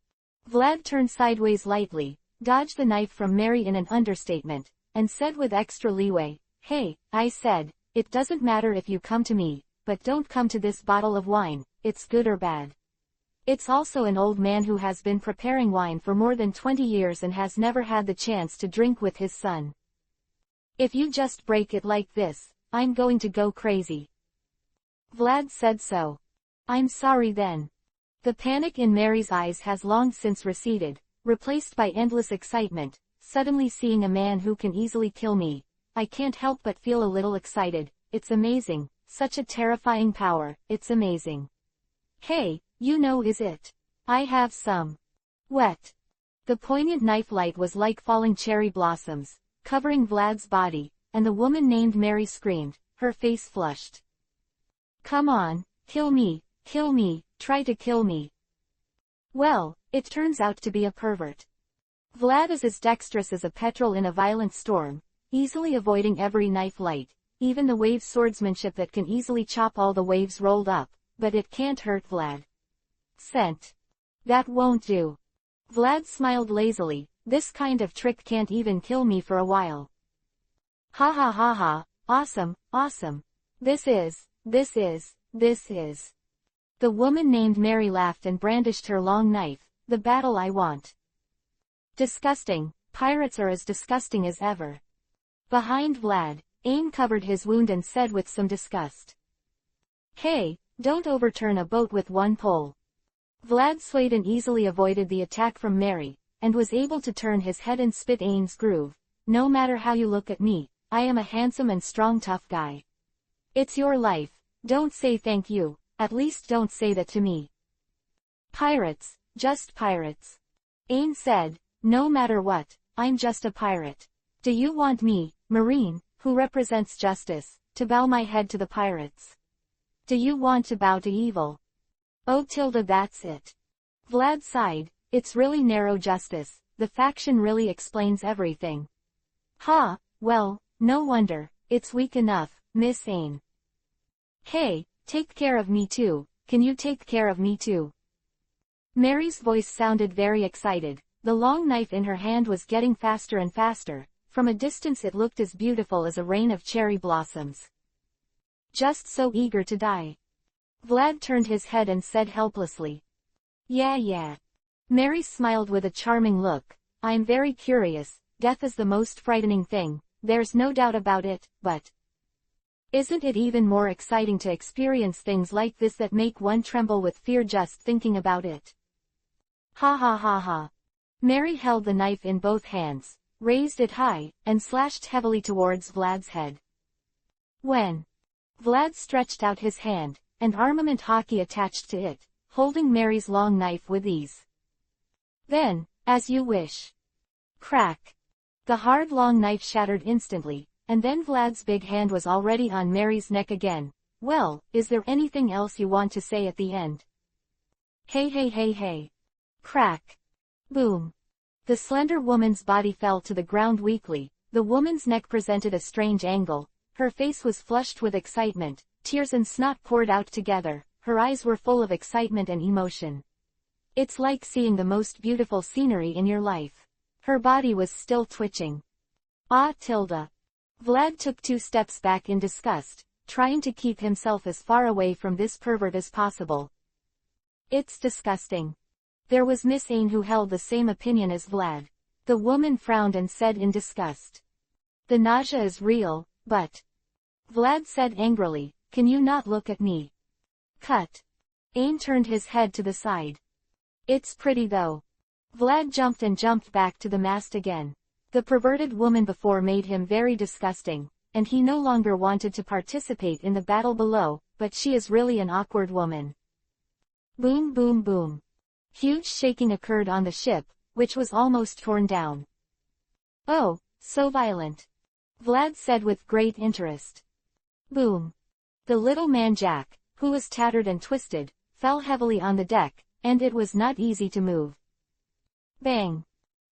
Vlad turned sideways lightly, dodged the knife from Mary in an understatement, and said with extra leeway, Hey, I said, it doesn't matter if you come to me, but don't come to this bottle of wine, it's good or bad. It's also an old man who has been preparing wine for more than 20 years and has never had the chance to drink with his son. If you just break it like this, I'm going to go crazy. Vlad said so. I'm sorry then. The panic in Mary's eyes has long since receded, replaced by endless excitement. Suddenly seeing a man who can easily kill me, I can't help but feel a little excited. It's amazing, such a terrifying power, it's amazing. Hey, you know is it? I have some. Wet. The poignant knife light was like falling cherry blossoms, covering Vlad's body, and the woman named Mary screamed, her face flushed. Come on, kill me, try to kill me. Well, it turns out to be a pervert. Vlad is as dexterous as a petrel in a violent storm, easily avoiding every knife light, even the wave swordsmanship that can easily chop all the waves rolled up, but it can't hurt Vlad. Scent. That won't do. Vlad smiled lazily, this kind of trick can't even kill me for a while. Ha ha ha ha, awesome, awesome. This is. The woman named Mary laughed and brandished her long knife, the battle I want. Disgusting, pirates are as disgusting as ever. Behind Vlad, Ain covered his wound and said with some disgust. Hey, don't overturn a boat with one pole. Vlad swayed and easily avoided the attack from Mary, and was able to turn his head and spit Ain's groove. No matter how you look at me, I am a handsome and strong tough guy. It's your life, Don't say thank you, at least don't say that to me. Pirates, just pirates. Ain said, no matter what, I'm just a pirate. Do you want me, Marine, who represents justice, to bow my head to the pirates? Do you want to bow to evil? Oh tilde that's it. Vlad sighed, it's really narrow justice, the faction really explains everything. Ha, well, no wonder, it's weak enough, Miss Ain. Hey, take care of me too, can you take care of me too? Mary's voice sounded very excited, the long knife in her hand was getting faster and faster, from a distance it looked as beautiful as a rain of cherry blossoms. Just so eager to die. Vlad turned his head and said helplessly. Yeah. Mary smiled with a charming look, I'm very curious, death is the most frightening thing, there's no doubt about it, but isn't it even more exciting to experience things like this that make one tremble with fear just thinking about it? Ha ha ha ha. Mary held the knife in both hands, raised it high, and slashed heavily towards Vlad's head. When Vlad stretched out his hand, and armament hockey attached to it, holding Mary's long knife with ease. Then, as you wish. Crack. The hard long knife shattered instantly, and then Vlad's big hand was already on Mary's neck again. Well, is there anything else you want to say at the end? Hey. Crack. Boom. The slender woman's body fell to the ground weakly, the woman's neck presented a strange angle, her face was flushed with excitement, tears and snot poured out together, her eyes were full of excitement and emotion. It's like seeing the most beautiful scenery in your life. Her body was still twitching. Ah tilde. Vlad took 2 steps back in disgust, trying to keep himself as far away from this pervert as possible. It's disgusting. There was Miss Ain who held the same opinion as Vlad. The woman frowned and said in disgust. The nausea is real, but... Vlad said angrily, can you not look at me? Cut. Ain turned his head to the side. It's pretty though. Vlad jumped back to the mast again. The perverted woman before made him very disgusting, and he no longer wanted to participate in the battle below, but she is really an awkward woman. Boom boom boom. Huge shaking occurred on the ship, which was almost torn down. Oh, so violent. Vlad said with great interest. Boom. The little man Jack, who was tattered and twisted, fell heavily on the deck, and it was not easy to move. Bang.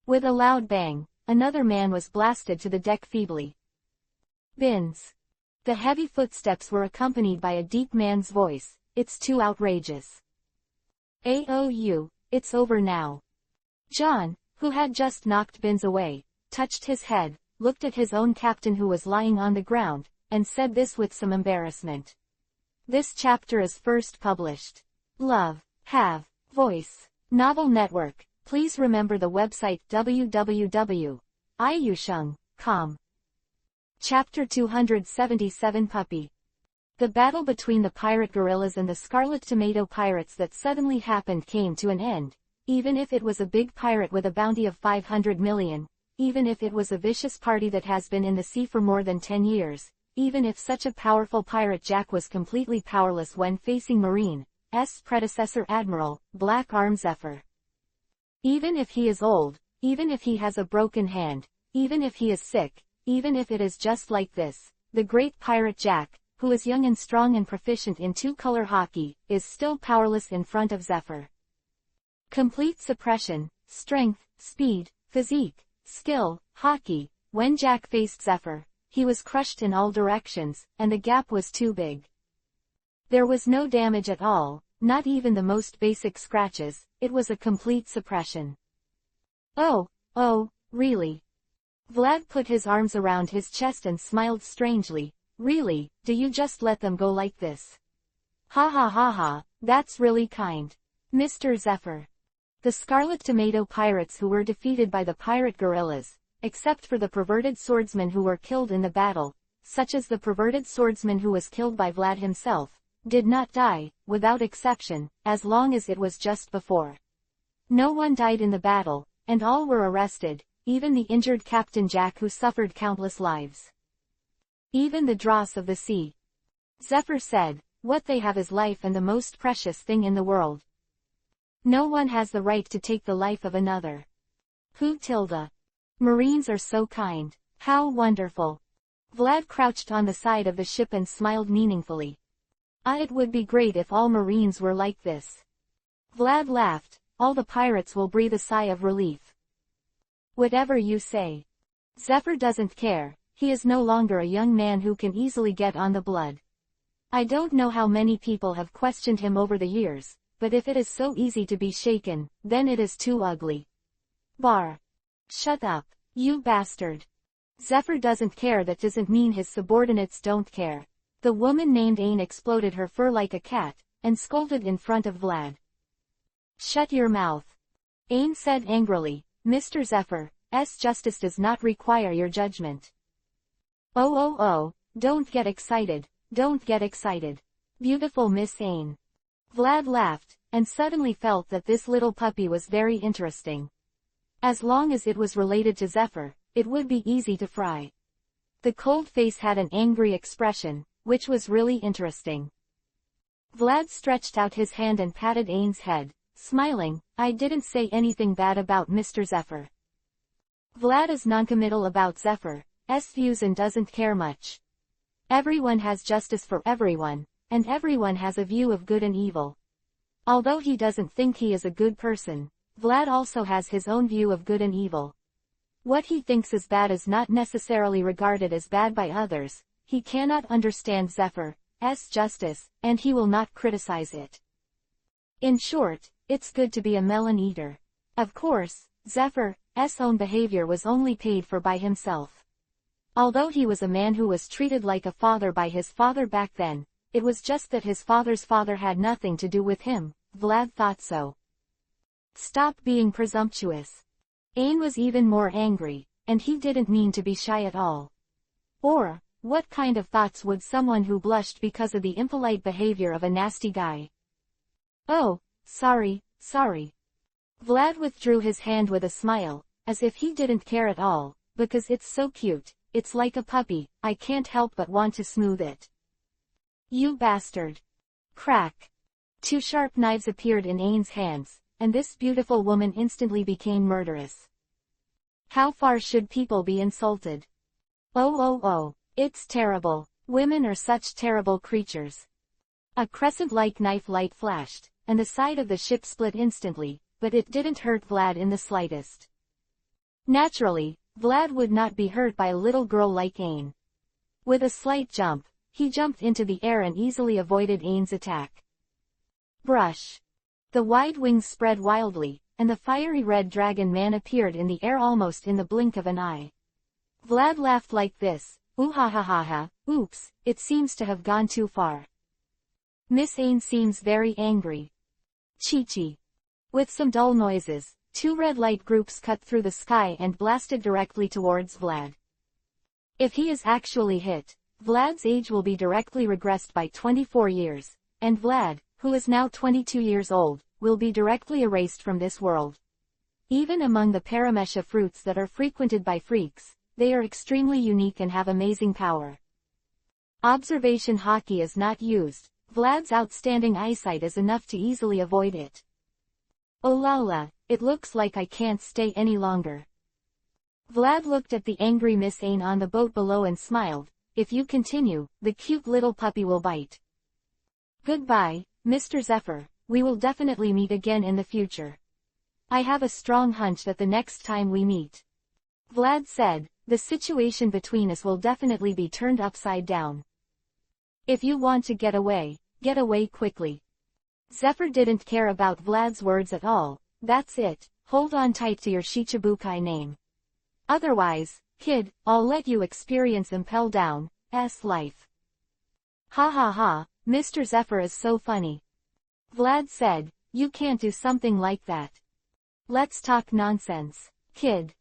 With a loud bang, another man was blasted to the deck feebly. Bins. The heavy footsteps were accompanied by a deep man's voice, it's too outrageous. AOU, it's over now. John, who had just knocked Bins away, touched his head, looked at his own captain who was lying on the ground, and said this with some embarrassment. This chapter is first published. Love, Have, Voice, Novel Network. Please remember the website www.iusheng.com. Chapter 277 Puppy. The battle between the pirate guerrillas and the Scarlet Tomato pirates that suddenly happened came to an end, even if it was a big pirate with a bounty of 500 million, even if it was a vicious party that has been in the sea for more than 10 years, even if such a powerful pirate Jack was completely powerless when facing Marine's predecessor Admiral, Black Arm Zephyr. Even if he is old, even if he has a broken hand, even if he is sick, even if it is just like this, the great pirate Jack, who is young and strong and proficient in 2-color hockey, is still powerless in front of Zephyr. Complete suppression, strength, speed, physique, skill, hockey. When Jack faced Zephyr, he was crushed in all directions, and the gap was too big. There was no damage at all, not even the most basic scratches, it was a complete suppression. Oh, really? Vlad put his arms around his chest and smiled strangely. Really, do you just let them go like this? Ha, that's really kind. Mr. Zephyr. The Scarlet Tomato pirates who were defeated by the pirate guerrillas, except for the perverted swordsmen who were killed in the battle, such as the perverted swordsman who was killed by Vlad himself, did not die, without exception, as long as it was just before. No one died in the battle, and all were arrested, even the injured Captain Jack who suffered countless lives. Even the dross of the sea. Zephyr said, what they have is life and the most precious thing in the world. No one has the right to take the life of another. Who tilde? Marines are so kind. How wonderful. Vlad crouched on the side of the ship and smiled meaningfully. It would be great if all Marines were like this. Vlad laughed. All the pirates will breathe a sigh of relief. Whatever you say. Zephyr doesn't care. He is no longer a young man who can easily get on the blood. I don't know how many people have questioned him over the years, but if it is so easy to be shaken, then it is too ugly. Bar. Shut up, you bastard. Zephyr doesn't care. That doesn't mean his subordinates don't care. The woman named Ain exploded her fur like a cat, and scolded in front of Vlad. Shut your mouth. Ain said angrily, Mr. Zephyr's justice does not require your judgment. Oh, don't get excited, don't get excited. Beautiful Miss Ain. Vlad laughed, and suddenly felt that this little puppy was very interesting. As long as it was related to Zephyr, it would be easy to fry. The cold face had an angry expression, which was really interesting. Vlad stretched out his hand and patted Ain's head, smiling. I didn't say anything bad about Mr. Zephyr. Vlad is noncommittal about Zephyr's views and doesn't care much. Everyone has justice for everyone, and everyone has a view of good and evil. Although he doesn't think he is a good person, Vlad also has his own view of good and evil. What he thinks is bad is not necessarily regarded as bad by others. He cannot understand Zephyr's justice, and he will not criticize it. In short, it's good to be a melon eater. Of course, Zephyr's own behavior was only paid for by himself. Although he was a man who was treated like a father by his father back then, it was just that his father's father had nothing to do with him. Vlad thought so. Stop being presumptuous. Ain was even more angry, and he didn't mean to be shy at all. Or, what kind of thoughts would someone who blushed because of the impolite behavior of a nasty guy? Oh, sorry. Vlad withdrew his hand with a smile, as if he didn't care at all, because it's so cute, it's like a puppy, I can't help but want to smooth it. You bastard. Crack. 2 sharp knives appeared in Ain's hands, and this beautiful woman instantly became murderous. How far should people be insulted? Oh, it's terrible. Women are such terrible creatures. A crescent-like knife light flashed, and the side of the ship split instantly, but it didn't hurt Vlad in the slightest. Naturally, Vlad would not be hurt by a little girl like Ain. With a slight jump, he jumped into the air and easily avoided Ain's attack. Brush. The wide wings spread wildly, and the fiery red dragon man appeared in the air almost in the blink of an eye. Vlad laughed like this, ooh ha ha ha ha, oops, it seems to have gone too far. Miss Ain seems very angry. Chi-chi. With some dull noises, 2 red light groups cut through the sky and blasted directly towards Vlad. If he is actually hit, Vlad's age will be directly regressed by 24 years, and Vlad, who is now 22 years old, will be directly erased from this world. Even among the paramesha fruits that are frequented by freaks, they are extremely unique and have amazing power. Observation hockey is not used. Vlad's outstanding eyesight is enough to easily avoid it. Oh la la, it looks like I can't stay any longer. Vlad looked at the angry Miss Ain on the boat below and smiled. If you continue, the cute little puppy will bite. Goodbye, Mr. Zephyr, we will definitely meet again in the future. I have a strong hunch that the next time we meet, Vlad said, the situation between us will definitely be turned upside down. If you want to get away quickly. Zephyr didn't care about Vlad's words at all. That's it, hold on tight to your Shichibukai name. Otherwise, kid, I'll let you experience Impel Down's life. Ha ha ha, Mr. Zephyr is so funny. Vlad said, you can't do something like that. Let's talk nonsense, kid.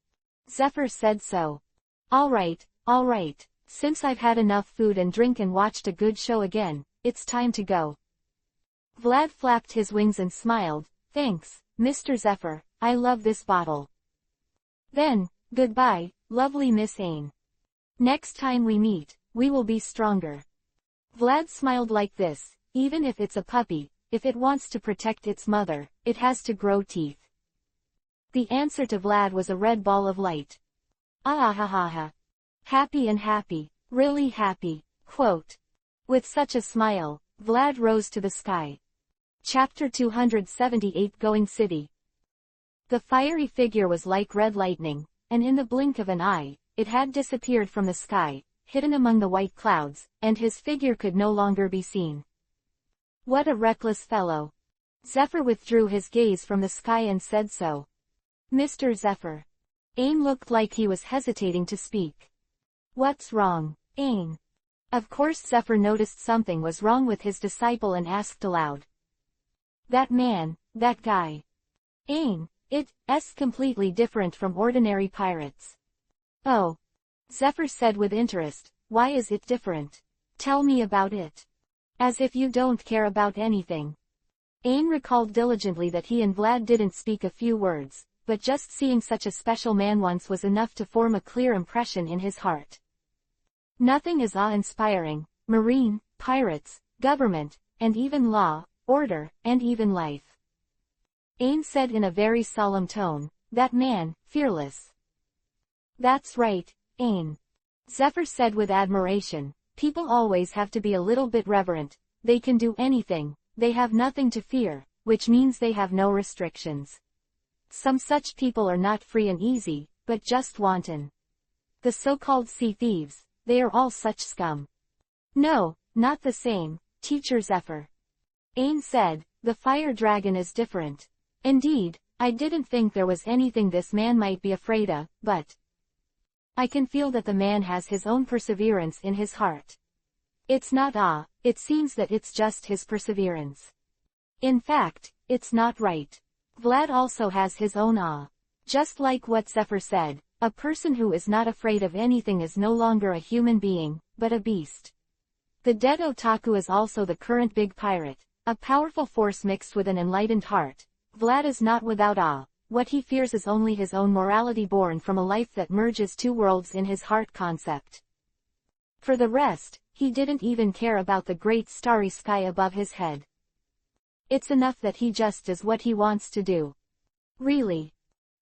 Zephyr said so. Alright, since I've had enough food and drink and watched a good show again, it's time to go. Vlad flapped his wings and smiled, thanks, Mr. Zephyr, I love this bottle. Then, goodbye, lovely Miss Ain. Next time we meet, we will be stronger. Vlad smiled like this, Even if it's a puppy, if it wants to protect its mother, it has to grow teeth. The answer to Vlad was a red ball of light. Ah ha ha ha. Happy and happy, really happy, quote. With such a smile, Vlad rose to the sky. Chapter 278 Going City. The fiery figure was like red lightning, and in the blink of an eye, it had disappeared from the sky, hidden among the white clouds, and his figure could no longer be seen. What a reckless fellow. Zephyr withdrew his gaze from the sky and said so. Mr. Zephyr. Ain looked like he was hesitating to speak. What's wrong, Ain? Of course Zephyr noticed something was wrong with his disciple and asked aloud. That man, that guy. Ain, it's completely different from ordinary pirates. Oh. Zephyr said with interest, why is it different? Tell me about it. As if you don't care about anything. Ain recalled diligently that he and Vlad didn't speak a few words, but just seeing such a special man once was enough to form a clear impression in his heart. Nothing is awe-inspiring, marine, pirates, government, and even law, order, and even life. Ain said in a very solemn tone, that man, fearless. That's right, Ain. Zephyr said with admiration, people always have to be a little bit reverent, they can do anything, they have nothing to fear, which means they have no restrictions. Some such people are not free and easy, but just wanton. The so-called sea thieves, they are all such scum. No, not the same, Teacher Zephyr. Ain said, the fire dragon is different. Indeed, I didn't think there was anything this man might be afraid of, but I can feel that the man has his own perseverance in his heart. It's not awe, it seems that it's just his perseverance. In fact, it's not right. Vlad also has his own awe. Just like what Zephyr said, a person who is not afraid of anything is no longer a human being, but a beast. The dead otaku is also the current big pirate, a powerful force mixed with an enlightened heart. Vlad is not without awe, what he fears is only his own morality born from a life that merges two worlds in his heart concept. For the rest, he didn't even care about the great starry sky above his head. It's enough that he just does what he wants to do. Really?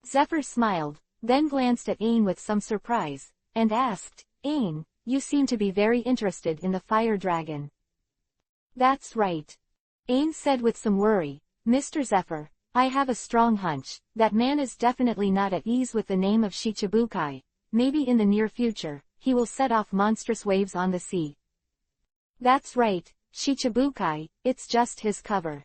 Zephyr smiled, then glanced at Ain with some surprise, and asked, Ain, you seem to be very interested in the fire dragon. That's right. Ain said with some worry, Mr. Zephyr, I have a strong hunch, that man is definitely not at ease with the name of Shichibukai. Maybe in the near future, he will set off monstrous waves on the sea. That's right, Shichibukai, it's just his cover.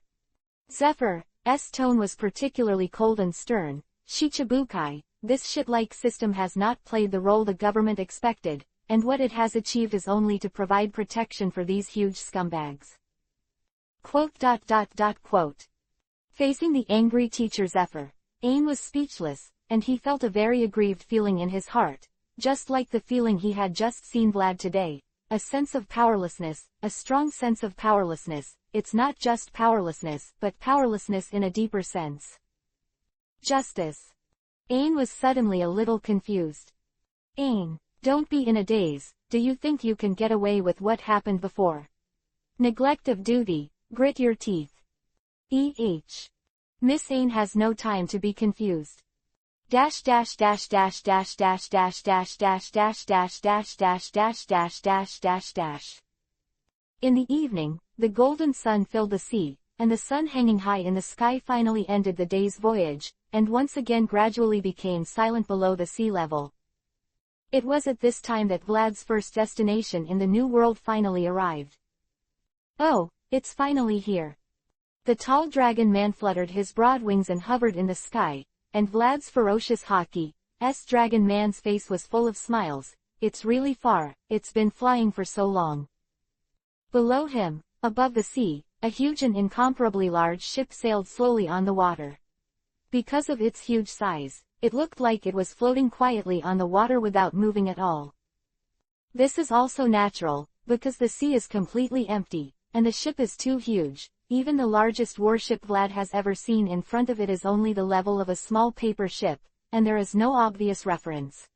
Zephyr's tone was particularly cold and stern. Shichibukai, this shit-like system has not played the role the government expected, and what it has achieved is only to provide protection for these huge scumbags. Quote. Facing the angry teacher Zephyr, Ain was speechless, and he felt a very aggrieved feeling in his heart, just like the feeling he had just seen Vlad today, a sense of powerlessness, a strong sense of powerlessness. It's not just powerlessness, but powerlessness in a deeper sense. Justice. Ain was suddenly a little confused. Ain, don't be in a daze, do you think you can get away with what happened before? Neglect of duty, grit your teeth. Miss Ain has no time to be confused. In the evening, the golden sun filled the sea, and the sun hanging high in the sky finally ended the day's voyage, and once again gradually became silent below the sea level. It was at this time that Vlad's first destination in the new world finally arrived. Oh, it's finally here. The tall dragon man fluttered his broad wings and hovered in the sky, and Vlad's ferocious dragon man's face was full of smiles. It's really far, it's been flying for so long. Below him, above the sea, a huge and incomparably large ship sailed slowly on the water. Because of its huge size, it looked like it was floating quietly on the water without moving at all. This is also natural, because the sea is completely empty, and the ship is too huge. Even the largest warship Vlad has ever seen in front of it is only the level of a small paper ship, and there is no obvious reference.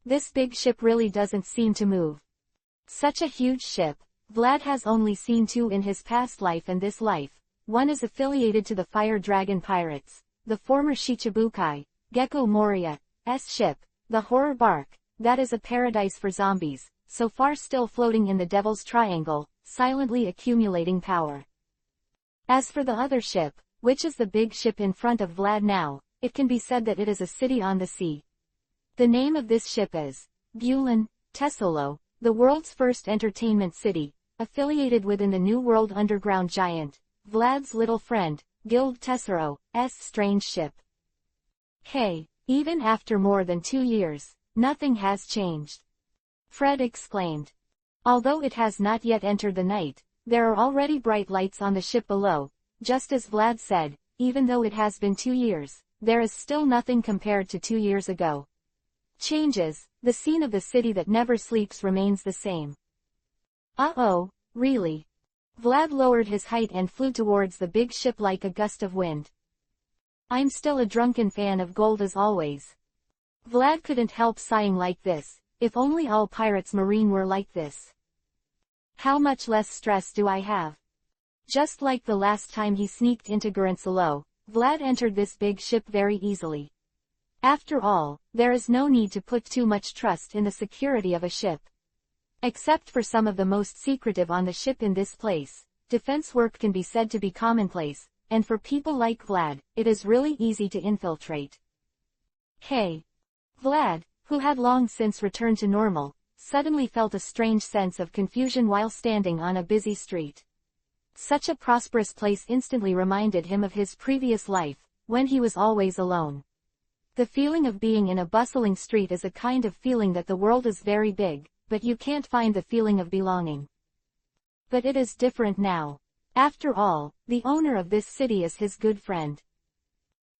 This big ship really doesn't seem to move. Such a huge ship, Vlad has only seen two in his past life and this life. One is affiliated to the Fire Dragon Pirates, the former Shichibukai, Gecko Moria's ship, the Horror Bark, that is a paradise for zombies, so far still floating in the Devil's Triangle, silently accumulating power. As for the other ship, which is the big ship in front of Vlad now, it can be said that it is a city on the sea. The name of this ship is Bulan Tesolo, the world's first entertainment city, affiliated within the New World underground giant, Vlad's little friend, Guild Tesoro's strange ship. Hey, even after more than 2 years, nothing has changed. Fred exclaimed. Although it has not yet entered the night, there are already bright lights on the ship below, just as Vlad said, even though it has been 2 years, there is still nothing compared to 2 years ago. Changes, the scene of the city that never sleeps remains the same. Uh-oh, really? Vlad lowered his height and flew towards the big ship like a gust of wind. I'm still a drunken fan of gold as always. Vlad couldn't help sighing like this, if only all pirates marine were like this. How much less stress do I have? Just like the last time he sneaked into Garansalo, Vlad entered this big ship very easily. After all, there is no need to put too much trust in the security of a ship. Except for some of the most secretive on the ship in this place, defense work can be said to be commonplace, and for people like Vlad, it is really easy to infiltrate. Hey! Vlad, who had long since returned to normal, suddenly felt a strange sense of confusion while standing on a busy street. Such a prosperous place instantly reminded him of his previous life, when he was always alone. The feeling of being in a bustling street is a kind of feeling that the world is very big, but you can't find the feeling of belonging. But it is different now. After all, the owner of this city is his good friend.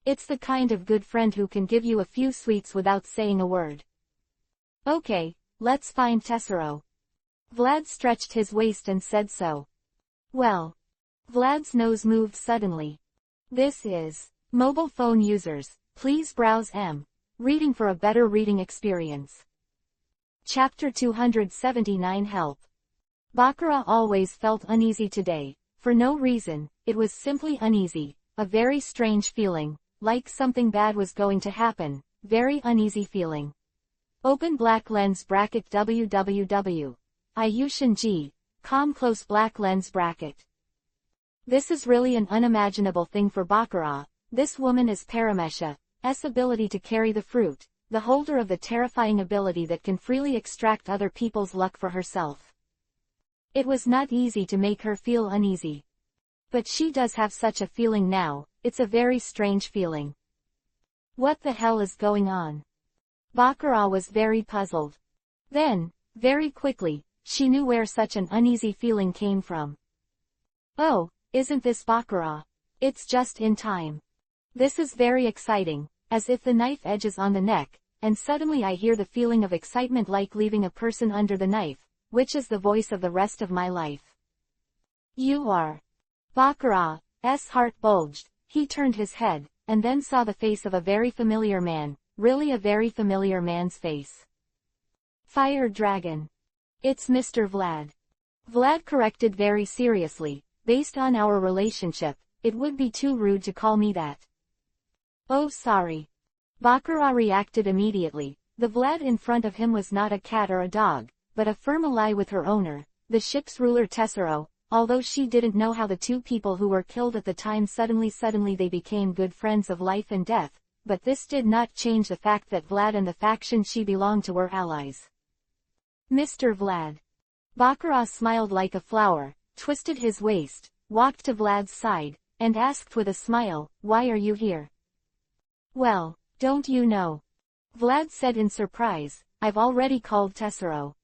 It's the kind of good friend who can give you a few sweets without saying a word. Okay, let's find Tesoro. Vlad stretched his waist and said so. Well. Vlad's nose moved suddenly. This is mobile phone users. Please browse Reading for a better reading experience. Chapter 279 Help. Baccarat always felt uneasy today, for no reason, it was simply uneasy, a very strange feeling, like something bad was going to happen, very uneasy feeling. Open black lens bracket www. Close black lens bracket. This is really an unimaginable thing for Baccarat. This woman is Paramesha's ability to carry the fruit, the holder of the terrifying ability that can freely extract other people's luck for herself. It was not easy to make her feel uneasy. But she does have such a feeling now, it's a very strange feeling. What the hell is going on? Baccarat was very puzzled. Then, very quickly, she knew where such an uneasy feeling came from. Oh, isn't this Baccarat? It's just in time. This is very exciting, as if the knife edge is on the neck, and suddenly I hear the feeling of excitement like leaving a person under the knife, which is the voice of the rest of my life. You are. Baccarat's heart bulged, he turned his head, and then saw the face of a very familiar man, really a very familiar man's face. Fire Dragon. It's Mr. Vlad. Vlad corrected very seriously, based on our relationship, it would be too rude to call me that. Oh sorry. Baccarat reacted immediately, the Vlad in front of him was not a cat or a dog, but a firm ally with her owner, the ship's ruler Tesoro, although she didn't know how the two people who were killed at the time suddenly they became good friends of life and death, but this did not change the fact that Vlad and the faction she belonged to were allies. Mr. Vlad. Baccarat smiled like a flower, twisted his waist, walked to Vlad's side, and asked with a smile, why are you here? Well, don't you know? Vlad said in surprise, I've already called Tesoro.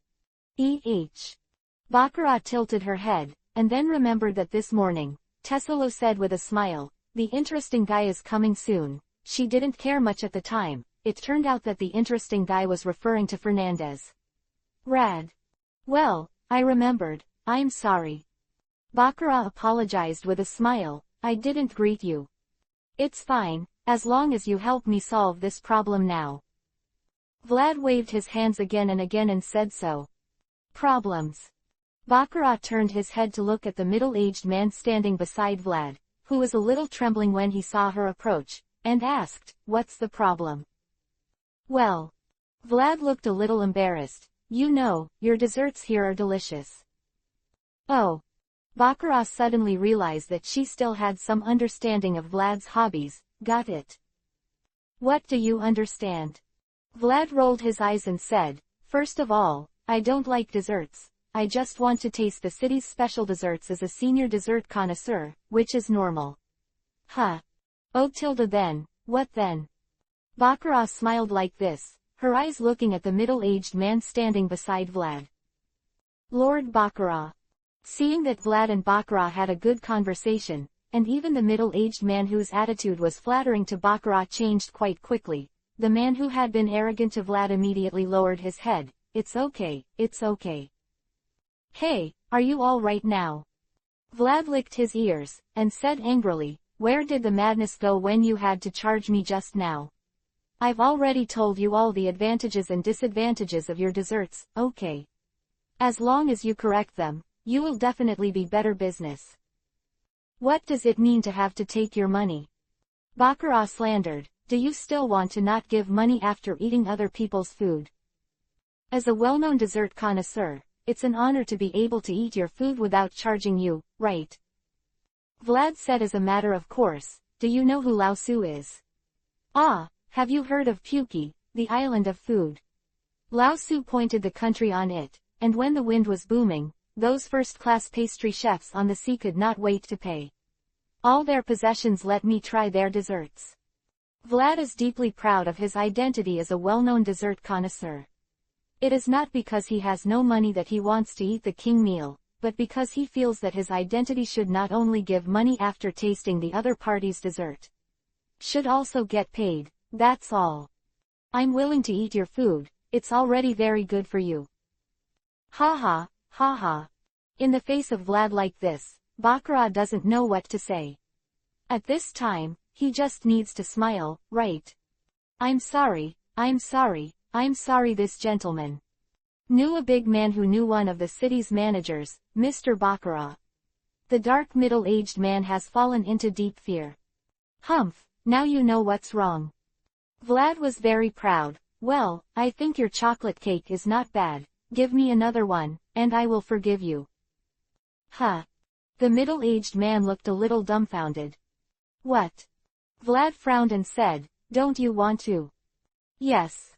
Baccarat tilted her head, and then remembered that this morning, Tesoro said with a smile, the interesting guy is coming soon. She didn't care much at the time, it turned out that the interesting guy was referring to Fernandez. Rad. Well, I remembered, I'm sorry. Baccarat apologized with a smile, I didn't greet you. It's fine, as long as you help me solve this problem now. Vlad waved his hands again and said so. Problems. Baccarat turned his head to look at the middle-aged man standing beside Vlad, who was a little trembling when he saw her approach, and asked, "What's the problem?" "Well." Vlad looked a little embarrassed. "You know, your desserts here are delicious." "Oh." Baccarat suddenly realized that she still had some understanding of Vlad's hobbies. "Got it." "What do you understand?" Vlad rolled his eyes and said, "First of all, I don't like desserts. I just want to taste the city's special desserts as a senior dessert connoisseur, which is normal." "Huh. Oh tilde then, what then?" Baccarat smiled like this, her eyes looking at the middle-aged man standing beside Vlad. "Lord Baccarat." Seeing that Vlad and Baccarat had a good conversation, and even the middle-aged man whose attitude was flattering to Baccarat changed quite quickly, the man who had been arrogant to Vlad immediately lowered his head. "It's okay, it's okay." "Hey, are you all right now?" Vlad licked his ears, and said angrily, "Where did the madness go when you had to charge me just now? I've already told you all the advantages and disadvantages of your desserts, okay? As long as you correct them, you will definitely be better business." "What does it mean to have to take your money?" Baccarat slandered. "Do you still want to not give money after eating other people's food? As a well-known dessert connoisseur, it's an honor to be able to eat your food without charging you, right?" Vlad said as a matter of course, "Do you know who Lao Su is?" "Ah, have you heard of Puki, the island of food?" Lao Su pointed the country on it, and when the wind was booming, those first-class pastry chefs on the sea could not wait to pay all their possessions let me try their desserts. Vlad is deeply proud of his identity as a well-known dessert connoisseur. It is not because he has no money that he wants to eat the king meal, but because he feels that his identity should not only give money after tasting the other party's dessert, should also get paid, that's all. "I'm willing to eat your food, it's already very good for you." Ha ha, ha ha. In the face of Vlad like this, Baccarat doesn't know what to say. At this time, he just needs to smile, right? I'm sorry, this gentleman knew a big man who knew one of the city's managers, Mr. Baccarat. The dark middle-aged man has fallen into deep fear. "Humph, now you know what's wrong." Vlad was very proud. "Well, I think your chocolate cake is not bad. Give me another one, and I will forgive you." "Huh." The middle-aged man looked a little dumbfounded. "What?" Vlad frowned and said, "Don't you want to?" Yes.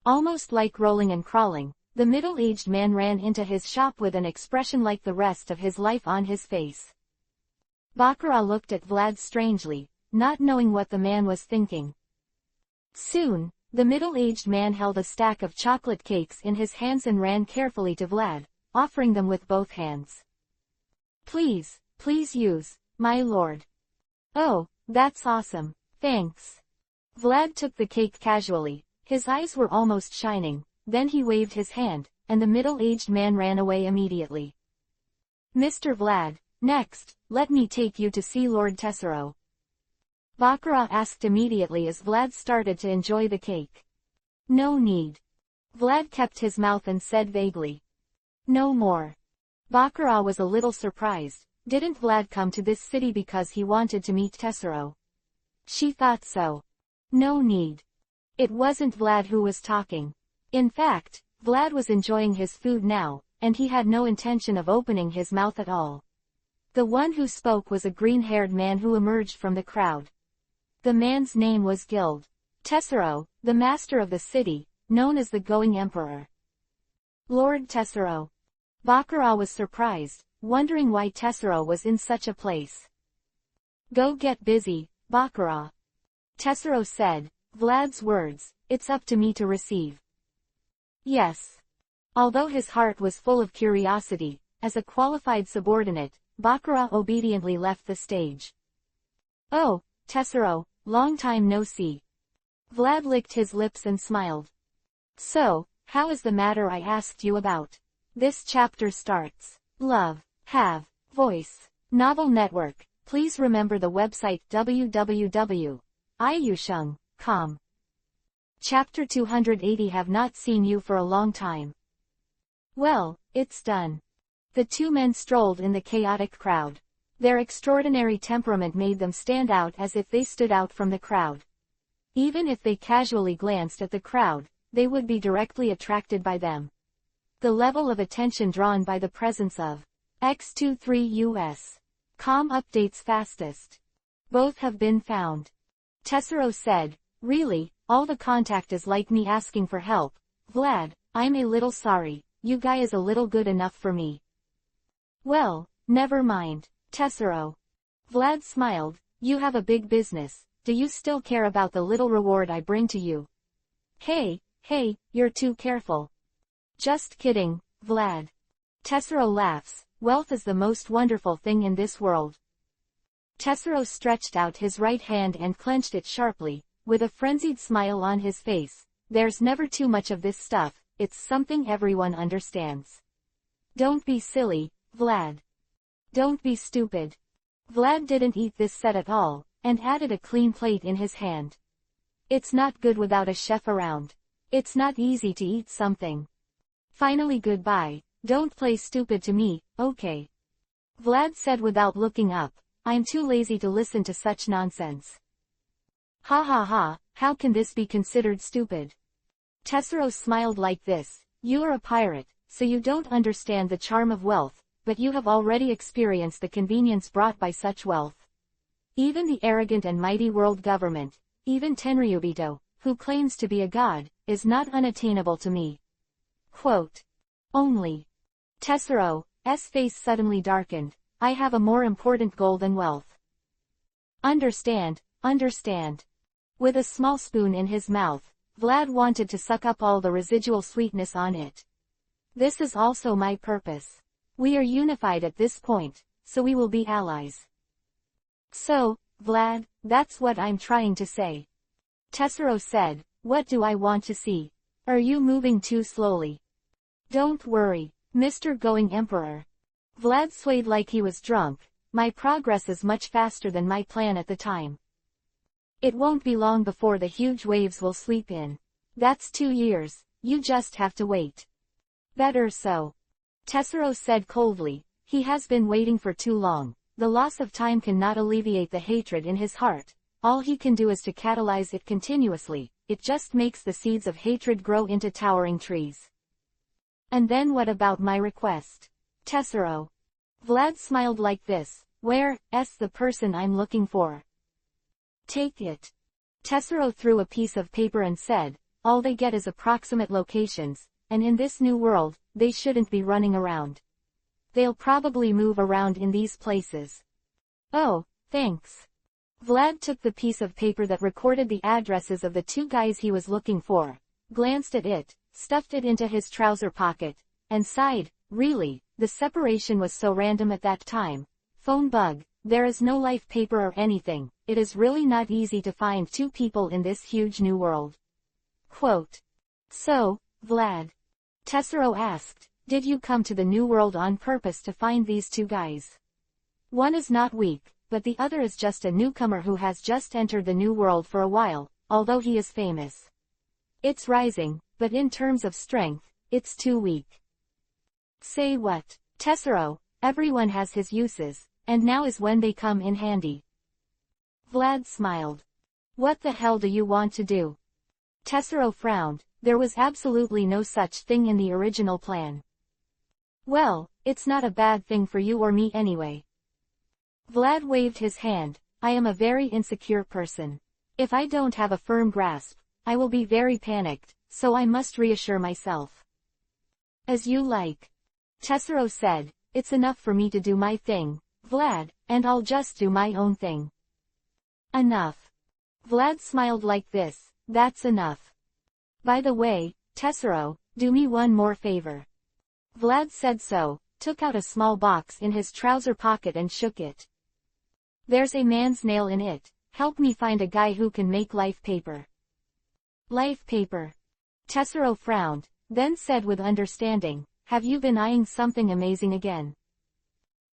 Almost like rolling and crawling, the middle-aged man ran into his shop with an expression like the rest of his life on his face. Baccarat looked at Vlad strangely, not knowing what the man was thinking. Soon, the middle-aged man held a stack of chocolate cakes in his hands and ran carefully to Vlad, offering them with both hands. Please use, my lord." "Oh, that's awesome, thanks." Vlad took the cake casually, his eyes were almost shining, then he waved his hand, and the middle-aged man ran away immediately. "Mr. Vlad, next, let me take you to see Lord Tessero," Baccarat asked immediately as Vlad started to enjoy the cake. "No need." Vlad kept his mouth and said vaguely, "No more." Baccarat was a little surprised. Didn't Vlad come to this city because he wanted to meet Tessero? She thought so. No need. It wasn't Vlad who was talking. In fact, Vlad was enjoying his food now, and he had no intention of opening his mouth at all. The one who spoke was a green-haired man who emerged from the crowd. The man's name was Gild Tessero, the master of the city, known as the Going Emperor. Lord Tessero. Baccarat was surprised, wondering why Tessero was in such a place. "Go get busy, Baccarat," Tessero said. Vlad's words, "It's up to me to receive." Yes. Although his heart was full of curiosity, as a qualified subordinate, Baccarat obediently left the stage. "Oh, Tessero, long time no see." Vlad licked his lips and smiled. "So, how is the matter I asked you about?" This chapter starts. Love, have, voice. Novel Network. Please remember the website www.iusheng.com. Chapter 280. Have not seen you for a long time. Well, it's done. The two men strolled in the chaotic crowd. Their extraordinary temperament made them stand out as if they stood out from the crowd. Even if they casually glanced at the crowd, they would be directly attracted by them. The level of attention drawn by the presence of X23US.com updates fastest. Both have been found. Tessero said, really, all the contact is like me asking for help. Vlad, I'm a little sorry, you guy is a little good enough for me. Well, never mind, Tessero. Vlad smiled, you have a big business, do you still care about the little reward I bring to you? Hey, you're too careful. Just kidding, Vlad. Tessero laughs, wealth is the most wonderful thing in this world. Tessero stretched out his right hand and clenched it sharply, with a frenzied smile on his face. There's never too much of this stuff, it's something everyone understands. Don't be silly, Vlad. Don't be stupid. Vlad didn't eat this set at all, and added a clean plate in his hand. It's not good without a chef around. It's not easy to eat something. Finally goodbye, don't play stupid to me, okay? Vlad said without looking up, I'm too lazy to listen to such nonsense. Ha ha ha, how can this be considered stupid? Tessero smiled like this, you are a pirate, so you don't understand the charm of wealth, but you have already experienced the convenience brought by such wealth. Even the arrogant and mighty world government, even Tenryubito, who claims to be a god, is not unattainable to me. Quote. Only. Tessero's face suddenly darkened, I have a more important goal than wealth. Understand. With a small spoon in his mouth, Vlad wanted to suck up all the residual sweetness on it. This is also my purpose. We are unified at this point, so we will be allies. So, Vlad, that's what I'm trying to say. Tessero said, what do I want to see? Are you moving too slowly? Don't worry, Mr. Going Emperor. Vlad swayed like he was drunk, my progress is much faster than my plan at the time. It won't be long before the huge waves will sweep in. That's 2 years, you just have to wait. Better so. Tessero said coldly, he has been waiting for too long. The loss of time cannot alleviate the hatred in his heart. All he can do is to catalyze it continuously. It just makes the seeds of hatred grow into towering trees. And then what about my request? Tessero. Vlad smiled like this, where's the person I'm looking for? Take it. Tessero threw a piece of paper and said, all they get is approximate locations, and in this new world, they shouldn't be running around. They'll probably move around in these places. Oh, thanks. Vlad took the piece of paper that recorded the addresses of the 2 guys he was looking for, glanced at it, stuffed it into his trouser pocket, and sighed, really, the separation was so random at that time. Phone bug, there is no life paper or anything, it is really not easy to find 2 people in this huge new world. Quote. So, Vlad. Tessero asked, did you come to the new world on purpose to find these 2 guys? One is not weak, but the other is just a newcomer who has just entered the new world for a while, although he is famous. It's rising, but in terms of strength, it's too weak. Say what? Tessero, everyone has his uses, and now is when they come in handy. Vlad smiled. What the hell do you want to do? Tessero frowned, there was absolutely no such thing in the original plan. Well, it's not a bad thing for you or me anyway. Vlad waved his hand, I am a very insecure person. If I don't have a firm grasp, I will be very panicked, so I must reassure myself. As you like. Tessero said, it's enough for me to do my thing, Vlad, and I'll just do my own thing. Enough. Vlad smiled like this, that's enough. By the way, Tessero, do me one more favor. Vlad said so, took out a small box in his trouser pocket and shook it. There's a man's nail in it, help me find a guy who can make life paper. Life paper. Tessero frowned, then said with understanding, have you been eyeing something amazing again?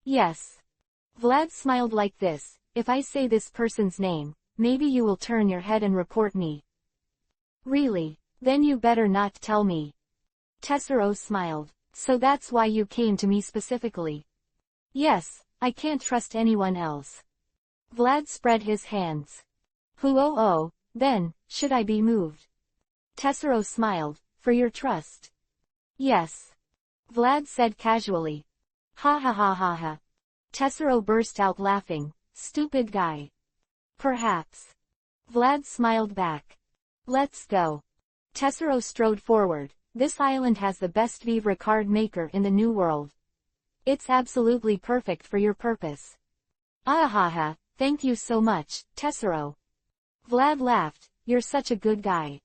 Yes. Vlad smiled like this, if I say this person's name, maybe you will turn your head and report me. Really? Then you better not tell me. Tessero smiled. So that's why you came to me specifically. Yes, I can't trust anyone else. Vlad spread his hands. Oh, then, should I be moved? Tessero smiled, for your trust. Yes. Vlad said casually. Ha ha ha ha ha. Tessero burst out laughing, stupid guy. Perhaps. Vlad smiled back. Let's go. Tessero strode forward. This island has the best vivre card maker in the New World. It's absolutely perfect for your purpose. Ahaha, thank you so much, Tessero. Vlad laughed, you're such a good guy.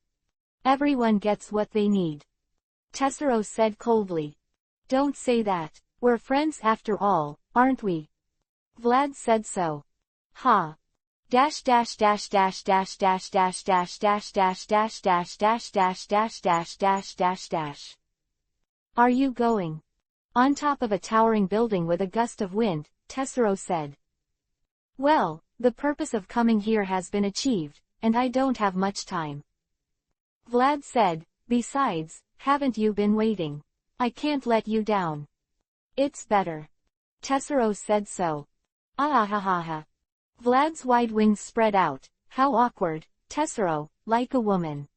Everyone gets what they need. Tessero said coldly. Don't say that, we're friends after all, aren't we? Vlad said so. Ha. Dash dash dash dash dash dash dash dash dash dash dash dash dash dash dash dash dash dash dash. Are you going? On top of a towering building with a gust of wind, Tessero said. Well, the purpose of coming here has been achieved, and I don't have much time. Vlad said, besides, haven't you been waiting? I can't let you down. It's better. Tessero said so. Ahahaha. Vlad's wide wings spread out. How awkward, Tessero, like a woman.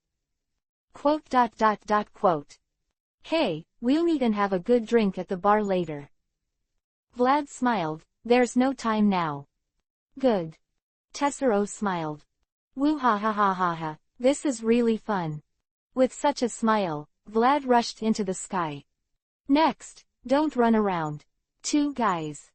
Quote. Hey, we'll meet and have a good drink at the bar later. Vlad smiled, there's no time now. Good. Tessero smiled. Woo ha ha ha ha ha, this is really fun. With such a smile, Vlad rushed into the sky. Next, don't run around. 2 guys.